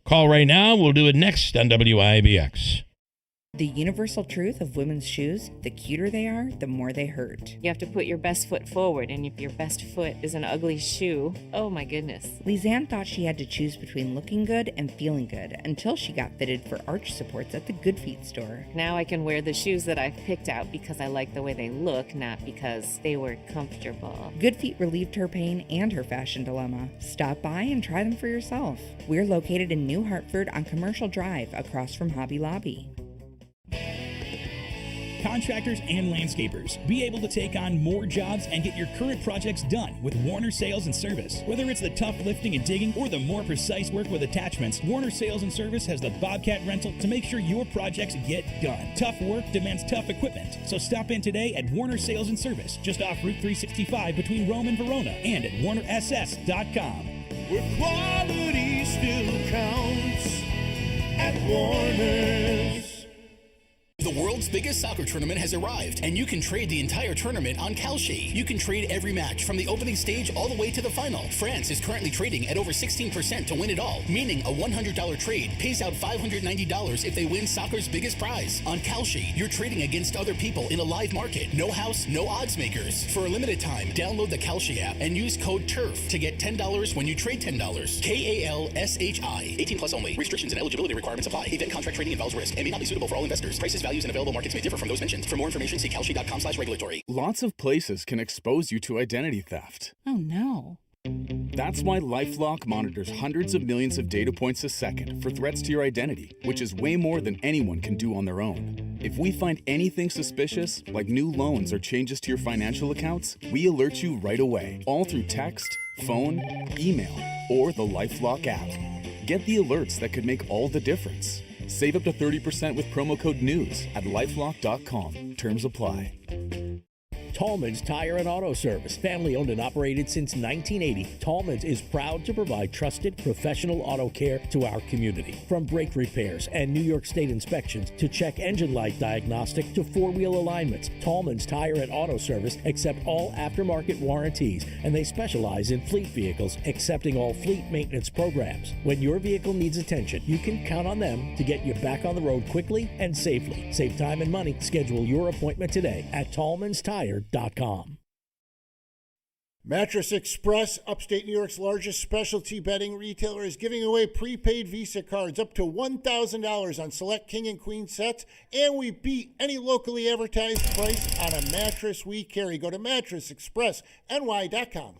Call right now. We'll do it next on WIBX. The universal truth of women's shoes, the cuter they are, the more they hurt. You have to put your best foot forward, and if your best foot is an ugly shoe, oh my goodness. Lisanne thought she had to choose between looking good and feeling good until she got fitted for arch supports at the Good Feet store. Now I can wear the shoes that I've picked out because I like the way they look, not because they were comfortable. Good Feet relieved her pain and her fashion dilemma. Stop by and try them for yourself. We're located in New Hartford on Commercial Drive across from Hobby Lobby. Contractors and landscapers, be able to take on more jobs and get your current projects done with Warner Sales and Service. Whether it's the tough lifting and digging or the more precise work with attachments, Warner Sales and Service has the Bobcat rental to make sure your projects get done. Tough work demands tough equipment, so stop in today at Warner Sales and Service, just off Route 365 between Rome and Verona, and at WarnerSS.com. Where quality still counts at Warner's. The world's biggest soccer tournament has arrived, and you can trade the entire tournament on Kalshi. You can trade every match from the opening stage all the way to the final. France is currently trading at over 16% to win it all, meaning a $100 trade pays out $590 if they win soccer's biggest prize. On Kalshi, you're trading against other people in a live market. No house, no odds makers. For a limited time, download the Kalshi app and use code TURF to get $10 when you trade $10. KALSHI. 18 plus only. Restrictions and eligibility requirements apply. Event contract trading involves risk and may not be suitable for all investors. Prices, values, and available markets may differ from those mentioned. For more information, see kalshi.com/regulatory. Lots of places can expose you to identity theft. Oh no. That's why LifeLock monitors hundreds of millions of data points a second for threats to your identity, which is way more than anyone can do on their own. If we find anything suspicious, like new loans or changes to your financial accounts, we alert you right away, all through text, phone, email, or the LifeLock app. Get the alerts that could make all the difference. Save up to 30% with promo code NEWS at lifelock.com. Terms apply. Tallman's Tire and Auto Service, family owned and operated since 1980. Tallman's is proud to provide trusted professional auto care to our community. From brake repairs and New York State inspections to check engine light diagnostic to four-wheel alignments, Tallman's Tire and Auto Service accept all aftermarket warranties, and they specialize in fleet vehicles, accepting all fleet maintenance programs. When your vehicle needs attention, you can count on them to get you back on the road quickly and safely. Save time and money. Schedule your appointment today at tallmanstire.com. Mattress Express, upstate New York's largest specialty bedding retailer, is giving away prepaid Visa cards up to $1,000 on select king and queen sets, and we beat any locally advertised price on a mattress we carry. Go to mattressexpressny.com.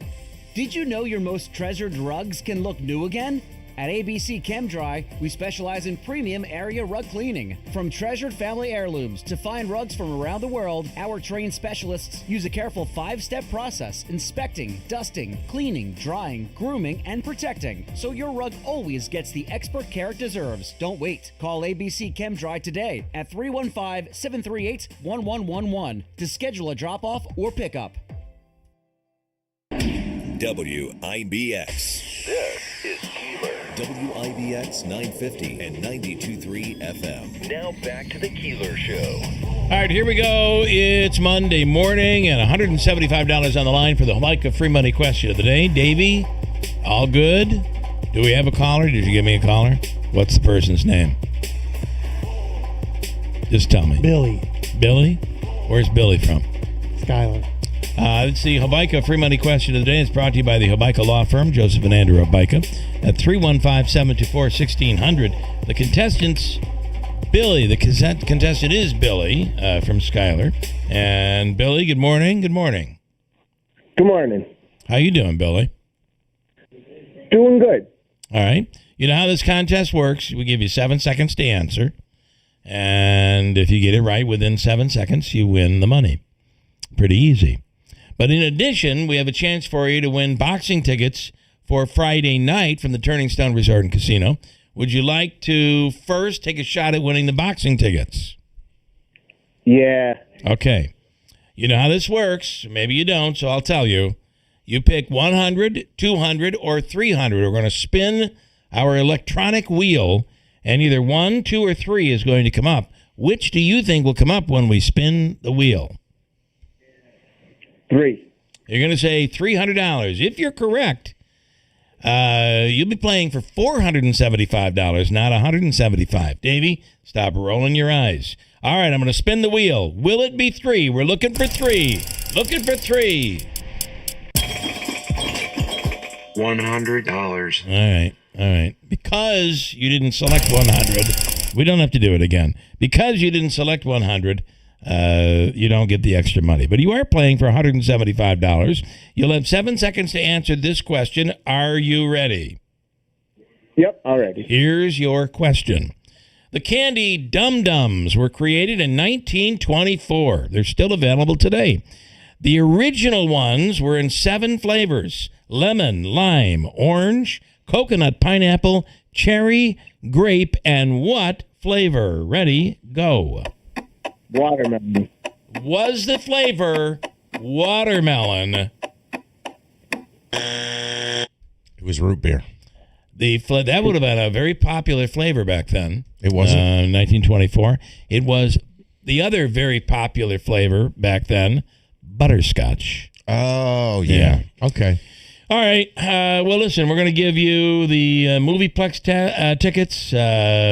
Did you know your most treasured rugs can look new again? At ABC ChemDry, we specialize in premium area rug cleaning. From treasured family heirlooms to fine rugs from around the world, our trained specialists use a careful 5-step process, inspecting, dusting, cleaning, drying, grooming, and protecting, so your rug always gets the expert care it deserves. Don't wait. Call ABC ChemDry today at 315-738-1111 to schedule a drop-off or pickup. WIBX. This is Keeler. WIBX 950 and 92.3 FM. Now back to the Keeler Show. All right, here we go. It's Monday morning and $175 on the line for the Micah Free Money question of the day. Davey, all good? Do we have a caller? Did you give me a caller? What's the person's name? Just tell me. Billy. Billy? Where's Billy from? Skylar. Let's see. Habaika Free Money question of the day is brought to you by the Habaika Law Firm, Joseph and Andrew Habaika, at 315-724-1600. The contestants, Billy. The contestant is Billy from Skylar. And Billy, good morning. Good morning. Good morning. How you doing, Billy? Doing good. All right. You know how this contest works. We give you 7 seconds to answer. And if you get it right within 7 seconds, you win the money. Pretty easy. But in addition, we have a chance for you to win boxing tickets for Friday night from the Turning Stone Resort and Casino. Would you like to first take a shot at winning the boxing tickets? Yeah. Okay. You know how this works. Maybe you don't, so I'll tell you. You pick 100, 200, or 300. We're going to spin our electronic wheel, and either 1, 2, or 3 is going to come up. Which do you think will come up when we spin the wheel? 3. You're going to say $300. If you're correct, you'll be playing for $475, not $175. Davey, stop rolling your eyes. All right, I'm going to spin the wheel. Will it be 3? We're looking for 3. Looking for 3. $100. All right. Because you didn't select 100, we don't have to do it again. Because you didn't select 100, you don't get the extra money. But you are playing for $175. You'll have 7 seconds to answer this question. Are you ready? Yep, all ready. Here's your question. The candy Dum Dums were created in 1924. They're still available today. The original ones were in 7 flavors: lemon, lime, orange, coconut, pineapple, cherry, grape, and what flavor? Ready, go. Watermelon. Was the flavor watermelon? It was root beer. That would have been a very popular flavor back then. It wasn't? 1924. It was the other very popular flavor back then, butterscotch. Oh, yeah. Okay. All right. Well, listen, we're going to give you the Movieplex tickets,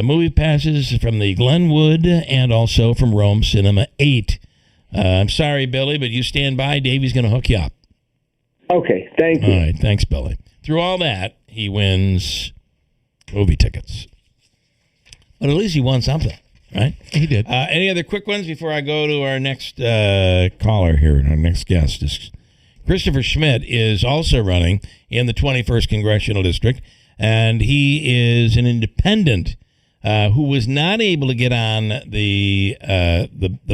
movie passes from the Glenwood and also from Rome Cinema 8. I'm sorry, Billy, but you stand by. Davey's going to hook you up. Okay, thank you. All right. Thanks, Billy. Through all that, he wins movie tickets. But at least he won something, right? He did. Any other quick ones before I go to our next caller here, our next guest? Christopher Schmidt is also running in the 21st Congressional District, and he is an independent who was not able to get on the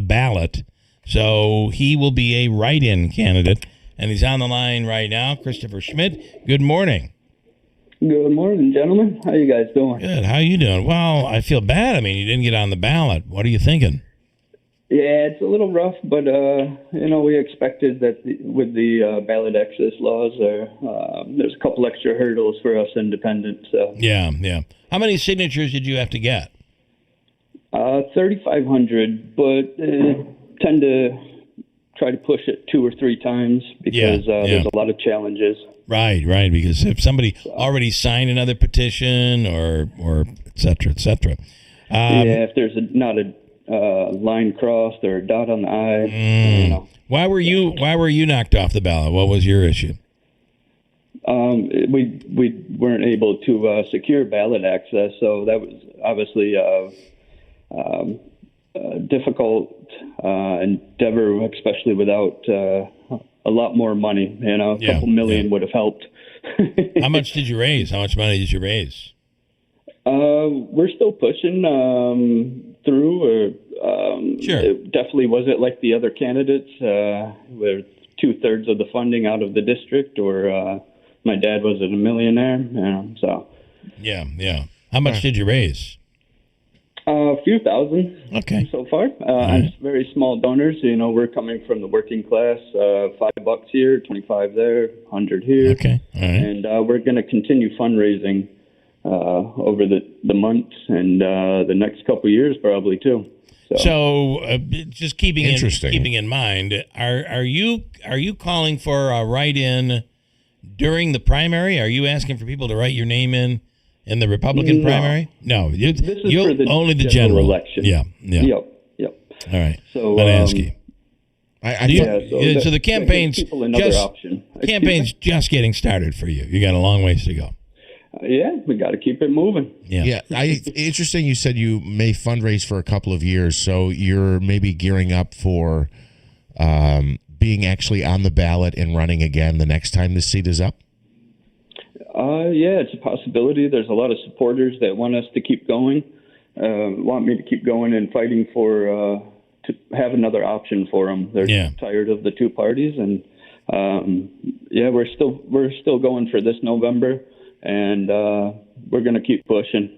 ballot. So he will be a write-in candidate, and he's on the line right now. Christopher Schmidt, good morning. Good morning, gentlemen. How you guys doing? Good. How you doing? Well, I feel bad. I mean, you didn't get on the ballot. What are you thinking? Yeah, it's a little rough, but we expected that with the ballot access laws, there's a couple extra hurdles for us independents. So Yeah. How many signatures did you have to get? 3,500, but tend to try to push it 2 or 3 times because there's a lot of challenges. Right, because if somebody already signed another petition or et cetera, et cetera. If there's not a line crossed or a dot on the I. Why were you knocked off the ballot? What was your issue? We weren't able to secure ballot access, so that was obviously a difficult endeavor, especially without a lot more money. A couple million would have helped. How much did you raise? How much money did you raise? We're still pushing through. Sure. It definitely wasn't like the other candidates, where 2/3 of the funding out of the district, or my dad wasn't a millionaire. So. Yeah. How much did you raise? A few thousand. Okay. So far, I'm very small donors. We're coming from the working class. $5 here, 25 there, 100 here. Okay. All right. And we're going to continue fundraising over the months and the next couple of years, probably too. So just keeping in mind, are you calling for a write-in during the primary? Are you asking for people to write your name in the Republican primary? No, this is for the only the general election. Yeah. Yep. All right. So let me ask you. So the campaign's campaign's just getting started for you. You got a long ways to go. We got to keep it moving. Yeah. Interesting. You said you may fundraise for a couple of years, so you're maybe gearing up for being actually on the ballot and running again the next time the seat is up. It's a possibility. There's a lot of supporters that want us to keep going, want me to keep going and fighting for to have another option for them. They're tired of the two parties, and we're still going for this November. And we're going to keep pushing.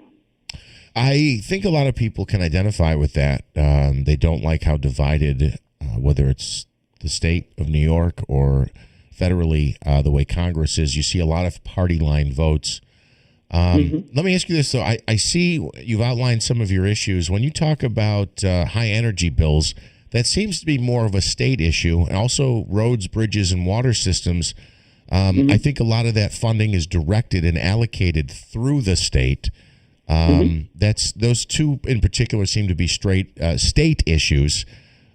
I think a lot of people can identify with that. They don't like how divided, whether it's the state of New York or federally, the way Congress is. You see a lot of party line votes. Let me ask you this, though. I see you've outlined some of your issues. When you talk about high energy bills, that seems to be more of a state issue, and also roads, bridges, and water systems. I think a lot of that funding is directed and allocated through the state. That's those two in particular seem to be straight state issues.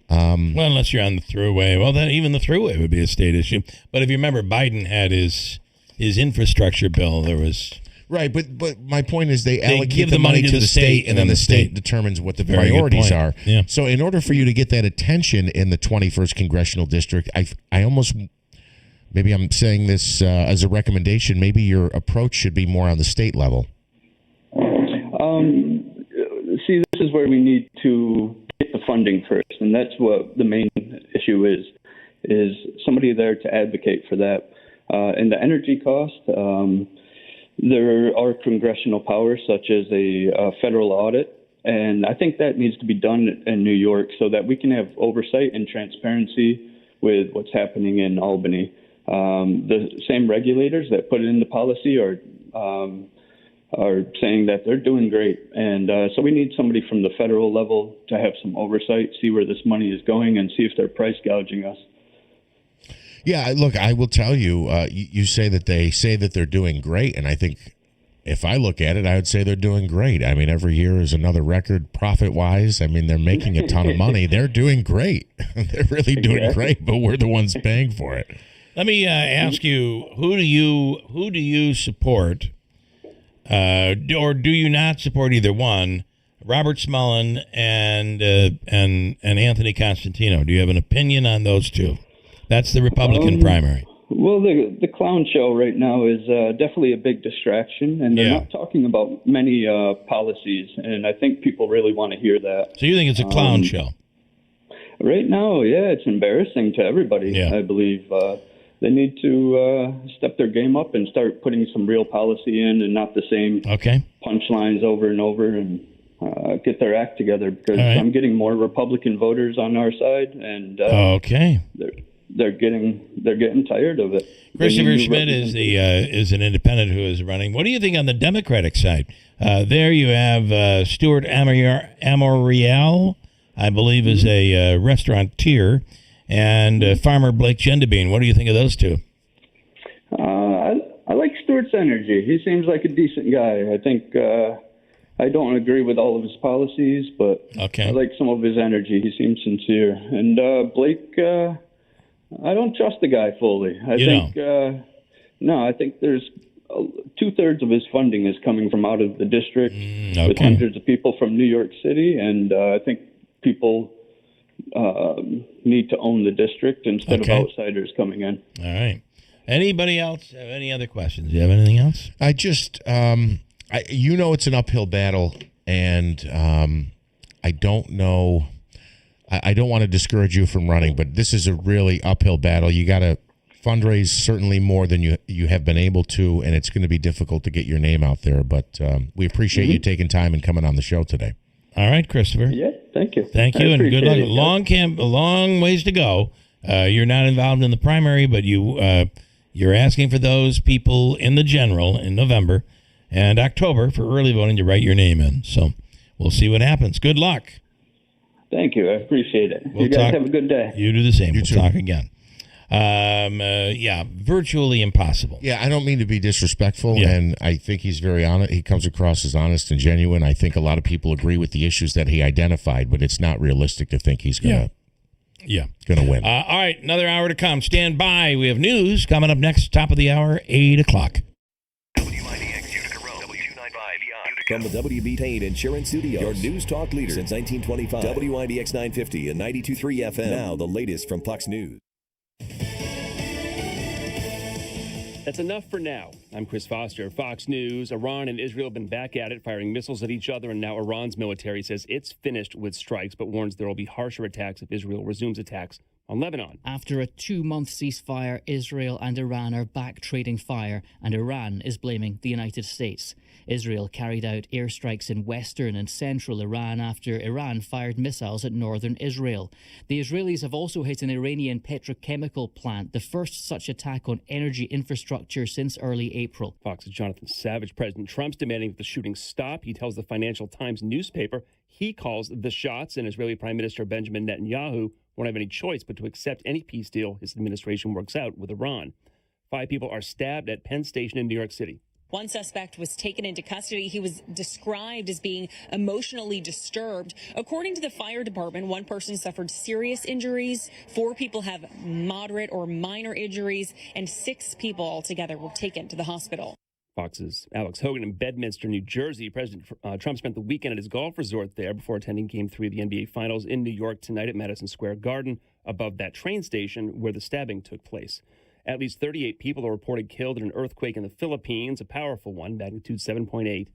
Well, unless you're on the thruway. Well, then even the thruway would be a state issue. But if you remember, Biden had his infrastructure bill. There was right, but my point is they allocate the money to the state, and then the state determines what the priorities are. Yeah. So in order for you to get that attention in the 21st congressional district, I almost. Maybe I'm saying this as a recommendation. Maybe your approach should be more on the state level. See, this is where we need to get the funding first, and that's what the main issue is somebody there to advocate for that. And the energy cost, there are congressional powers such as a federal audit, and I think that needs to be done in New York so that we can have oversight and transparency with what's happening in Albany. The same regulators that put it into policy are saying that they're doing great. And so we need somebody from the federal level to have some oversight, see where this money is going, and see if they're price gouging us. Yeah, look, I will tell you, you say that they say that they're doing great, and I think if I look at it, I would say they're doing great. I mean, every year is another record profit-wise. I mean, they're making a ton of money. They're doing great. They're really doing great, but we're the ones paying for it. Let me ask you: who do you support, or do you not support either one? Robert Smullen and Anthony Constantino. Do you have an opinion on those two? That's the Republican primary. Well, the clown show right now is definitely a big distraction, and they're not talking about many policies, and I think people really want to hear that. So you think it's a clown show? Right now, yeah, it's embarrassing to everybody, I believe. They need to step their game up and start putting some real policy in and not the same punchlines over and over, and get their act together, because I'm getting more Republican voters on our side, and they're getting tired of it. Christopher Schmidt is an independent who is running. What do you think on the Democratic side? There you have Stuart Amorial, I believe, is a restaurateur, and Farmer Blake Gendebine. What do you think of those two? I like Stuart's energy. He seems like a decent guy. I think I don't agree with all of his policies, but I like some of his energy. He seems sincere. And Blake, I don't trust the guy fully. I think there's 2/3 of his funding is coming from out of the district with hundreds of people from New York City, and I think people need to own the district instead of outsiders coming in. All right. Anybody else have any other questions? Do you have anything else? I just, it's an uphill battle, and I don't know. I don't want to discourage you from running, but this is a really uphill battle. You got to fundraise certainly more than you have been able to, and it's going to be difficult to get your name out there. But we appreciate you taking time and coming on the show today. All right, Christopher. Yeah, thank you. Thank you, and good luck. A long ways to go. You're not involved in the primary, but you're asking for those people in the general in November and October for early voting to write your name in. So we'll see what happens. Good luck. Thank you. I appreciate it. You guys have a good day. You do the same. We'll talk again. Virtually impossible. Yeah, I don't mean to be disrespectful, and I think he's very honest. He comes across as honest and genuine. I think a lot of people agree with the issues that he identified, but it's not realistic to think he's going to win. All right, another hour to come. Stand by. We have news coming up next, top of the hour, 8 o'clock. WIBX Utica Road, W295 From the WB Payne Insurance Studio, your news talk leader since 1925. WIBX 950 and 92.3 FM. Now the latest from Fox News. That's enough for now. I'm Chris Foster, Fox News. Iran and Israel have been back at it, firing missiles at each other, and now Iran's military says it's finished with strikes, but warns there will be harsher attacks if Israel resumes attacks on Lebanon. After a 2-month ceasefire, Israel and Iran are back trading fire, and Iran is blaming the United States. Israel carried out airstrikes in western and central Iran after Iran fired missiles at northern Israel. The Israelis have also hit an Iranian petrochemical plant, the first such attack on energy infrastructure since early April. Fox's Jonathan Savage. President Trump's demanding that the shooting stop. He tells the Financial Times newspaper he calls the shots, and Israeli Prime Minister Benjamin Netanyahu won't have any choice but to accept any peace deal his administration works out with Iran. 5 people are stabbed at Penn Station in New York City. One suspect was taken into custody. He was described as being emotionally disturbed. According to the fire department, 1 person suffered serious injuries, 4 people have moderate or minor injuries, and 6 people altogether were taken to the hospital. Fox's Alex Hogan in Bedminster, New Jersey. President Trump spent the weekend at his golf resort there before attending Game 3 of the NBA Finals in New York tonight at Madison Square Garden, above that train station where the stabbing took place. At least 38 people are reported killed in an earthquake in the Philippines, a powerful one, magnitude 7.8.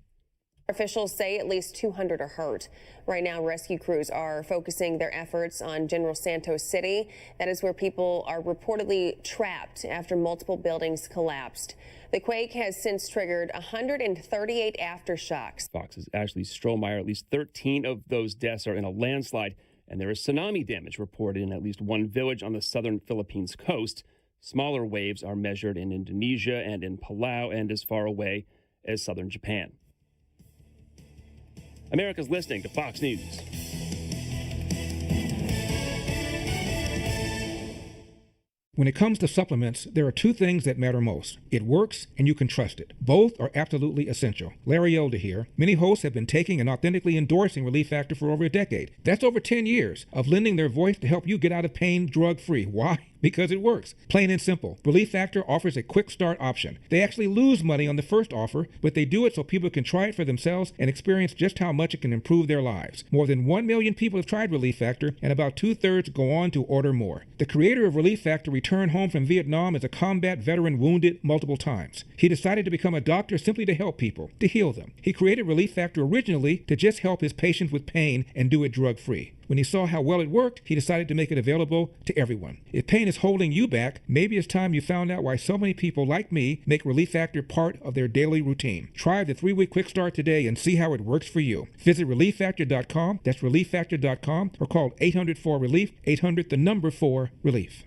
Officials say at least 200 are hurt. Right now, rescue crews are focusing their efforts on General Santos City. That is where people are reportedly trapped after multiple buildings collapsed. The quake has since triggered 138 aftershocks. Fox's Ashley Strohmeyer, at least 13 of those deaths are in a landslide, and there is tsunami damage reported in at least 1 village on the southern Philippines coast. Smaller waves are measured in Indonesia and in Palau and as far away as southern Japan. America's listening to Fox News. When it comes to supplements, there are 2 things that matter most. It works and you can trust it. Both are absolutely essential. Larry Elder here. Many hosts have been taking and authentically endorsing Relief Factor for over a decade. That's over 10 years of lending their voice to help you get out of pain drug-free. Why? Because it works. Plain and simple. Relief Factor offers a quick start option. They actually lose money on the first offer, but they do it so people can try it for themselves and experience just how much it can improve their lives. More than 1 million people have tried Relief Factor, and about 2/3 go on to order more. The creator of Relief Factor returned home from Vietnam as a combat veteran wounded multiple times. He decided to become a doctor simply to help people, to heal them. He created Relief Factor originally to just help his patients with pain and do it drug-free. When he saw how well it worked, he decided to make it available to everyone. If pain is holding you back, maybe it's time you found out why so many people like me make Relief Factor part of their daily routine. Try the 3-week quick start today and see how it works for you. Visit ReliefFactor.com, that's ReliefFactor.com, or call 800-4-RELIEF, 800-4-RELIEF.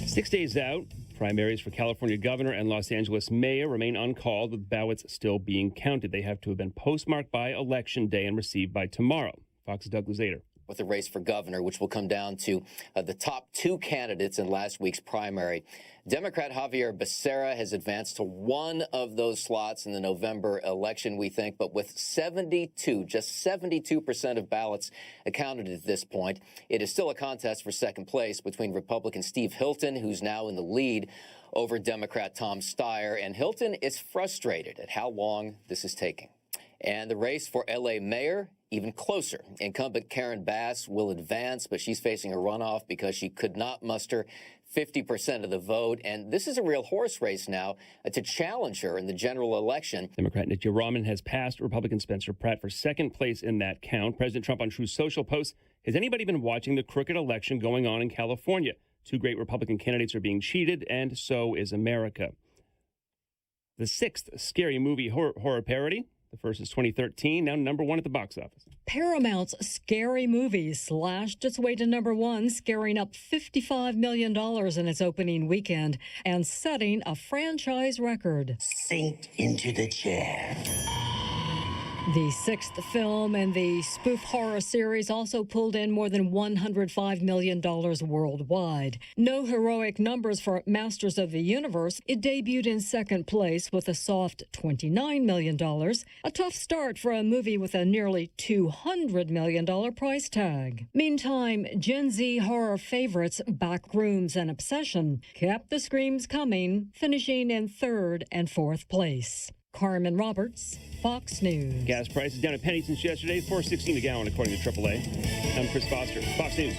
6 days out, primaries for California governor and Los Angeles mayor remain uncalled, with ballots still being counted. They have to have been postmarked by Election Day and received by tomorrow. Fox's Doug Luzader. With the race for governor, which will come down to the top 2 candidates in last week's primary. Democrat Javier Becerra has advanced to one of those slots in the November election, we think, but with just 72% of ballots accounted at this point. It is still a contest for second place between Republican Steve Hilton, who's now in the lead, over Democrat Tom Steyer, and Hilton is frustrated at how long this is taking. And the race for L.A. mayor, even closer. Incumbent Karen Bass will advance, but she's facing a runoff because she could not muster 50% of the vote. And this is a real horse race now to challenge her in the general election. Democrat Nick Rahman has passed Republican Spencer Pratt for second place in that count. President Trump on Truth Social posts, has anybody been watching the crooked election going on in California? 2 great Republican candidates are being cheated, and so is America. The 6th scary movie horror parody. The first is 2013, now number 1 at the box office. Paramount's Scary Movie slashed its way to number 1, scaring up $55 million in its opening weekend and setting a franchise record. Sink into the chair. The 6th film in the spoof horror series also pulled in more than $105 million worldwide. No heroic numbers for Masters of the Universe. It debuted in second place with a soft $29 million. A tough start for a movie with a nearly $200 million price tag. Meantime, Gen Z horror favorites Backrooms and Obsession kept the screams coming, finishing in 3rd and 4th place. Carmen Roberts, Fox News. Gas prices down a penny since yesterday, $4.16 a gallon, according to AAA. I'm Chris Foster, Fox News.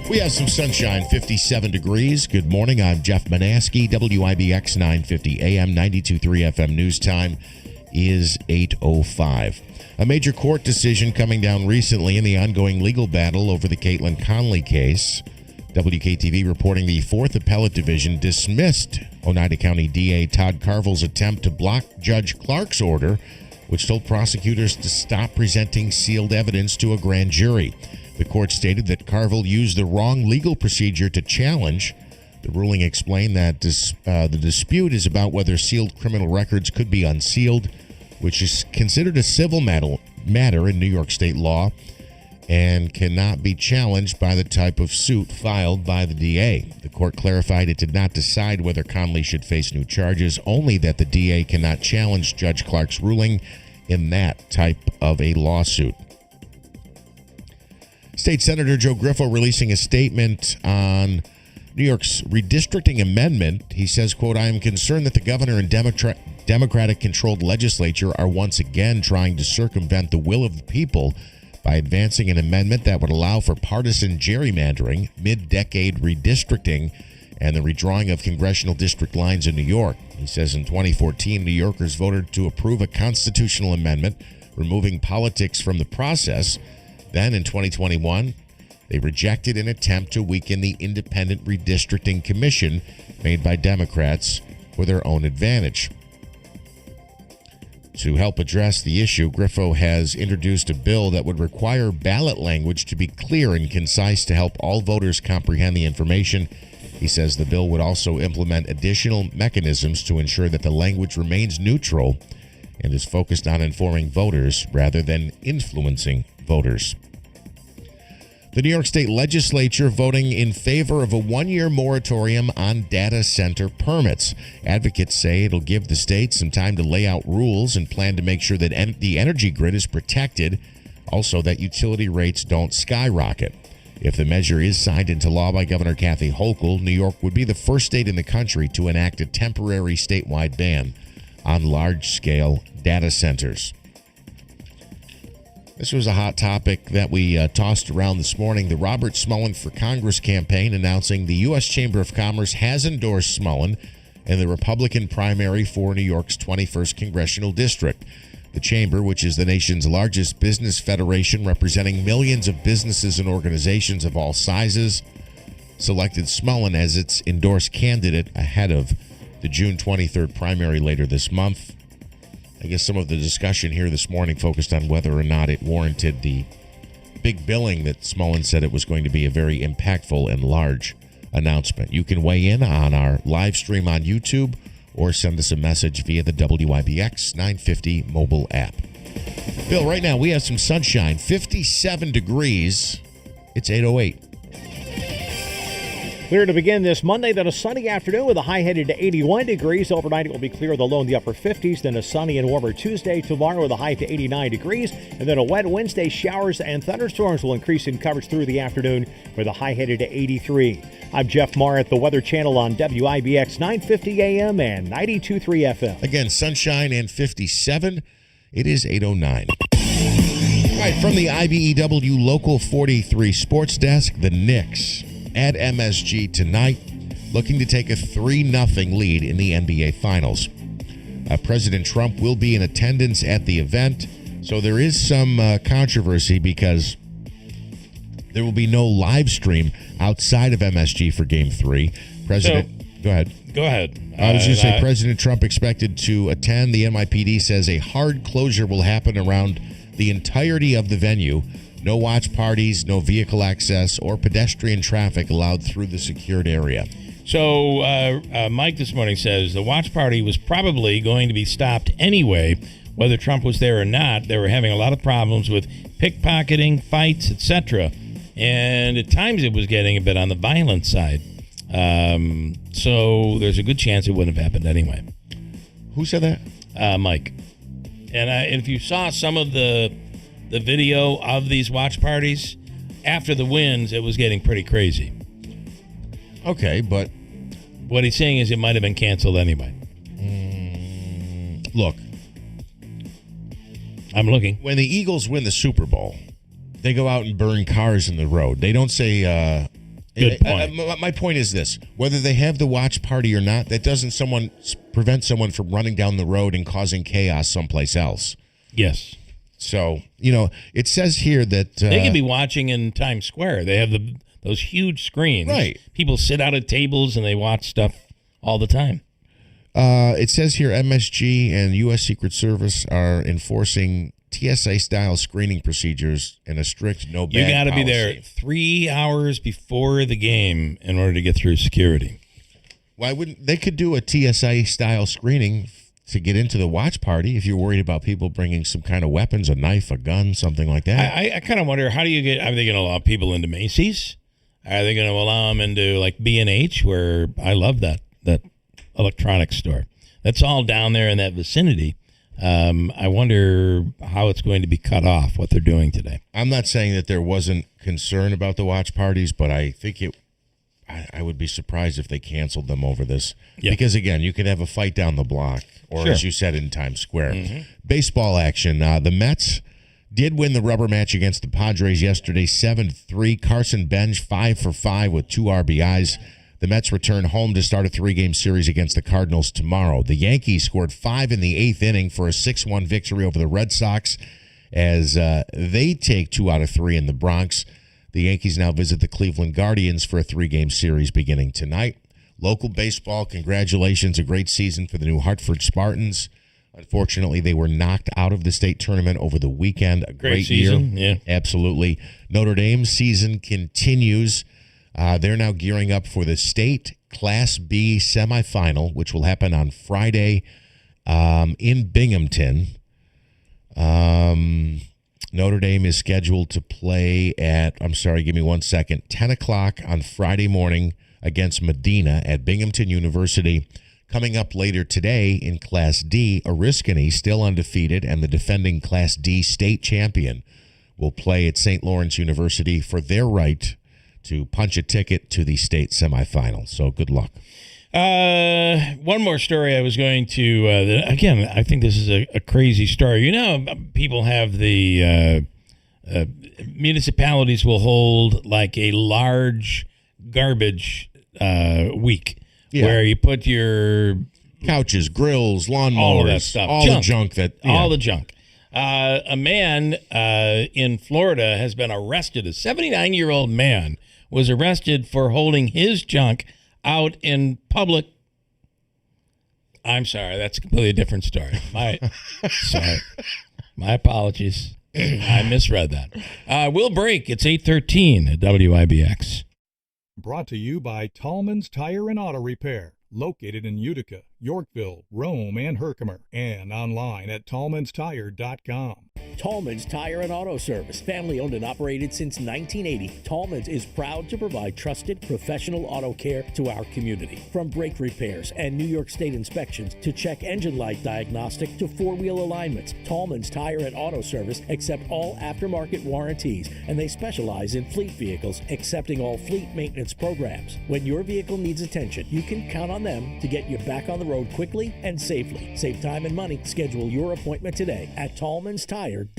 We have some sunshine, 57 degrees. Good morning. I'm Jeff Manaski, WIBX 950 AM, 92.3 FM news time is 8:05. A major court decision coming down recently in the ongoing legal battle over the Caitlin Conley case. WKTV reporting the 4th Appellate Division dismissed Oneida County DA Todd Carville's attempt to block Judge Clark's order, which told prosecutors to stop presenting sealed evidence to a grand jury. The court stated that Carville used the wrong legal procedure to challenge. The ruling explained that the dispute is about whether sealed criminal records could be unsealed, which is considered a civil matter in New York state law and cannot be challenged by the type of suit filed by the DA. The court clarified it did not decide whether Conley should face new charges, only that the DA cannot challenge Judge Clark's ruling in that type of a lawsuit. State Senator Joe Griffo releasing a statement on New York's redistricting amendment. He says, quote, "I am concerned that the governor and Democratic-controlled legislature are once again trying to circumvent the will of the people by advancing an amendment that would allow for partisan gerrymandering, mid-decade redistricting, and the redrawing of congressional district lines in New York." He says in 2014, New Yorkers voted to approve a constitutional amendment removing politics from the process. Then in 2021, they rejected an attempt to weaken the Independent Redistricting Commission made by Democrats for their own advantage. To help address the issue, Griffo has introduced a bill that would require ballot language to be clear and concise to help all voters comprehend the information. He says the bill would also implement additional mechanisms to ensure that the language remains neutral and is focused on informing voters rather than influencing voters. The New York State Legislature voting in favor of a one-year moratorium on data center permits. Advocates say it'll give the state some time to lay out rules and plan to make sure that the energy grid is protected, also that utility rates don't skyrocket. If the measure is signed into law by Governor Kathy Hochul, New York would be the first state in the country to enact a temporary statewide ban on large-scale data centers. This was a hot topic that we tossed around this morning. The Robert Smullen for Congress campaign announcing the U.S. Chamber of Commerce has endorsed Smullen in the Republican primary for New York's 21st Congressional District. The Chamber, which is the nation's largest business federation representing millions of businesses and organizations of all sizes, selected Smullen as its endorsed candidate ahead of the June 23rd primary later this month. I guess some of the discussion here this morning focused on whether or not it warranted the big billing that Smullen said it was going to be a very impactful and large announcement. You can weigh in on our live stream on YouTube or send us a message via the WIBX 950 mobile app. Bill, right now we have some sunshine, 57 degrees. It's 8:08. Clear to begin this Monday, then a sunny afternoon with a high headed to 81 degrees. Overnight, it will be clear, the low in the upper 50s. Then a sunny and warmer Tuesday. Tomorrow with a high to 89 degrees. And then a wet Wednesday. Showers and thunderstorms will increase in coverage through the afternoon with a high headed to 83. I'm Jeff Marr at the Weather Channel on WIBX 950 AM and 92.3 FM. Again, sunshine and 57. It is 8:09. All right, from the IBEW Local 43 Sports Desk, the Knicks at MSG tonight, looking to take a 3-0 lead in the NBA Finals. President Trump will be in attendance at the event, so there is some controversy because there will be no live stream outside of MSG for Game 3. Go ahead. Go ahead. I was going to say, President Trump expected to attend. The NYPD says a hard closure will happen around the entirety of the venue. No watch parties, no vehicle access, or pedestrian traffic allowed through the secured area. So Mike this morning says the watch party was probably going to be stopped anyway, whether Trump was there or not. They were having a lot of problems with pickpocketing, fights, etc. And at times it was getting a bit on the violent side. So there's a good chance it wouldn't have happened anyway. Who said that? Mike. And if you saw some of the video of these watch parties, after the wins, it was getting pretty crazy. Okay, but what he's saying is it might have been canceled anyway. Look. I'm looking. When the Eagles win the Super Bowl, they go out and burn cars in the road. They don't say... Good point. My point is this. Whether they have the watch party or not, that doesn't prevent someone from running down the road and causing chaos someplace else. Yes. So, it says here that... they could be watching in Times Square. They have those huge screens. Right. People sit out at tables and they watch stuff all the time. It says here MSG and U.S. Secret Service are enforcing TSA-style screening procedures and a strict no bag You got to be policy. there 3 hours before the game in order to get through security. Why wouldn't they could do a TSA-style screening to get into the watch party if you're worried about people bringing some kind of weapons, a knife, a gun, something like that? I kind of wonder, are they going to allow people into Macy's? Are they going to allow them into like B&H, where I love that electronics store? That's all down there in that vicinity. I wonder how it's going to be cut off, what they're doing today. I'm not saying that there wasn't concern about the watch parties, but I think I would be surprised if they canceled them over this. Yeah. Because, again, you could have a fight down the block, or Sure. as you said, in Times Square. Mm-hmm. Baseball action. The Mets did win the rubber match against the Padres yesterday, 7-3. Carson Bench, 5 for 5 with 2 RBIs. The Mets return home to start a 3-game series against the Cardinals tomorrow. The Yankees scored 5 in the 8th inning for a 6-1 victory over the Red Sox as they take 2 out of 3 in the Bronx. The Yankees now visit the Cleveland Guardians for a 3-game series beginning tonight. Local baseball, congratulations, a great season for the New Hartford Spartans. Unfortunately, they were knocked out of the state tournament over the weekend. A great season, year. yeah. Absolutely. Notre Dame's season continues. They're now gearing up for the state Class B semifinal, which will happen on Friday in Binghamton. Notre Dame is scheduled to play at, give me 1 second, 10 o'clock on Friday morning against Medina at Binghamton University. Coming up later today in Class D, Oriskany, still undefeated, and the defending Class D state champion will play at St. Lawrence University for their right to punch a ticket to the state semifinal. So good luck. One more story I was going to, again, I think this is a crazy story. You know, people have the municipalities will hold like a large garbage week where you put your couches, grills, lawnmowers, all of that stuff, the junk that, all the junk. A man in Florida has been arrested. A 79-year-old man was arrested for holding his junk out in public. I'm sorry, that's a completely different story. My apologies. I misread that. We'll break. It's 8:13 at WIBX. Brought to you by Tallman's Tire and Auto Repair, located in Utica, Yorkville, Rome, and Herkimer, and online at tallmanstire.com. Tallman's Tire and Auto Service, family owned and operated since 1980. Tallman's is proud to provide trusted professional auto care to our community. From brake repairs and New York State inspections to check engine light diagnostic to four-wheel alignments, Tallman's Tire and Auto Service accept all aftermarket warranties, and they specialize in fleet vehicles, accepting all fleet maintenance programs. When your vehicle needs attention, you can count on them to get you back on the road quickly and safely. Save time and money. Schedule your appointment today at tallmanstire.com.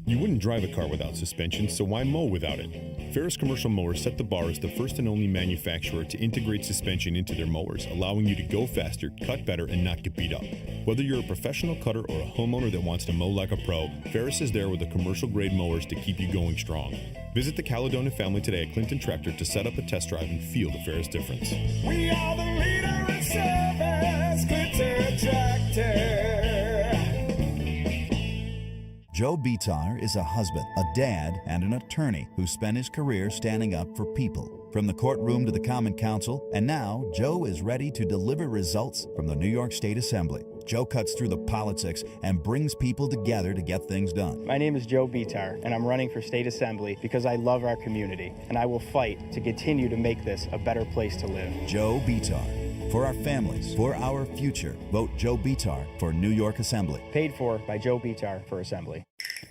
You wouldn't drive a car without suspension, so why mow without it? Ferris Commercial Mowers set the bar as the first and only manufacturer to integrate suspension into their mowers, allowing you to go faster, cut better, and not get beat up. Whether you're a professional cutter or a homeowner that wants to mow like a pro, Ferris is there with the commercial-grade mowers to keep you going strong. Visit the Caledonia family today at Clinton Tractor to set up a test drive and feel the Ferris difference. We are the leader in service, Clinton Tractor. Joe Bitar is a husband, a dad, and an attorney who spent his career standing up for people. From the courtroom to the Common Council, and now Joe is ready to deliver results from the New York State Assembly. Joe cuts through the politics and brings people together to get things done. My name is Joe Bitar, and I'm running for State Assembly because I love our community, and I will fight to continue to make this a better place to live. Joe Bitar. For our families, for our future, vote Joe Bitar for New York Assembly. Paid for by Joe Bitar for Assembly.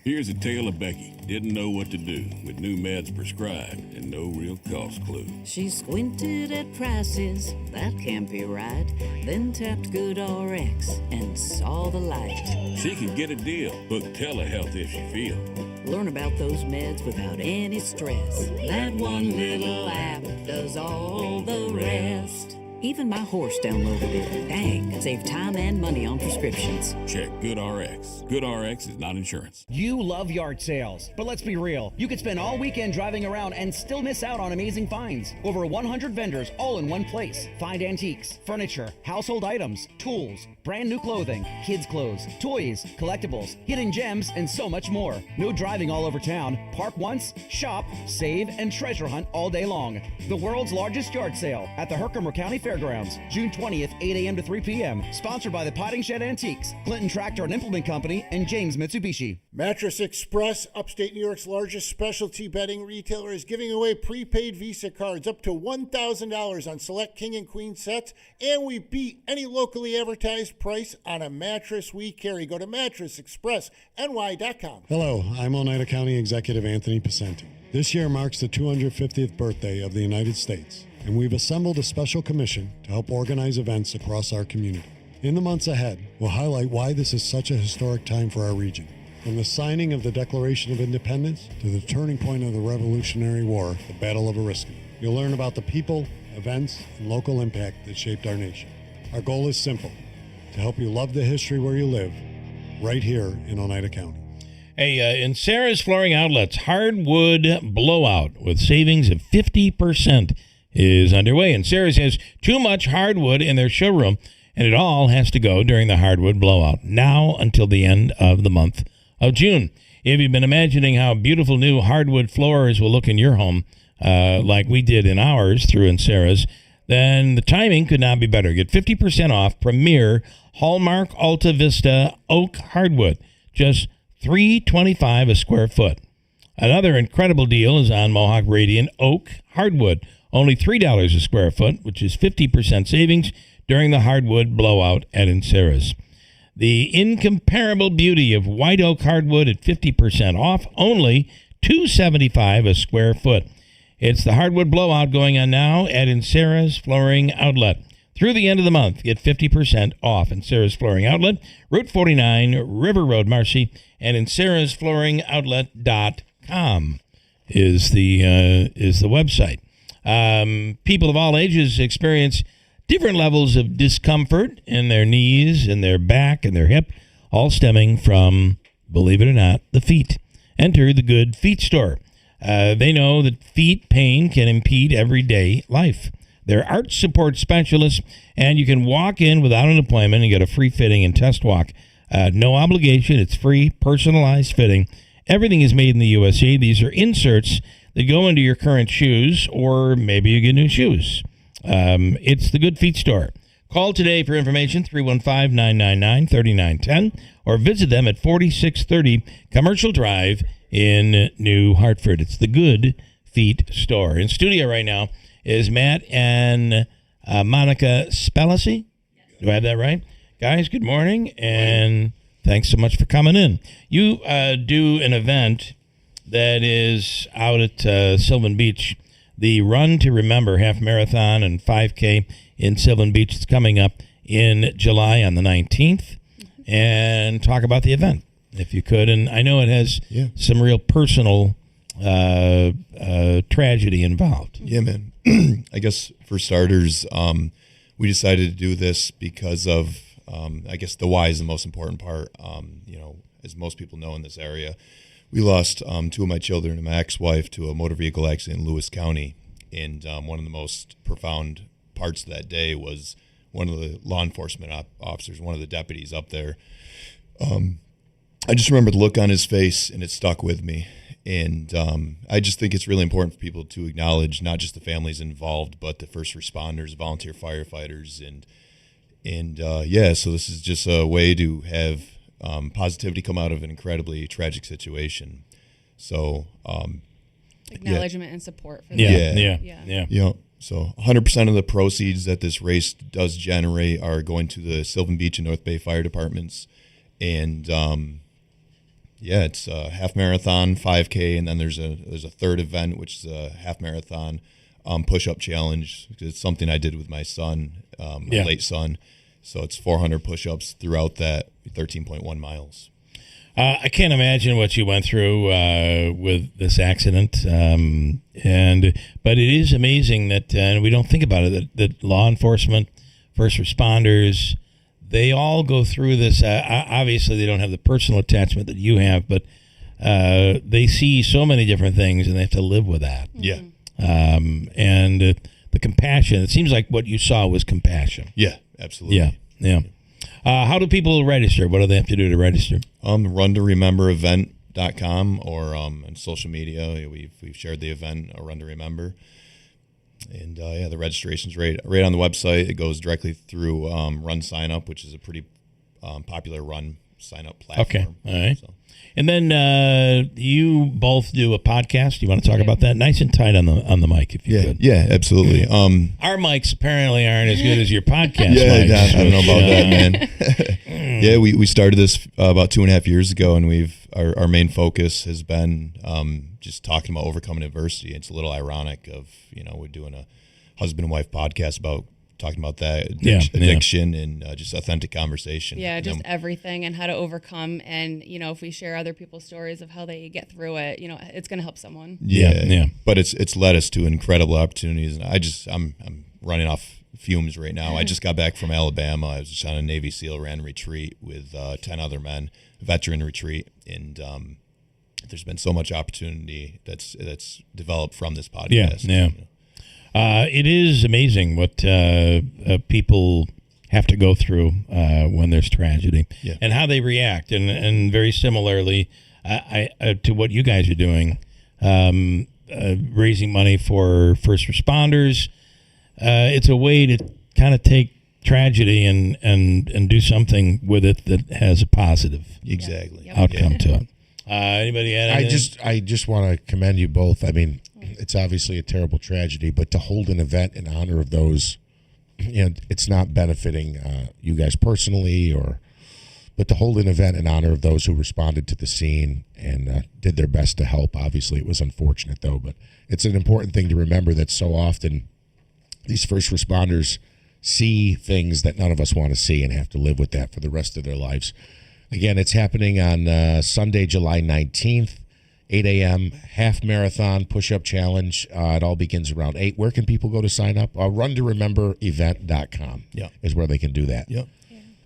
Here's a tale of Becky. Didn't know what to do with new meds prescribed and no real cost clue. She squinted at prices, that can't be right. Then tapped GoodRx and saw the light. She can get a deal. Book telehealth if she feels. Learn about those meds without any stress. That one little app does all the rest. Even my horse downloaded it. Dang, save time and money on prescriptions. Check GoodRx. GoodRx is not insurance. You love yard sales, but let's be real. You could spend all weekend driving around and still miss out on amazing finds. Over 100 vendors all in one place. Find antiques, furniture, household items, tools, brand new clothing, kids' clothes, toys, collectibles, hidden gems, and so much more. No driving all over town. Park once, shop, save, and treasure hunt all day long. The world's largest yard sale at the Herkimer County Fairgrounds, June 20th, 8 a.m. to 3 p.m. Sponsored by the Potting Shed Antiques, Clinton Tractor and Implement Company, and James Mitsubishi. Mattress Express, upstate New York's largest specialty bedding retailer, is giving away prepaid Visa cards up to $1,000 on select king and queen sets, and we beat any locally advertised price on a mattress we carry. Go to mattressexpressny.com. Hello, I'm Oneida County Executive Anthony Pacenti. This year marks the 250th birthday of the United States, and we've assembled a special commission to help organize events across our community. In the months ahead, we'll highlight why this is such a historic time for our region. From the signing of the Declaration of Independence to the turning point of the Revolutionary War, the Battle of Oriskany. You'll learn about the people, events, and local impact that shaped our nation. Our goal is simple, to help you love the history where you live, right here in Oneida County. Hey, in Sarah's Flooring Outlets, hardwood blowout with savings of 50% is underway. And Sarah's has too much hardwood in their showroom, and it all has to go during the hardwood blowout, now until the end of the month of June. If you've been imagining how beautiful new hardwood floors will look in your home, like we did in ours through in Sarah's, then the timing could not be better. Get 50% off Premier Hallmark Alta Vista Oak Hardwood. Just $325 a square foot. Another incredible deal is on Mohawk Radiant Oak Hardwood. Only $3 a square foot, which is 50% savings during the hardwood blowout at Encera's. The incomparable beauty of white oak hardwood at 50% off, only $275 a square foot. It's the hardwood blowout going on now at Encera's Flooring Outlet. Through the end of the month, get 50% off Encera's Flooring Outlet, Route 49, River Road, Marcy, and encerasflooringoutlet.com is the website. People of all ages experience different levels of discomfort in their knees, in their back, and their hip, all stemming from, believe it or not, the feet. Enter the Good Feet Store. They know that feet pain can impede everyday life. They're arch support specialists, and you can walk in without an appointment and get a free fitting and test walk. No obligation. It's free, personalized fitting. Everything is made in the USA. These are inserts that go into your current shoes, or maybe you get new shoes. It's the Good Feet Store. Call today for information, 315-999-3910, or visit them at 4630 Commercial Drive in New Hartford. It's the Good Feet Store. In studio right now is Matt and Monica Spellisy. Do I have that right? Guys, good morning, and thanks so much for coming in. You do an event that is out at Sylvan Beach, the Run to Remember half marathon and 5K in Sylvan Beach. It's coming up in July on the 19th. And talk about the event, if you could. And I know it has some real personal tragedy involved. Yeah, man. I guess for starters, we decided to do this because of, I guess the why is the most important part. As most people know in this area, we lost two of my children and my ex-wife to a motor vehicle accident in Lewis County. And one of the most profound parts of that day was one of the law enforcement officers, one of the deputies up there. I just remember the look on his face, and it stuck with me. And I just think it's really important for people to acknowledge not just the families involved, but the first responders, volunteer firefighters, so this is just a way to have positivity come out of an incredibly tragic situation. So acknowledgement and support for that. So 100% of the proceeds that this race does generate are going to the Sylvan Beach and North Bay fire departments. And it's a half marathon, 5K, and then there's a third event, which is a half marathon push-up challenge. It's something I did with my son, my late son. So it's 400 push-ups throughout that 13.1 miles. I can't imagine what you went through with this accident, but it is amazing that, and we don't think about it, that law enforcement, first responders, they all go through this. Obviously, they don't have the personal attachment that you have, but they see so many different things, and they have to live with that. Yeah. And the compassion, it seems like what you saw was compassion. Yeah, absolutely. Yeah. How do people register? What do they have to do to register? RunToRememberEvent.com or on social media. We've shared the event, Run to Remember. And the registration's right on the website. It goes directly through Run Sign Up, which is a pretty popular run sign up platform. Okay, all right. So. And then you both do a podcast. You want to talk about that? Nice and tight on the mic, if you could. Yeah, absolutely. Our mics apparently aren't as good as your podcast mics. mics. I don't know about that, man. We started this about 2.5 years ago, and our main focus has been just talking about overcoming adversity. It's a little ironic of, we're doing a husband and wife podcast about talking about that addiction and just authentic conversation. Yeah, just everything and how to overcome. And, if we share other people's stories of how they get through it, it's going to help someone. Yeah. But it's led us to incredible opportunities. And I'm running off fumes right now. I just got back from Alabama. I was just on a Navy SEAL ran retreat with 10 other men, a veteran retreat. And there's been so much opportunity that's developed from this podcast. It is amazing what people have to go through when there's tragedy and how they react. And very similarly to what you guys are doing, raising money for first responders. It's a way to kind of take tragedy and do something with it that has a positive outcome to it. Anybody add anything? I just want to commend you both. I mean, it's obviously a terrible tragedy, but to hold an event in honor of those, it's not benefiting you guys personally, but to hold an event in honor of those who responded to the scene and did their best to help. Obviously, it was unfortunate though, but it's an important thing to remember that so often these first responders see things that none of us want to see and have to live with that for the rest of their lives. Again, it's happening on Sunday, July 19th, 8 a.m., half marathon push-up challenge. It all begins around 8. Where can people go to sign up? RunToRememberEvent.com is where they can do that. Yep.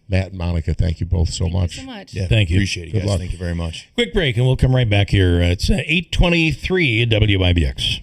Matt and Monica, thank you both so much. Thank you so much. Yeah, Thank you. Appreciate it, Good guys. luck. Thank you very much. Quick break, and we'll come right back here. It's 8:23 WIBX.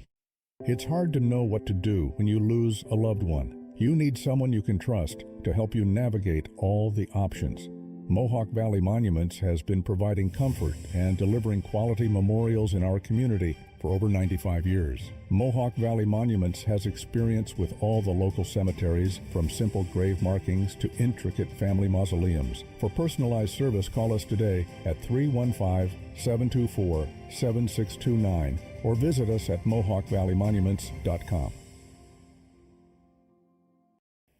It's hard to know what to do when you lose a loved one. You need someone you can trust to help you navigate all the options. Mohawk Valley Monuments has been providing comfort and delivering quality memorials in our community for over 95 years. Mohawk Valley Monuments has experience with all the local cemeteries, from simple grave markings to intricate family mausoleums. For personalized service, call us today at 315-724-7629 or visit us at mohawkvalleymonuments.com.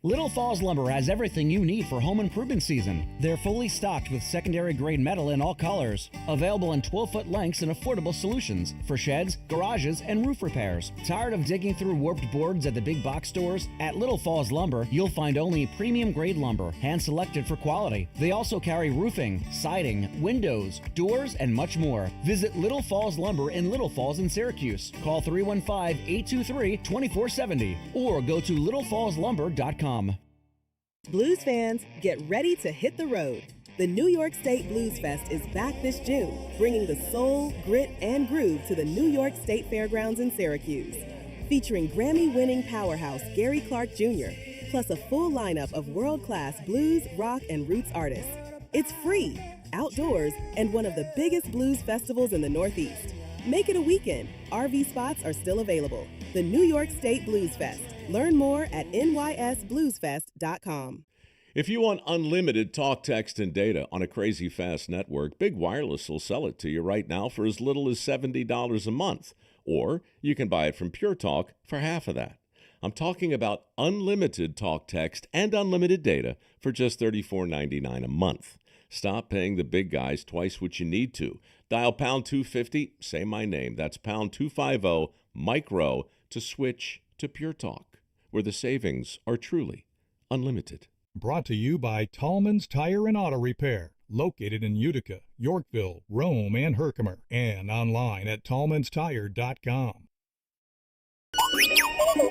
Little Falls Lumber has everything you need for home improvement season. They're fully stocked with secondary grade metal in all colors, available in 12-foot lengths and affordable solutions for sheds, garages, and roof repairs. Tired of digging through warped boards at the big box stores? At Little Falls Lumber, you'll find only premium grade lumber, hand-selected for quality. They also carry roofing, siding, windows, doors, and much more. Visit Little Falls Lumber in Little Falls in Syracuse. Call 315-823-2470 or go to littlefallslumber.com. Blues fans, get ready to hit the road. The New York State Blues Fest is back this June, bringing the soul, grit, and groove to the New York State Fairgrounds in Syracuse. Featuring Grammy-winning powerhouse Gary Clark Jr., plus a full lineup of world-class blues, rock, and roots artists. It's free, outdoors, and one of the biggest blues festivals in the Northeast. Make it a weekend. RV spots are still available. The New York State Blues Fest. Learn more at nysbluesfest.com. If you want unlimited talk, text, and data on a crazy fast network, Big Wireless will sell it to you right now for as little as $70 a month. Or you can buy it from Pure Talk for half of that. I'm talking about unlimited talk, text, and unlimited data for just $34.99 a month. Stop paying the big guys twice what you need to. Dial pound 250, say my name. That's pound 250, micro, to switch to Pure Talk, where the savings are truly unlimited. Brought to you by Tallman's Tire and Auto Repair, located in Utica, Yorkville, Rome, and Herkimer, and online at tallmanstire.com.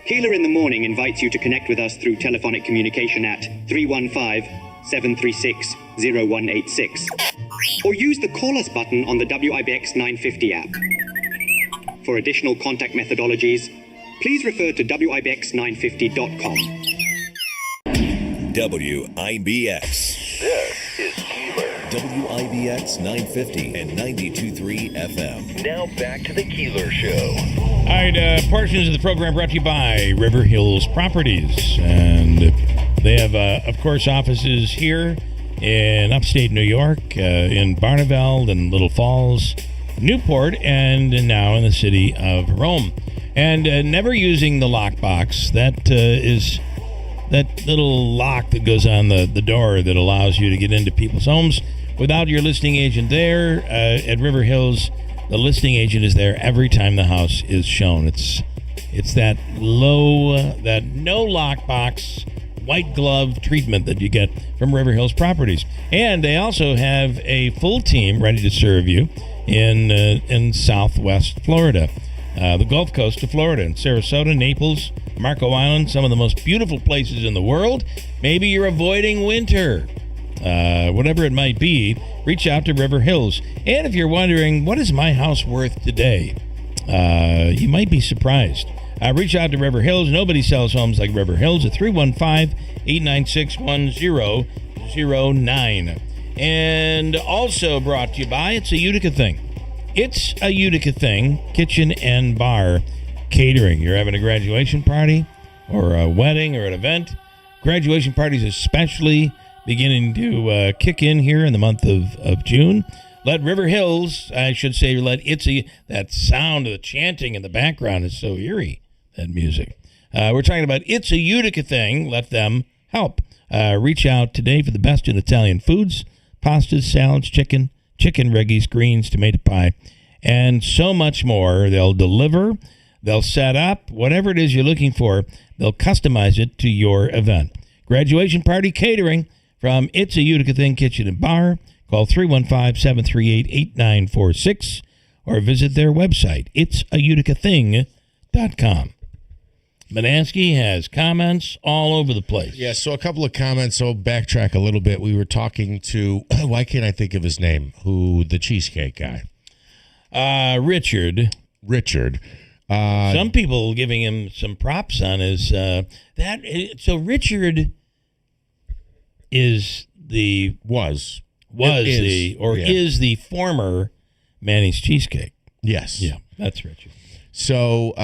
Keeler in the Morning invites you to connect with us through telephonic communication at 315-736-0186 or use the Call Us button on the WIBX 950 app. For additional contact methodologies, please refer to WIBX950.com. WIBX. This is Keeler. WIBX 950 and 92.3 FM. Now back to the Keeler Show. All right, portions of the program brought to you by River Hills Properties. And they have, of course, offices here in upstate New York, in Barneveld and Little Falls, Newport, and now in the city of Rome. And never using the lockbox. That is that little lock that goes on the door that allows you to get into people's homes without your listing agent there. At River Hills, the listing agent is there every time the house is shown. It's that that no lockbox, white glove treatment that you get from River Hills Properties. And they also have a full team ready to serve you in Southwest Florida. The Gulf Coast of Florida, in Sarasota, Naples, Marco Island, some of the most beautiful places in the world. Maybe you're avoiding winter. Whatever it might be, reach out to River Hills. And if you're wondering, what is my house worth today? You might be surprised. Reach out to River Hills. Nobody sells homes like River Hills at 315-896-1009. And also brought to you by It's a Utica Thing. It's a Utica Thing, kitchen and bar catering. You're having a graduation party or a wedding or an event. Graduation parties especially beginning to kick in here in the month of June. Let River Hills, I should say, that sound of the chanting in the background is so eerie, that music. We're talking about It's a Utica Thing. Let them help. Reach out today for the best in Italian foods, pastas, salads, chicken reggies, greens, tomato pie, and so much more. They'll deliver, they'll set up, whatever it is you're looking for, they'll customize it to your event. Graduation party catering from It's a Utica Thing Kitchen and Bar. Call 315-738-8946 or visit their website, itsauiticathing.com. Manansky has comments all over the place. Yeah, so a couple of comments. So backtrack a little bit. We were talking to, why can't I think of his name? The cheesecake guy. Richard. Some people giving him some props on his, so Richard is is the former Manny's Cheesecake. Yes. Yeah, that's Richard. So,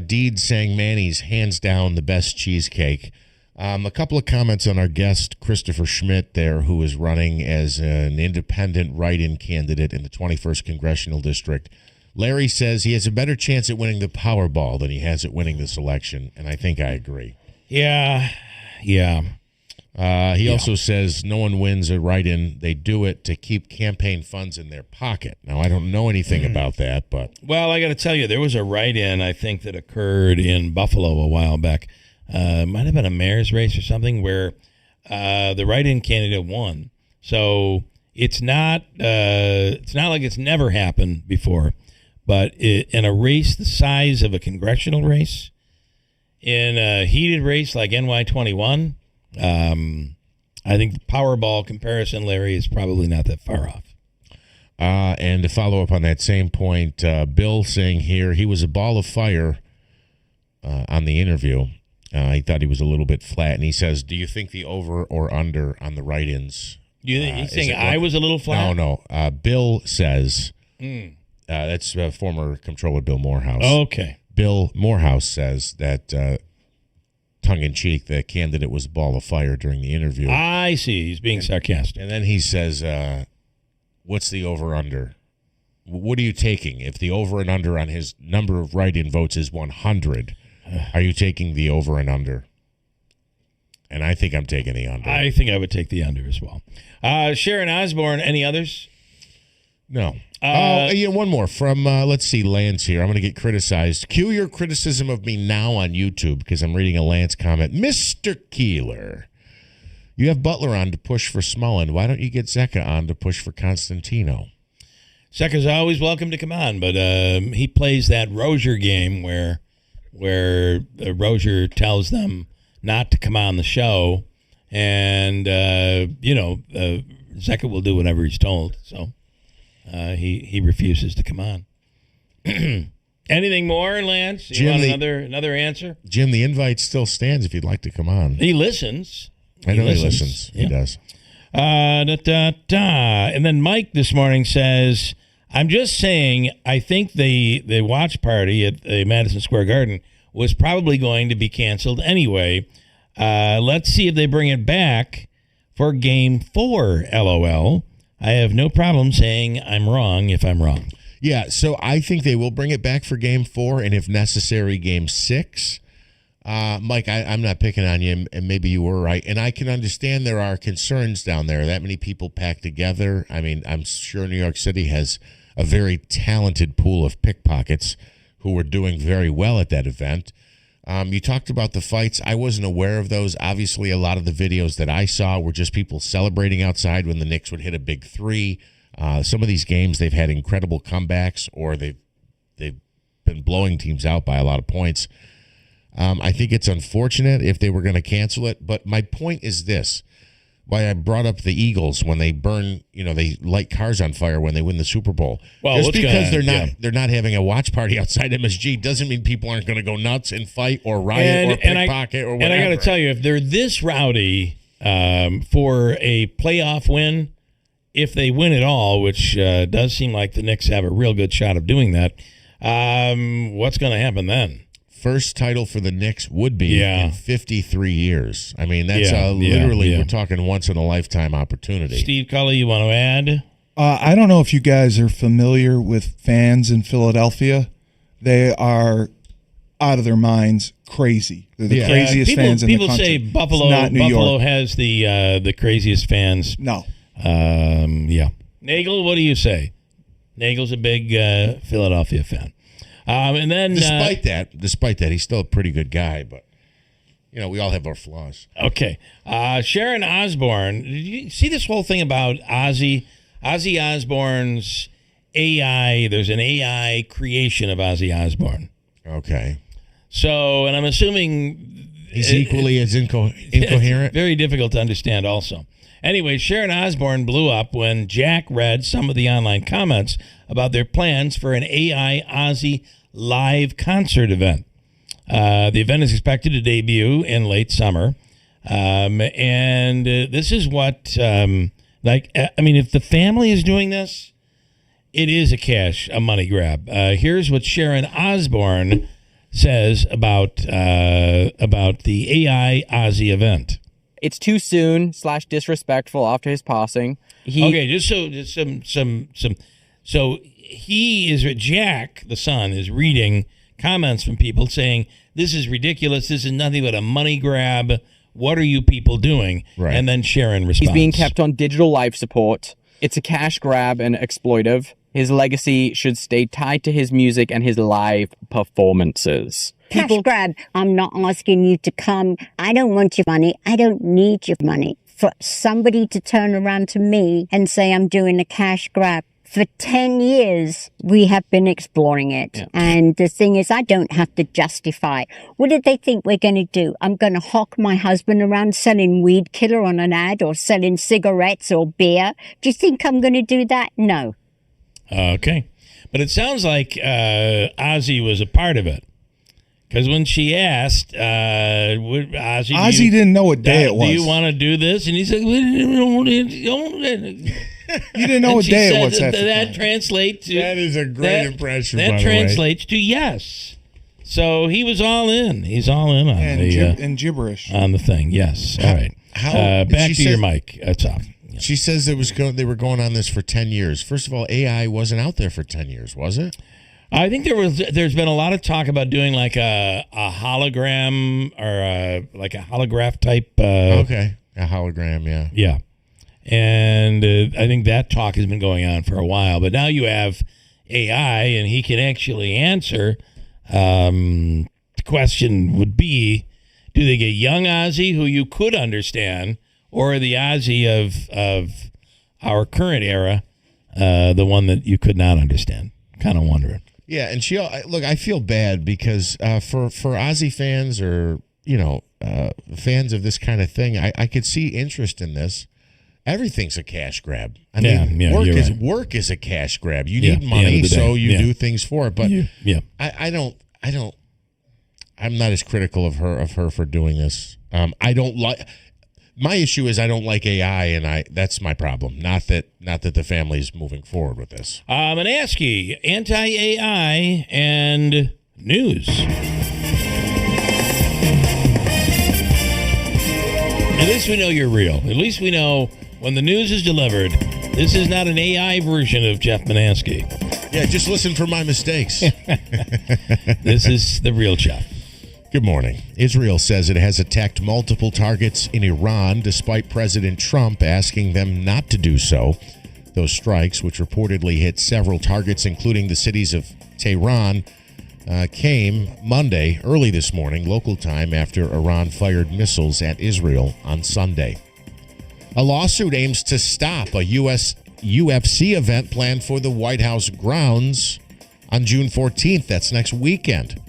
Deed saying Manny's hands down the best cheesecake. A couple of comments on our guest, Christopher Schmidt there, who is running as an independent write-in candidate in the 21st Congressional District. Larry says he has a better chance at winning the Powerball than he has at winning this election, and I think I agree. Yeah. He also says no one wins a write-in. They do it to keep campaign funds in their pocket. Now, I don't know anything about that, but... Well, I got to tell you, there was a write-in, I think, that occurred in Buffalo a while back. Might have been a mayor's race or something where the write-in candidate won. So it's not like it's never happened before, but in a race the size of a congressional race, in a heated race like NY21... I think the Powerball comparison, Larry, is probably not that far off. And to follow up on that same point, Bill saying here he was a ball of fire on the interview. He thought he was a little bit flat, and he says, do you think the over or under on the write-ins? He's saying I was a little flat? No. Bill says, that's former Comptroller Bill Morehouse. Okay. Bill Morehouse says that... tongue-in-cheek, the candidate was a ball of fire during the interview. I see. He's being sarcastic. And then he says, what's the over-under? What are you taking? If the over and under on his number of write-in votes is 100, are you taking the over and under? And I think I'm taking the under. I think I would take the under as well. Sharon Osborne, any others? No. One more from, let's see, Lance here. I'm going to get criticized. Cue your criticism of me now on YouTube because I'm reading a Lance comment. Mr. Keeler, you have Butler on to push for Smullen. Why don't you get Zecca on to push for Constantino? Zecca's always welcome to come on, but he plays that Rozier game where Rozier tells them not to come on the show, and, Zecca will do whatever he's told, so... He refuses to come on. Anything more, Lance? You want another answer? Jim, the invite still stands if you'd like to come on. He listens. I know he listens. Yeah. He does. And then Mike this morning says, I'm just saying, I think the watch party at the Madison Square Garden was probably going to be canceled anyway. Let's see if they bring it back for Game 4, LOL. I have no problem saying I'm wrong if I'm wrong. Yeah, so I think they will bring it back for Game 4, and if necessary, Game 6. Mike, I'm not picking on you, and maybe you were right. And I can understand there are concerns down there. That many people packed together. I mean, I'm sure New York City has a very talented pool of pickpockets who were doing very well at that event. You talked about the fights. I wasn't aware of those. Obviously, a lot of the videos that I saw were just people celebrating outside when the Knicks would hit a big three. Some of these games, they've had incredible comebacks, or they've been blowing teams out by a lot of points. I think it's unfortunate if they were going to cancel it. But my point is this. Why I brought up the Eagles when they burn, they light cars on fire when they win the Super Bowl. Well, just because they're not having a watch party outside MSG doesn't mean people aren't going to go nuts and fight or riot or pickpocket or whatever. And I got to tell you, if they're this rowdy for a playoff win, if they win it all, which does seem like the Knicks have a real good shot of doing that, what's going to happen then? first title for the Knicks would be in 53 years. I mean, that's literally, we're talking once in a lifetime opportunity. Steve Cully, you want to add? I don't know if you guys are familiar with fans in Philadelphia. They are out of their minds, crazy. They're the craziest fans in the country. People say Buffalo has the craziest fans. No. Yeah. Nagel, what do you say? Nagel's a big Philadelphia fan. And then despite that, he's still a pretty good guy, but we all have our flaws. Okay. Sharon Osbourne, did you see this whole thing about Ozzy Osbourne's AI? There's an AI creation of Ozzy Osbourne. Okay. So, and I'm assuming he's equally as incoherent. Very difficult to understand also. Anyway, Sharon Osbourne blew up when Jack read some of the online comments about their plans for an AI Ozzy live concert event. The event is expected to debut in late summer. And this is what, if the family is doing this, it is a money grab. Here's what Sharon Osbourne says about the AI Ozzy event. It's too soon / disrespectful after his passing. So he is, Jack, the son, is reading comments from people saying, this is ridiculous. This is nothing but a money grab. What are you people doing? Right. And then Sharon responds. He's being kept on digital life support. It's a cash grab and exploitive. His legacy should stay tied to his music and his live performances. Cash grab. I'm not asking you to come. I don't want your money. I don't need your money. For somebody to turn around to me and say I'm doing a cash grab. For 10 years, we have been exploring it. Yeah. And the thing is, I don't have to justify. What did they think we're going to do? I'm going to hawk my husband around selling weed killer on an ad or selling cigarettes or beer? Do you think I'm going to do that? No. Okay. But it sounds like Ozzy was a part of it. Because when she asked, Ozzy didn't know what day it was. Do you want to do this? And he said, you didn't know what day it was. That translates to... That is a great impression, That translates to yes. So he was all in. He's all in on and gibberish. On the thing, yes. All right. Back to your mic. That's off. Yeah. She says they were going on this for 10 years. First of all, AI wasn't out there for 10 years, was it? I think there's been a lot of talk about doing like a hologram or like a holograph type. Okay, a hologram, yeah. Yeah. And I think that talk has been going on for a while. But now you have AI, and he can actually answer. The question would be, do they get young Ozzy, who you could understand, or the Ozzy of our current era, the one that you could not understand? Kind of wondering. Yeah, and look, I feel bad because for Ozzy fans or, fans of this kind of thing, I could see interest in this. Everything's a cash grab. I mean, work is a cash grab. You need money, so you do things for it. But I'm not as critical of her for doing this. I don't like. My issue is I don't like AI, and that's my problem. Not that the family's moving forward with this. Manaski, anti-AI and news. At least we know you're real. At least we know when the news is delivered, this is not an AI version of Jeff Manaski. Yeah, just listen for my mistakes. This is the real Jeff. Good morning. Israel says it has attacked multiple targets in Iran, despite President Trump asking them not to do so. Those strikes, which reportedly hit several targets, including the cities of Tehran, came Monday, early this morning, local time, after Iran fired missiles at Israel on Sunday. A lawsuit aims to stop a U.S. UFC event planned for the White House grounds on June 14th. That's next weekend.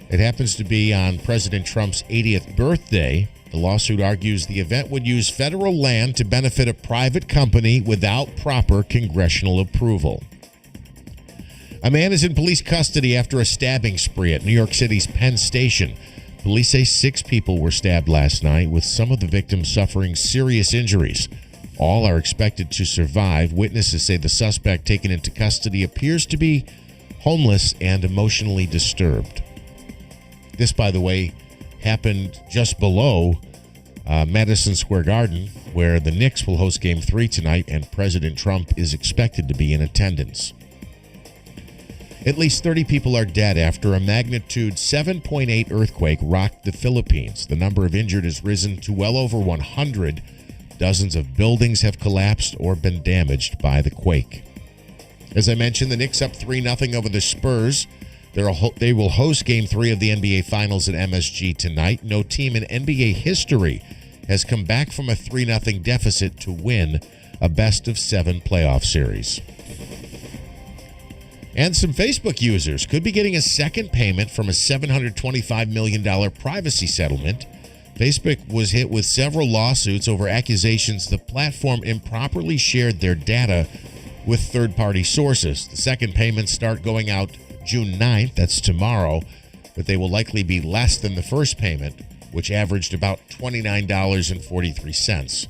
It happens to be on President Trump's 80th birthday. The lawsuit argues the event would use federal land to benefit a private company without proper congressional approval. A man is in police custody after a stabbing spree at New York City's Penn Station. Police say 6 people were stabbed last night, with some of the victims suffering serious injuries. All are expected to survive. Witnesses say the suspect taken into custody appears to be homeless and emotionally disturbed. This, by the way, happened just below Madison Square Garden, where the Knicks will host Game 3 tonight, and President Trump is expected to be in attendance. At least 30 people are dead after a magnitude 7.8 earthquake rocked the Philippines. The number of injured has risen to well over 100. Dozens of buildings have collapsed or been damaged by the quake. As I mentioned, the Knicks up 3-0 over the Spurs. They will host Game 3 of the NBA Finals at MSG tonight. No team in NBA history has come back from a 3-0 deficit to win a best-of-7 playoff series. And some Facebook users could be getting a second payment from a $725 million privacy settlement. Facebook was hit with several lawsuits over accusations the platform improperly shared their data with third-party sources. The second payments start going out June 9th, that's tomorrow, but they will likely be less than the first payment, which averaged about $29.43.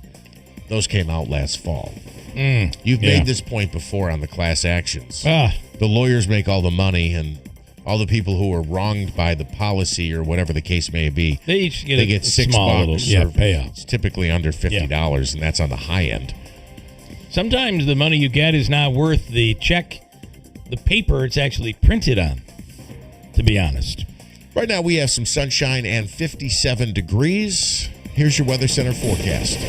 Those came out last fall. You've made this point before on the class actions. The lawyers make all the money, and all the people who are wronged by the policy or whatever the case may be, they each get $6 payout. It's typically under $50, and that's on the high end. Sometimes the money you get is not worth the check, the paper it's actually printed on, to be honest. Right now we have some sunshine and 57 degrees. Here's your Weather Center forecast.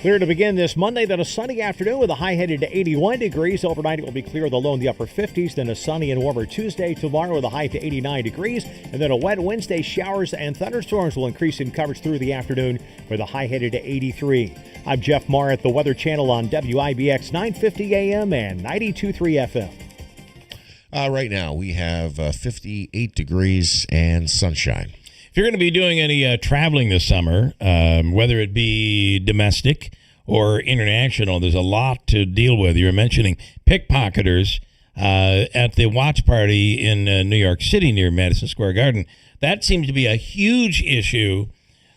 Clear to begin this Monday, then a sunny afternoon with a high headed to 81 degrees. Overnight it will be clear with a low in the upper 50s. Then a sunny and warmer Tuesday. Tomorrow with a high to 89 degrees. And then a wet Wednesday. Showers and thunderstorms will increase in coverage through the afternoon with a high headed to 83. I'm Jeff Marr at the Weather Channel on WIBX 950 AM and 92.3 FM. Right now we have 58 degrees and sunshine. If you're going to be doing any traveling this summer, whether it be domestic or international, there's a lot to deal with. You were mentioning pickpocketers at the watch party in New York City near Madison Square Garden. That seems to be a huge issue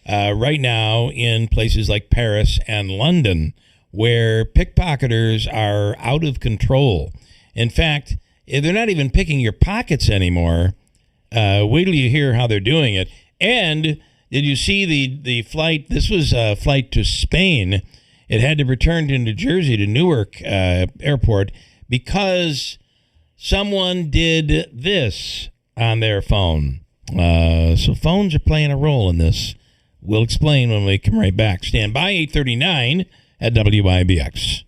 right now in places like Paris and London, where pickpocketers are out of control. In fact, they're not even picking your pockets anymore. Wait till you hear how they're doing it. And did you see the flight? This was a flight to Spain. It had to return to New Jersey to Newark Airport because someone did this on their phone. So phones are playing a role in this. We'll explain when we come right back. Stand by, 8:39 at WIBX.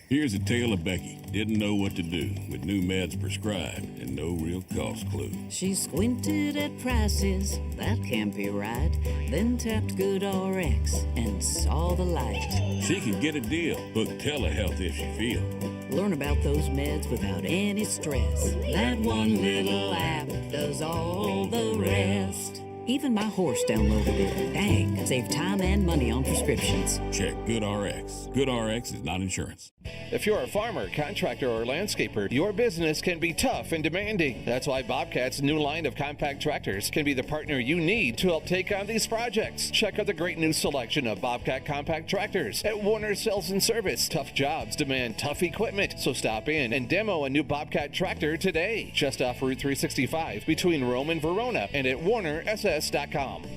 Here's a tale of Becky. Didn't know what to do with new meds prescribed and no real cost clue. She squinted at prices, that can't be right. Then tapped GoodRx and saw the light. She can get a deal. Book telehealth if she feel. Learn about those meds without any stress. That one little app does all the rest. Even my horse downloaded it. Dang, save time and money on prescriptions. Check GoodRx. GoodRx is not insurance. If you're a farmer, contractor, or landscaper, your business can be tough and demanding. That's why Bobcat's new line of compact tractors can be the partner you need to help take on these projects. Check out the great new selection of Bobcat compact tractors at Warner Sales and Service. Tough jobs demand tough equipment, so stop in and demo a new Bobcat tractor today. Just off Route 365 between Rome and Verona and at WarnerSS.com.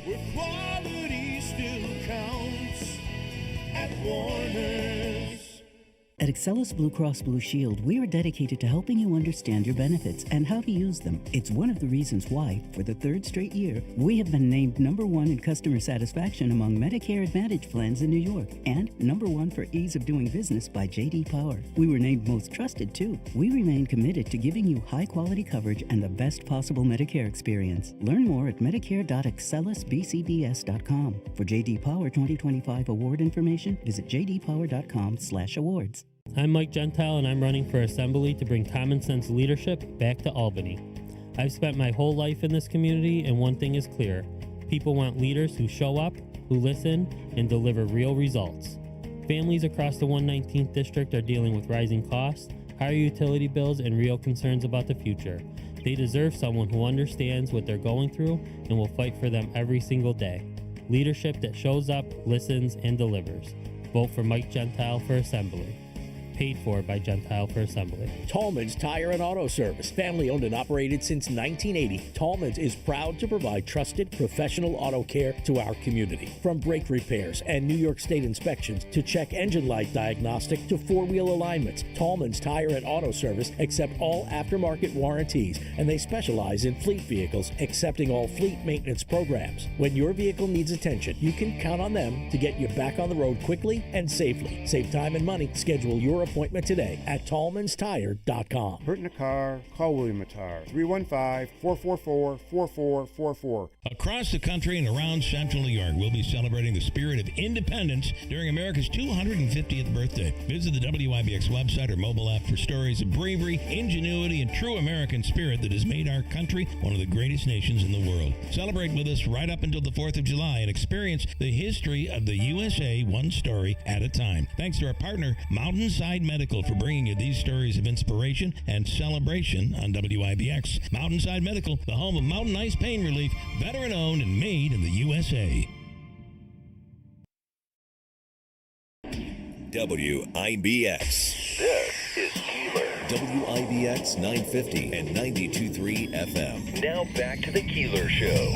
Where quality still counts at Warner's. At Excellus Blue Cross Blue Shield, we are dedicated to helping you understand your benefits and how to use them. It's one of the reasons why, for the third straight year, we have been named #1 in customer satisfaction among Medicare Advantage plans in New York and #1 for ease of doing business by J.D. Power. We were named most trusted, too. We remain committed to giving you high-quality coverage and the best possible Medicare experience. Learn more at medicare.excellusbcbs.com. For J.D. Power 2025 award information, visit jdpower.com/awards. I'm Mike Gentile, and I'm running for Assembly to bring common sense leadership back to Albany. I've spent my whole life in this community, and one thing is clear. People want leaders who show up, who listen, and deliver real results. Families across the 119th District are dealing with rising costs, higher utility bills, and real concerns about the future. They deserve someone who understands what they're going through and will fight for them every single day. Leadership that shows up, listens, and delivers. Vote for Mike Gentile for Assembly. paid for by Gentile for Assembly. Tallman's Tire and Auto Service, family owned and operated since 1980. Tallman's is proud to provide trusted professional auto care to our community. From brake repairs and New York State inspections to check engine light diagnostic to four-wheel alignments, Tallman's Tire and Auto Service accept all aftermarket warranties, and they specialize in fleet vehicles, accepting all fleet maintenance programs. When your vehicle needs attention, you can count on them to get you back on the road quickly and safely. Save time and money. Schedule your appointment today at tallmanstire.com. Hurt in a car? Call William Attar. 315-444-4444. Across the country and around central New York, we'll be celebrating the spirit of independence during America's 250th birthday. Visit the WIBX website or mobile app for stories of bravery, ingenuity, and true American spirit that has made our country one of the greatest nations in the world. Celebrate with us right up until the 4th of July and experience the history of the USA one story at a time. Thanks to our partner, Mountainside Medical, for bringing you these stories of inspiration and celebration on WIBX. Mountainside Medical, the home of Mountain Ice Pain Relief, veteran-owned and made in the USA. WIBX. This is Keeler. WIBX 950 and 92.3 FM. Now back to the Keeler Show.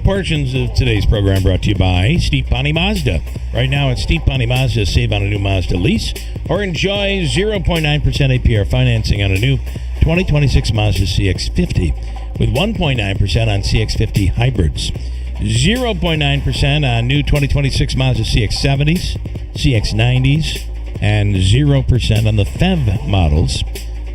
Portions of today's program brought to you by Steve Ponte Mazda. Right now at Steve Ponte Mazda, save on a new Mazda lease or enjoy 0.9% APR financing on a new 2026 Mazda CX-50 with 1.9% on CX-50 hybrids, 0.9% on new 2026 Mazda CX-70s, CX-90s, and 0% on the FEV models,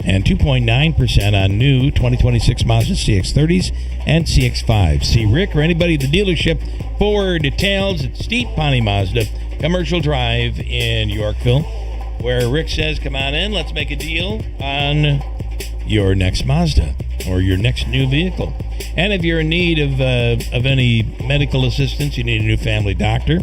and 2.9% on new 2026 Mazda CX-30s and CX-5s. See Rick or anybody at the dealership for details at Steve Ponte Mazda, Commercial Drive in Yorkville, where Rick says, come on in, let's make a deal on your next Mazda or your next new vehicle. And if you're in need of any medical assistance, you need a new family doctor,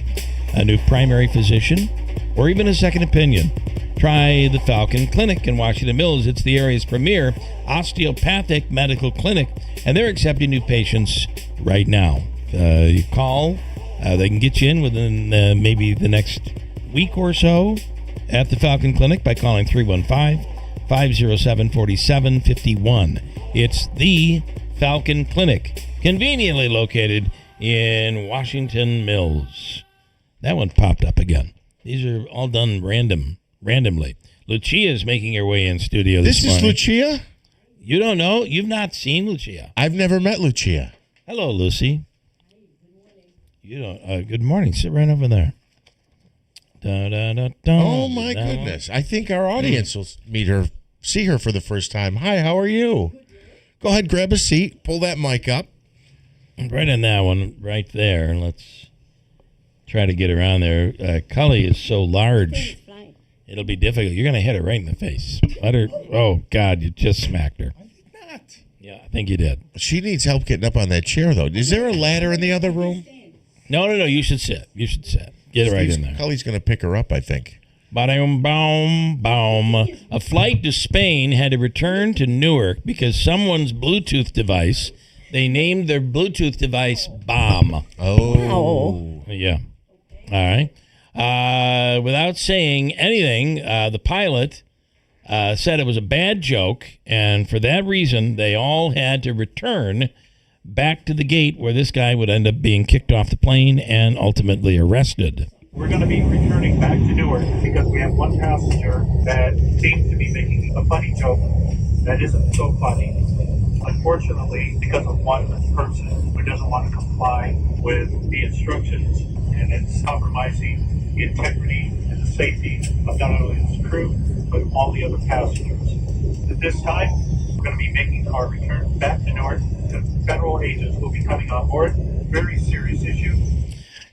a new primary physician, or even a second opinion, try the Falcon Clinic in Washington Mills. It's the area's premier osteopathic medical clinic, and they're accepting new patients right now. You call, they can get you in within maybe the next week or so at the Falcon Clinic by calling 315-507-4751. It's the Falcon Clinic, conveniently located in Washington Mills. That one popped up again. These are all done randomly. Lucia is making her way in studio this morning. This is Lucia? You don't know? You've not seen Lucia? I've never met Lucia. Hello, Lucy. You don't. Good morning. Sit right over there. Oh, my goodness. I think our audience will see her for the first time. Hi, how are you? Go ahead, grab a seat. Pull that mic up. Right on that one, right there. Let's try to get around there. Cully is so large, it'll be difficult. You're going to hit her right in the face. Oh, God, you just smacked her. I did not. Yeah, I think you did. She needs help getting up on that chair, though. Is there a ladder in the other room? No. You should sit. Get right in there. Cully's going to pick her up, I think. Ba-dum, boom. A flight to Spain had to return to Newark because someone's Bluetooth device, they named their Bluetooth device Bomb. Oh. Yeah. All right. Without saying anything, the pilot said it was a bad joke, and for that reason, they all had to return back to the gate where this guy would end up being kicked off the plane and ultimately arrested. We're going to be returning back to Newark because we have one passenger that seems to be making a funny joke that isn't so funny. Unfortunately, because of one person who doesn't want to comply with the instructions, and it's compromising the integrity and the safety of not only his crew, but all the other passengers. At this time, we're going to be making our return back to Newark. The federal agents will be coming on board. Very serious issue.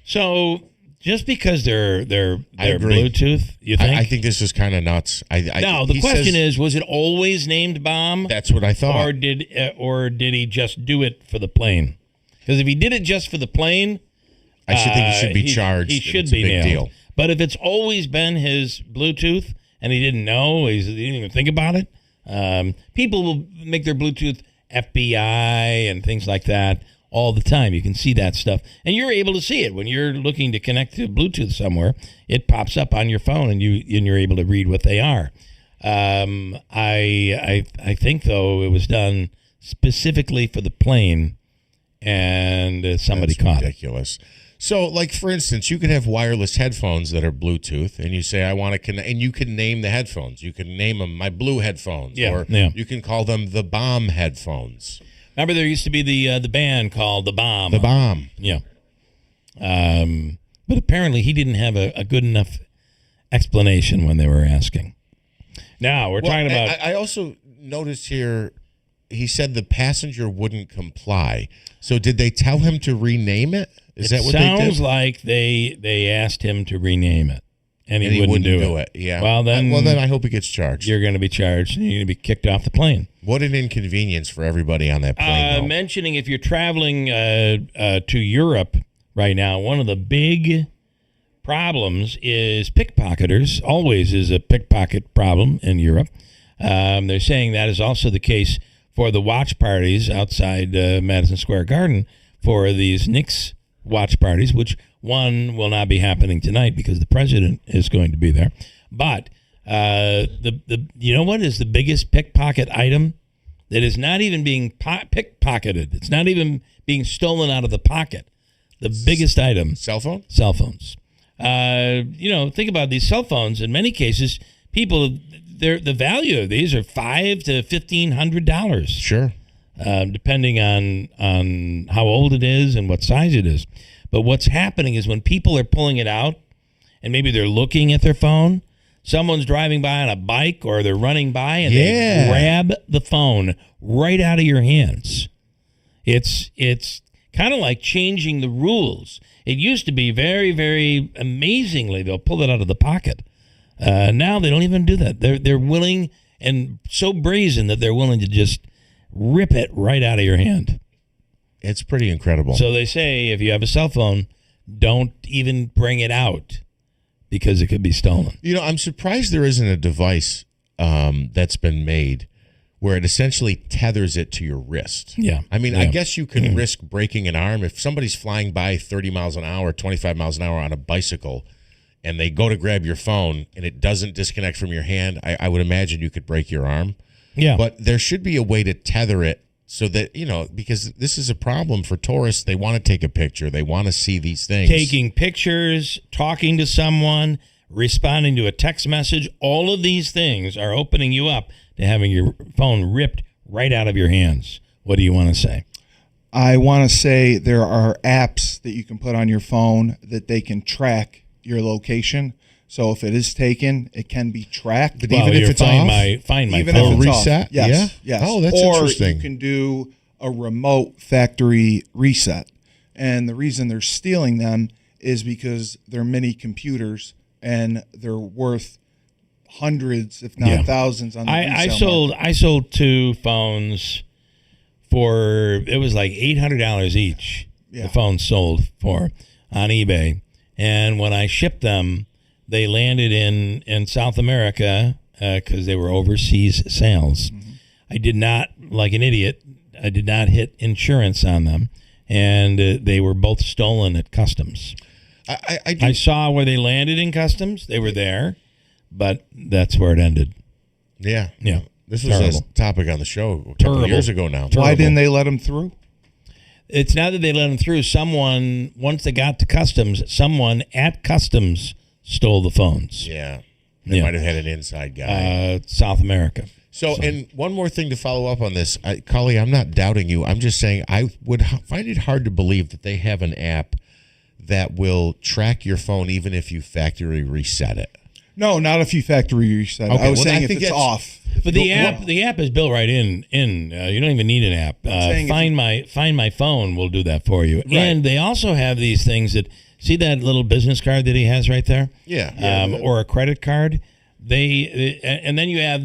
So, just because they're Bluetooth, you think? I think this is kind of nuts. No, the question is, was it always named Bomb? That's what I thought. Or did he just do it for the plane? Because if he did it just for the plane, I should think he should be charged. He should it's be a big nailed. deal. But if it's always been his Bluetooth and he didn't know, he didn't even think about it, people will make their Bluetooth FBI and things like that all the time. You can see that stuff, and you're able to see it when you're looking to connect to Bluetooth somewhere. It pops up on your phone, and you're able to read what they are. I think though it was done specifically for the plane, and somebody caught ridiculous. So, like for instance, you could have wireless headphones that are Bluetooth, and you say, "I want to connect," and you can name the headphones. You can name them my Blue headphones, or you can call them the Bomb headphones. Remember, there used to be the band called the Bomb. The Bomb, yeah. But apparently, he didn't have a good enough explanation when they were asking. Now we're talking about. I also noticed here. He said the passenger wouldn't comply. So did they tell him to rename it? Is that what they did? Sounds like they asked him to rename it, and he wouldn't do it. Yeah. Well, then I hope he gets charged. You're going to be charged, and you're going to be kicked off the plane. What an inconvenience for everybody on that plane. Mentioning if you're traveling to Europe right now, one of the big problems is pickpocketers. Always is a pickpocket problem in Europe. They're saying that is also the case for the watch parties outside Madison Square Garden for these Knicks watch parties, which one will not be happening tonight because the president is going to be there. But you know what is the biggest pickpocket item that is not even being pickpocketed? It's not even being stolen out of the pocket. The biggest item. Cell phone? Cell phones. Think about these cell phones. In many cases, people... the value of these are $500 to $1,500. Sure, depending on how old it is and what size it is. But what's happening is when people are pulling it out, and maybe they're looking at their phone, someone's driving by on a bike or they're running by, and they grab the phone right out of your hands. It's kind of like changing the rules. It used to be very, very amazingly they'll pull it out of the pocket. Now they don't even do that. They're willing and so brazen that they're willing to just rip it right out of your hand. It's pretty incredible. So they say if you have a cell phone, don't even bring it out because it could be stolen. You know, I'm surprised there isn't a device that's been made where it essentially tethers it to your wrist. Yeah. I mean, I guess you can risk breaking an arm if somebody's flying by 30 miles an hour, 25 miles an hour on a bicycle, and they go to grab your phone and it doesn't disconnect from your hand. I would imagine you could break your arm. Yeah. But there should be a way to tether it so that, because this is a problem for tourists. They want to take a picture. They want to see these things. Taking pictures, talking to someone, responding to a text message, all of these things are opening you up to having your phone ripped right out of your hands. What do you want to say? I want to say there are apps that you can put on your phone that they can track your location. So if it is taken, it can be tracked. But even if it's off? Find my even phone. if it's reset? Off. Yes, Yeah? yes. Oh, that's or interesting. Or you can do a remote factory reset. And the reason they're stealing them is because they're mini computers and they're worth hundreds, if not thousands, on the resale market. I sold two phones for, it was like $800 each. Yeah. The phones sold for on eBay. And when I shipped them, they landed in South America because they were overseas sales. Mm-hmm. I did not, like an idiot, I did not hit insurance on them. And they were both stolen at customs. I saw where they landed in customs. They were there, but that's where it ended. Yeah. Yeah. This was a topic on the show a couple of years ago now. Why didn't they let them through? It's not that they let them through. Someone, once they got to customs, someone at customs stole the phones. Yeah. They might have had an inside guy. South America. So, and one more thing to follow up on this. Cully, I'm not doubting you. I'm just saying I would find it hard to believe that they have an app that will track your phone even if you factory reset it. No, not if you factory reset it. Okay, I was saying if it's off. But the app is built right in. You don't even need an app. Find My Phone will do that for you. Right. And they also have these things that, see that little business card that he has right there? Yeah. Or a credit card. And then you have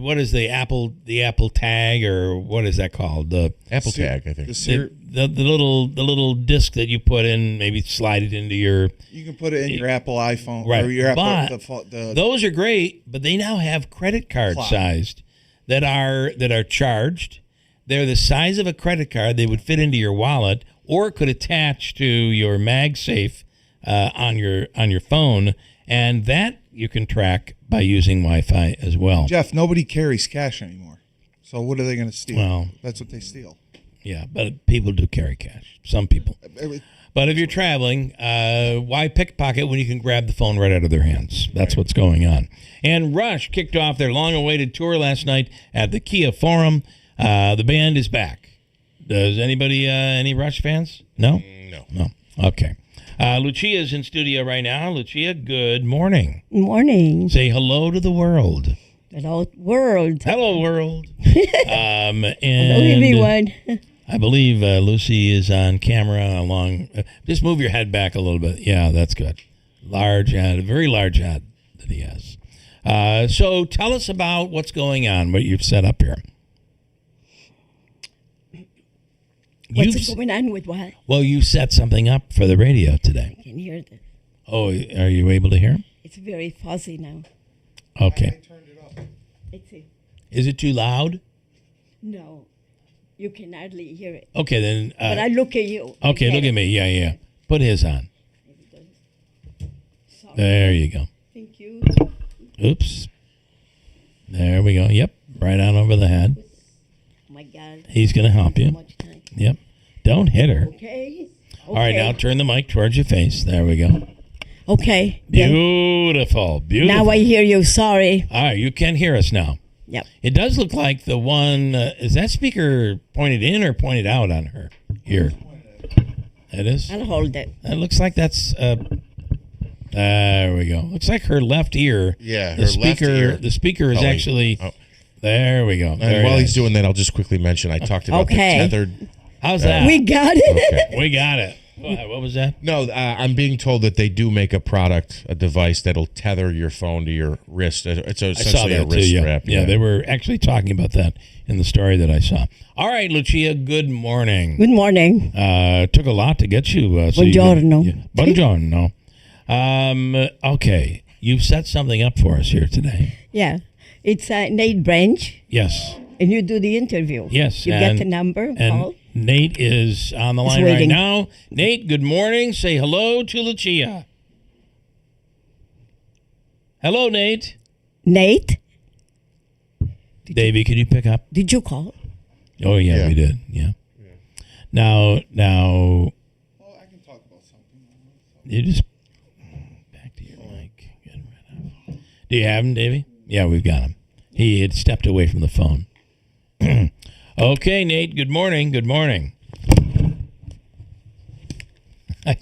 what is the Apple Tag, or what is that called? The Apple Tag, I think. The little disc that you put in, maybe slide it into your. You can put it in your Apple iPhone, right? Or your but Apple. Those are great, but they now have credit card sized that are charged, They're the size of a credit card. They would fit into your wallet or could attach to your MagSafe on your phone, and that you can track by using Wi-Fi as well. Jeff, nobody carries cash anymore. So what are they going to steal? Well, that's what they steal. Yeah, but people do carry cash. Some people. But if you're traveling, why pickpocket when you can grab the phone right out of their hands? That's what's going on. And Rush kicked off their long-awaited tour last night at the Kia Forum. The band is back. Does anybody, any Rush fans? No? No. Okay. Lucia's in studio right now. Lucia, good morning. Morning. Say hello to the world. Hello, world. Hello, world. And hello, everyone. I believe Lucy is on camera along. Just move your head back a little bit. Yeah, that's good. Large head, a very large head that he has. So tell us about what's going on, what you've set up here. What's going on with what? Well, you set something up for the radio today. I can hear that. Oh, are you able to hear? It's very fuzzy now. Okay. Let's see. Is it too loud? No, you can hardly hear it. Okay, then. But I look at you. Okay, look at me. Yeah. Put his on. Sorry. There you go. Thank you. Oops. There we go. Yep, right on over the head. Oh my God. He's going to help you. Yep. Don't hit her. Okay. All right, now turn the mic towards your face. There we go. Okay. Beautiful. Now I hear you. Sorry. All right, you can hear us now. Yep. It does look like the one, is that speaker pointed in or pointed out on her ear? It is? I'll hold it. It looks like that's, there we go. Looks like her left ear. Yeah, the her speaker, left ear. The speaker is Oh, wait. actually, Oh. there we go. And while he's doing that, I'll just quickly mention I talked about Okay. the tethered. How's that? We got it. Okay. We got it. What was that? No, I'm being told that they do make a product, a device that'll tether your phone to your wrist. It's essentially a wrist strap. Yeah, they were actually talking about that in the story that I saw. All right, Lucia, good morning. Good morning. Took a lot to get you. Buongiorno. Buongiorno. Okay, you've set something up for us here today. Yeah. It's Nate Branch. Yes. And you do the interview. Yes. You get the number. And Nate is on the line right waiting. now. Nate, good morning. Say hello to Lucia. Hello, Nate. Nate? Davey, could you pick up? Did you call? Oh, yeah, we did. Yeah. Now, Oh, I can talk about something. you just back to your mic. Get rid of. Do you have him, Davey? Yeah, we've got him. He had stepped away from the phone. Okay, Nate, good morning. Good morning. I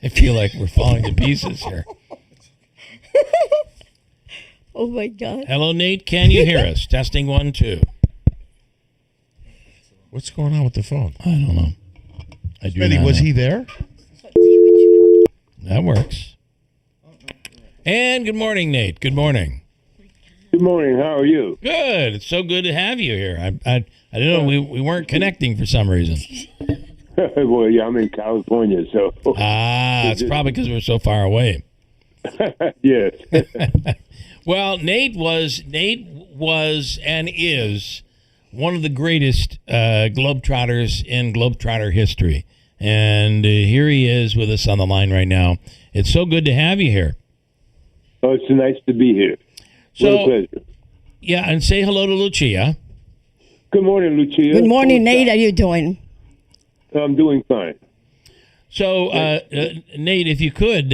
feel like we're falling to pieces here. Oh, my God. Hello, Nate. Can you hear us? Testing 1, 2. What's going on with the phone? I don't know. Smitty, was he there? That works. And good morning, Nate. Good morning. Good morning. How are you? Good. It's so good to have you here. I didn't know we weren't connecting for some reason. Well, yeah, I'm in California, so. It's probably because we're so far away. Yes. Well, Nate was and is one of the greatest Globetrotters in Globetrotter history. And here he is with us on the line right now. It's so good to have you here. Oh, it's nice to be here. So, what a pleasure. Yeah, and say hello to Lucia. Good morning, Lucia. Good morning, Nate. How are you doing? I'm doing fine. So, Nate, if you could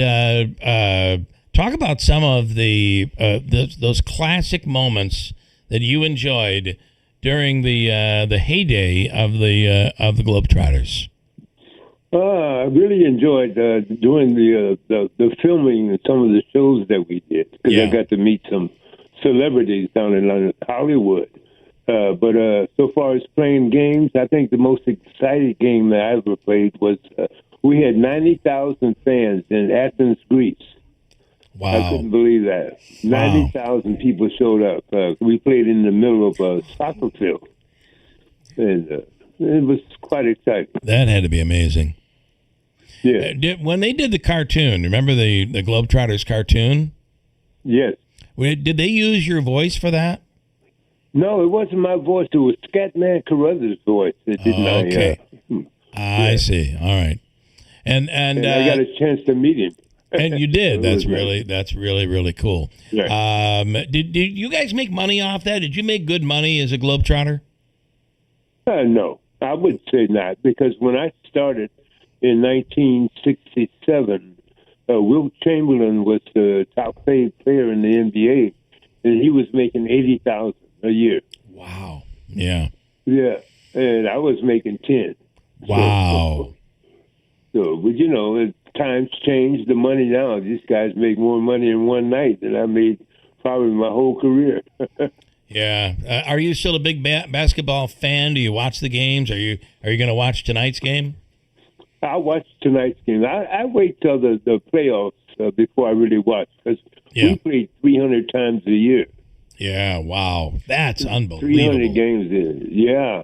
talk about some of those classic moments that you enjoyed during the heyday of the Globetrotters. I really enjoyed doing the filming and some of the shows that we did because I got to meet some celebrities down in Hollywood. But so far as playing games, I think the most exciting game that I ever played was we had 90,000 fans in Athens, Greece. Wow. I couldn't believe that. 90,000 people showed up. We played in the middle of a soccer field. And it was quite exciting. That had to be amazing. Yeah. When they did the cartoon, remember the Globetrotters cartoon? Yes. Did they use your voice for that? No, it wasn't my voice. It was Scatman Carruthers' voice. That did not. Okay. I see. All right. And I got a chance to meet him. And you did. It was That's really cool. Yeah. Did you guys make money off that? Did you make good money as a Globetrotter? No, I would say not, because when I started in 1967, Wilt Chamberlain was the top paid player in the NBA, and he was making $80,000 a year. Wow. Yeah. Yeah, and I was making 10. Wow. But you know, as times change, the money now. These guys make more money in one night than I made probably my whole career. Yeah. Are you still a big basketball fan? Do you watch the games? Are you going to watch tonight's game? I watch tonight's game. I wait till the playoffs before I really watch, because we play 300 times a year. Yeah, wow. That's unbelievable. 300 games in. Yeah.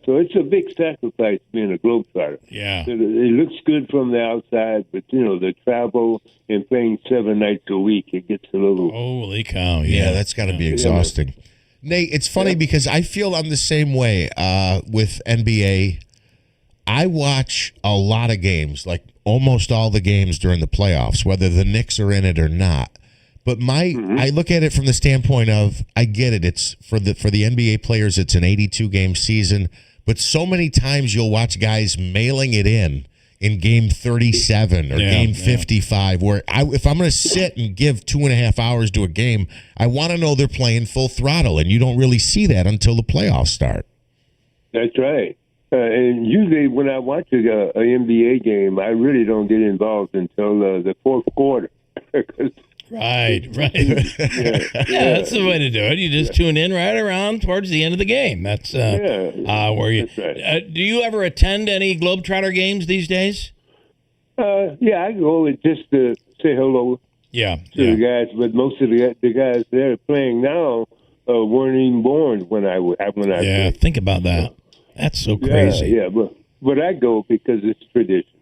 So it's a big sacrifice being a Globetrotter. Yeah. It looks good from the outside, but, you know, the travel and playing 7 nights a week, it gets a little... Holy cow. Yeah, that's got to be exhausting. Nate, it's funny because I feel I'm the same way with NBA. I watch a lot of games, like almost all the games during the playoffs, whether the Knicks are in it or not. But I look at it from the standpoint of, I get it. It's for the NBA players, it's an 82-game season. But so many times you'll watch guys mailing it in game 37 or game 55, where if I'm going to sit and give 2.5 hours to a game, I want to know they're playing full throttle, and you don't really see that until the playoffs start. That's right. And usually when I watch an NBA game, I really don't get involved until the fourth quarter. Right. That's the way to do it. You just tune in right around towards the end of the game. That's where you. That's right. Do you ever attend any Globetrotter games these days? Yeah, I go just to say hello. To the guys, but most of the guys there playing now weren't even born when I played. Think about that. That's so crazy. Yeah, but I go because it's tradition.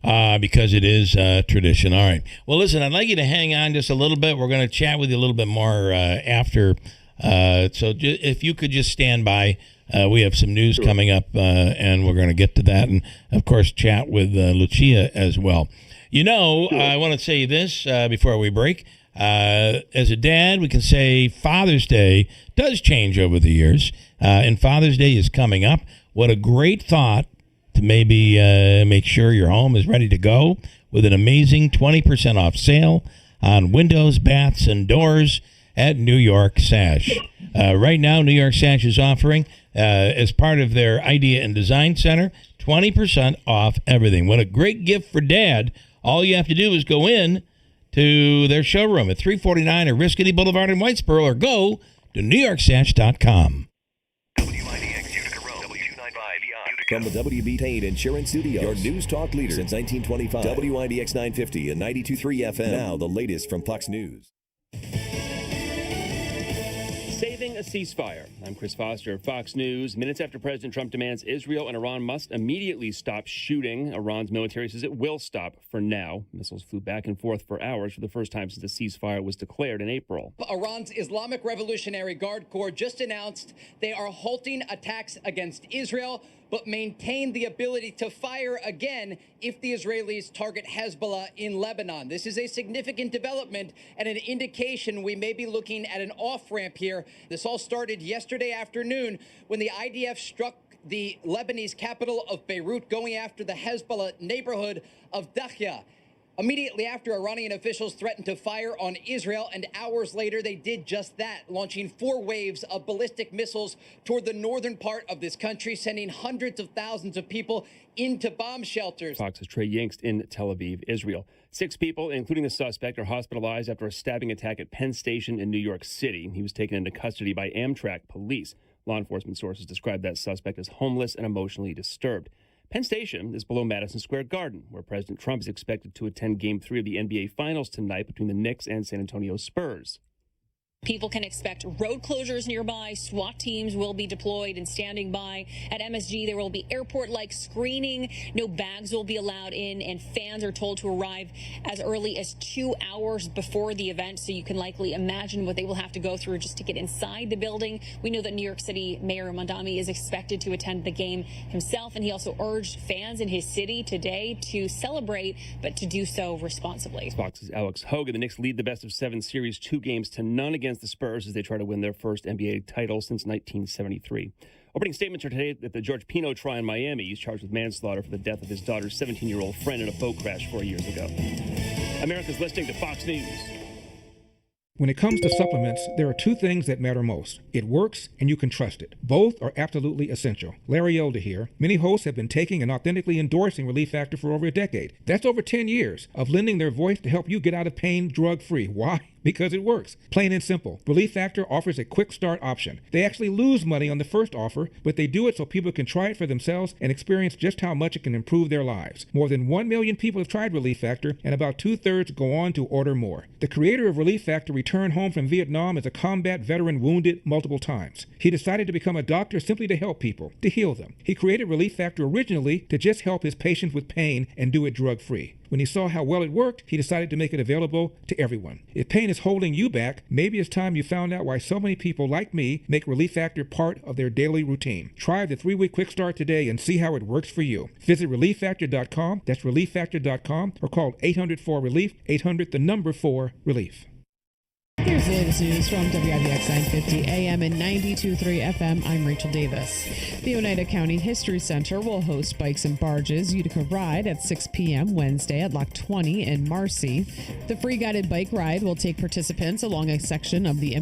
Because it is tradition. All right. Well, listen, I'd like you to hang on just a little bit. We're going to chat with you a little bit more after. So if you could just stand by. We have some news coming up, and we're going to get to that. And, of course, chat with Lucia as well. You know, I want to say this before we break. As a dad, we can say Father's Day does change over the years, and Father's Day is coming up. What a great thought to maybe make sure your home is ready to go with an amazing 20% off sale on windows, baths, and doors at New York Sash. Right now, New York Sash is offering, as part of their Idea and Design Center, 20% off everything. What a great gift for Dad. All you have to do is go in to their showroom at 349 Oriskany Boulevard in Whitesboro, or go to NewYorkSash.com. From the WB Tate Insurance Studios, your news talk leader since 1925. WIBX 950 and 92.3 FM. Now the latest from Fox News. Saving a ceasefire. I'm Chris Foster, Fox News. Minutes after President Trump demands Israel and Iran must immediately stop shooting, Iran's military says it will stop for now. Missiles flew back and forth for hours for the first time since the ceasefire was declared in April. Iran's Islamic Revolutionary Guard Corps just announced they are halting attacks against Israel, but maintain the ability to fire again if the Israelis target Hezbollah in Lebanon. This is a significant development and an indication we may be looking at an off-ramp here. This all started yesterday afternoon when the IDF struck the Lebanese capital of Beirut, going after the Hezbollah neighborhood of Dakhya. Immediately after, Iranian officials threatened to fire on Israel, and hours later they did just that, launching 4 waves of ballistic missiles toward the northern part of this country, sending hundreds of thousands of people into bomb shelters. Fox's Trey Yingst in Tel Aviv, Israel. 6 people, including the suspect, are hospitalized after a stabbing attack at Penn Station in New York City. He was taken into custody by Amtrak police. Law enforcement sources described that suspect as homeless and emotionally disturbed. Penn Station is below Madison Square Garden, where President Trump is expected to attend Game 3 of the NBA Finals tonight between the Knicks and San Antonio Spurs. People can expect road closures nearby. SWAT teams will be deployed and standing by. At MSG, there will be airport-like screening. No bags will be allowed in, and fans are told to arrive as early as 2 hours before the event, so you can likely imagine what they will have to go through just to get inside the building. We know that New York City Mayor Mondami is expected to attend the game himself, and he also urged fans in his city today to celebrate, but to do so responsibly. Fox's Alex Hogan. The Knicks lead the best-of-7 series 2-0 against the Spurs as they try to win their first NBA title since 1973. Opening statements are today at the George Pino trial in Miami. He's charged with manslaughter for the death of his daughter's 17-year-old friend in a boat crash 4 years ago. America's listening to Fox News. When it comes to supplements, there are two things that matter most. It works and you can trust it. Both are absolutely essential. Larry Elder here. Many hosts have been taking and authentically endorsing Relief Factor for over a decade. That's over 10 years of lending their voice to help you get out of pain drug-free. Why? Because it works. Plain and simple. Relief Factor offers a quick start option. They actually lose money on the first offer, but they do it so people can try it for themselves and experience just how much it can improve their lives. More than 1 million people have tried Relief Factor, and about 2/3 go on to order more. The creator of Relief Factor returned home from Vietnam as a combat veteran wounded multiple times. He decided to become a doctor simply to help people, to heal them. He created Relief Factor originally to just help his patients with pain and do it drug-free. When he saw how well it worked, he decided to make it available to everyone. If pain is holding you back, maybe it's time you found out why so many people like me make Relief Factor part of their daily routine. Try the 3-week quick start today and see how it works for you. Visit ReliefFactor.com, that's ReliefFactor.com, or call 800-4-RELIEF, 800-4-RELIEF. Here's the latest news from WIBX 950 AM and 92.3 FM. I'm Rachel Davis. The Oneida County History Center will host Bikes and Barges Utica Ride at 6 p.m. Wednesday at Lock 20 in Marcy. The free guided bike ride will take participants along a section of the Empire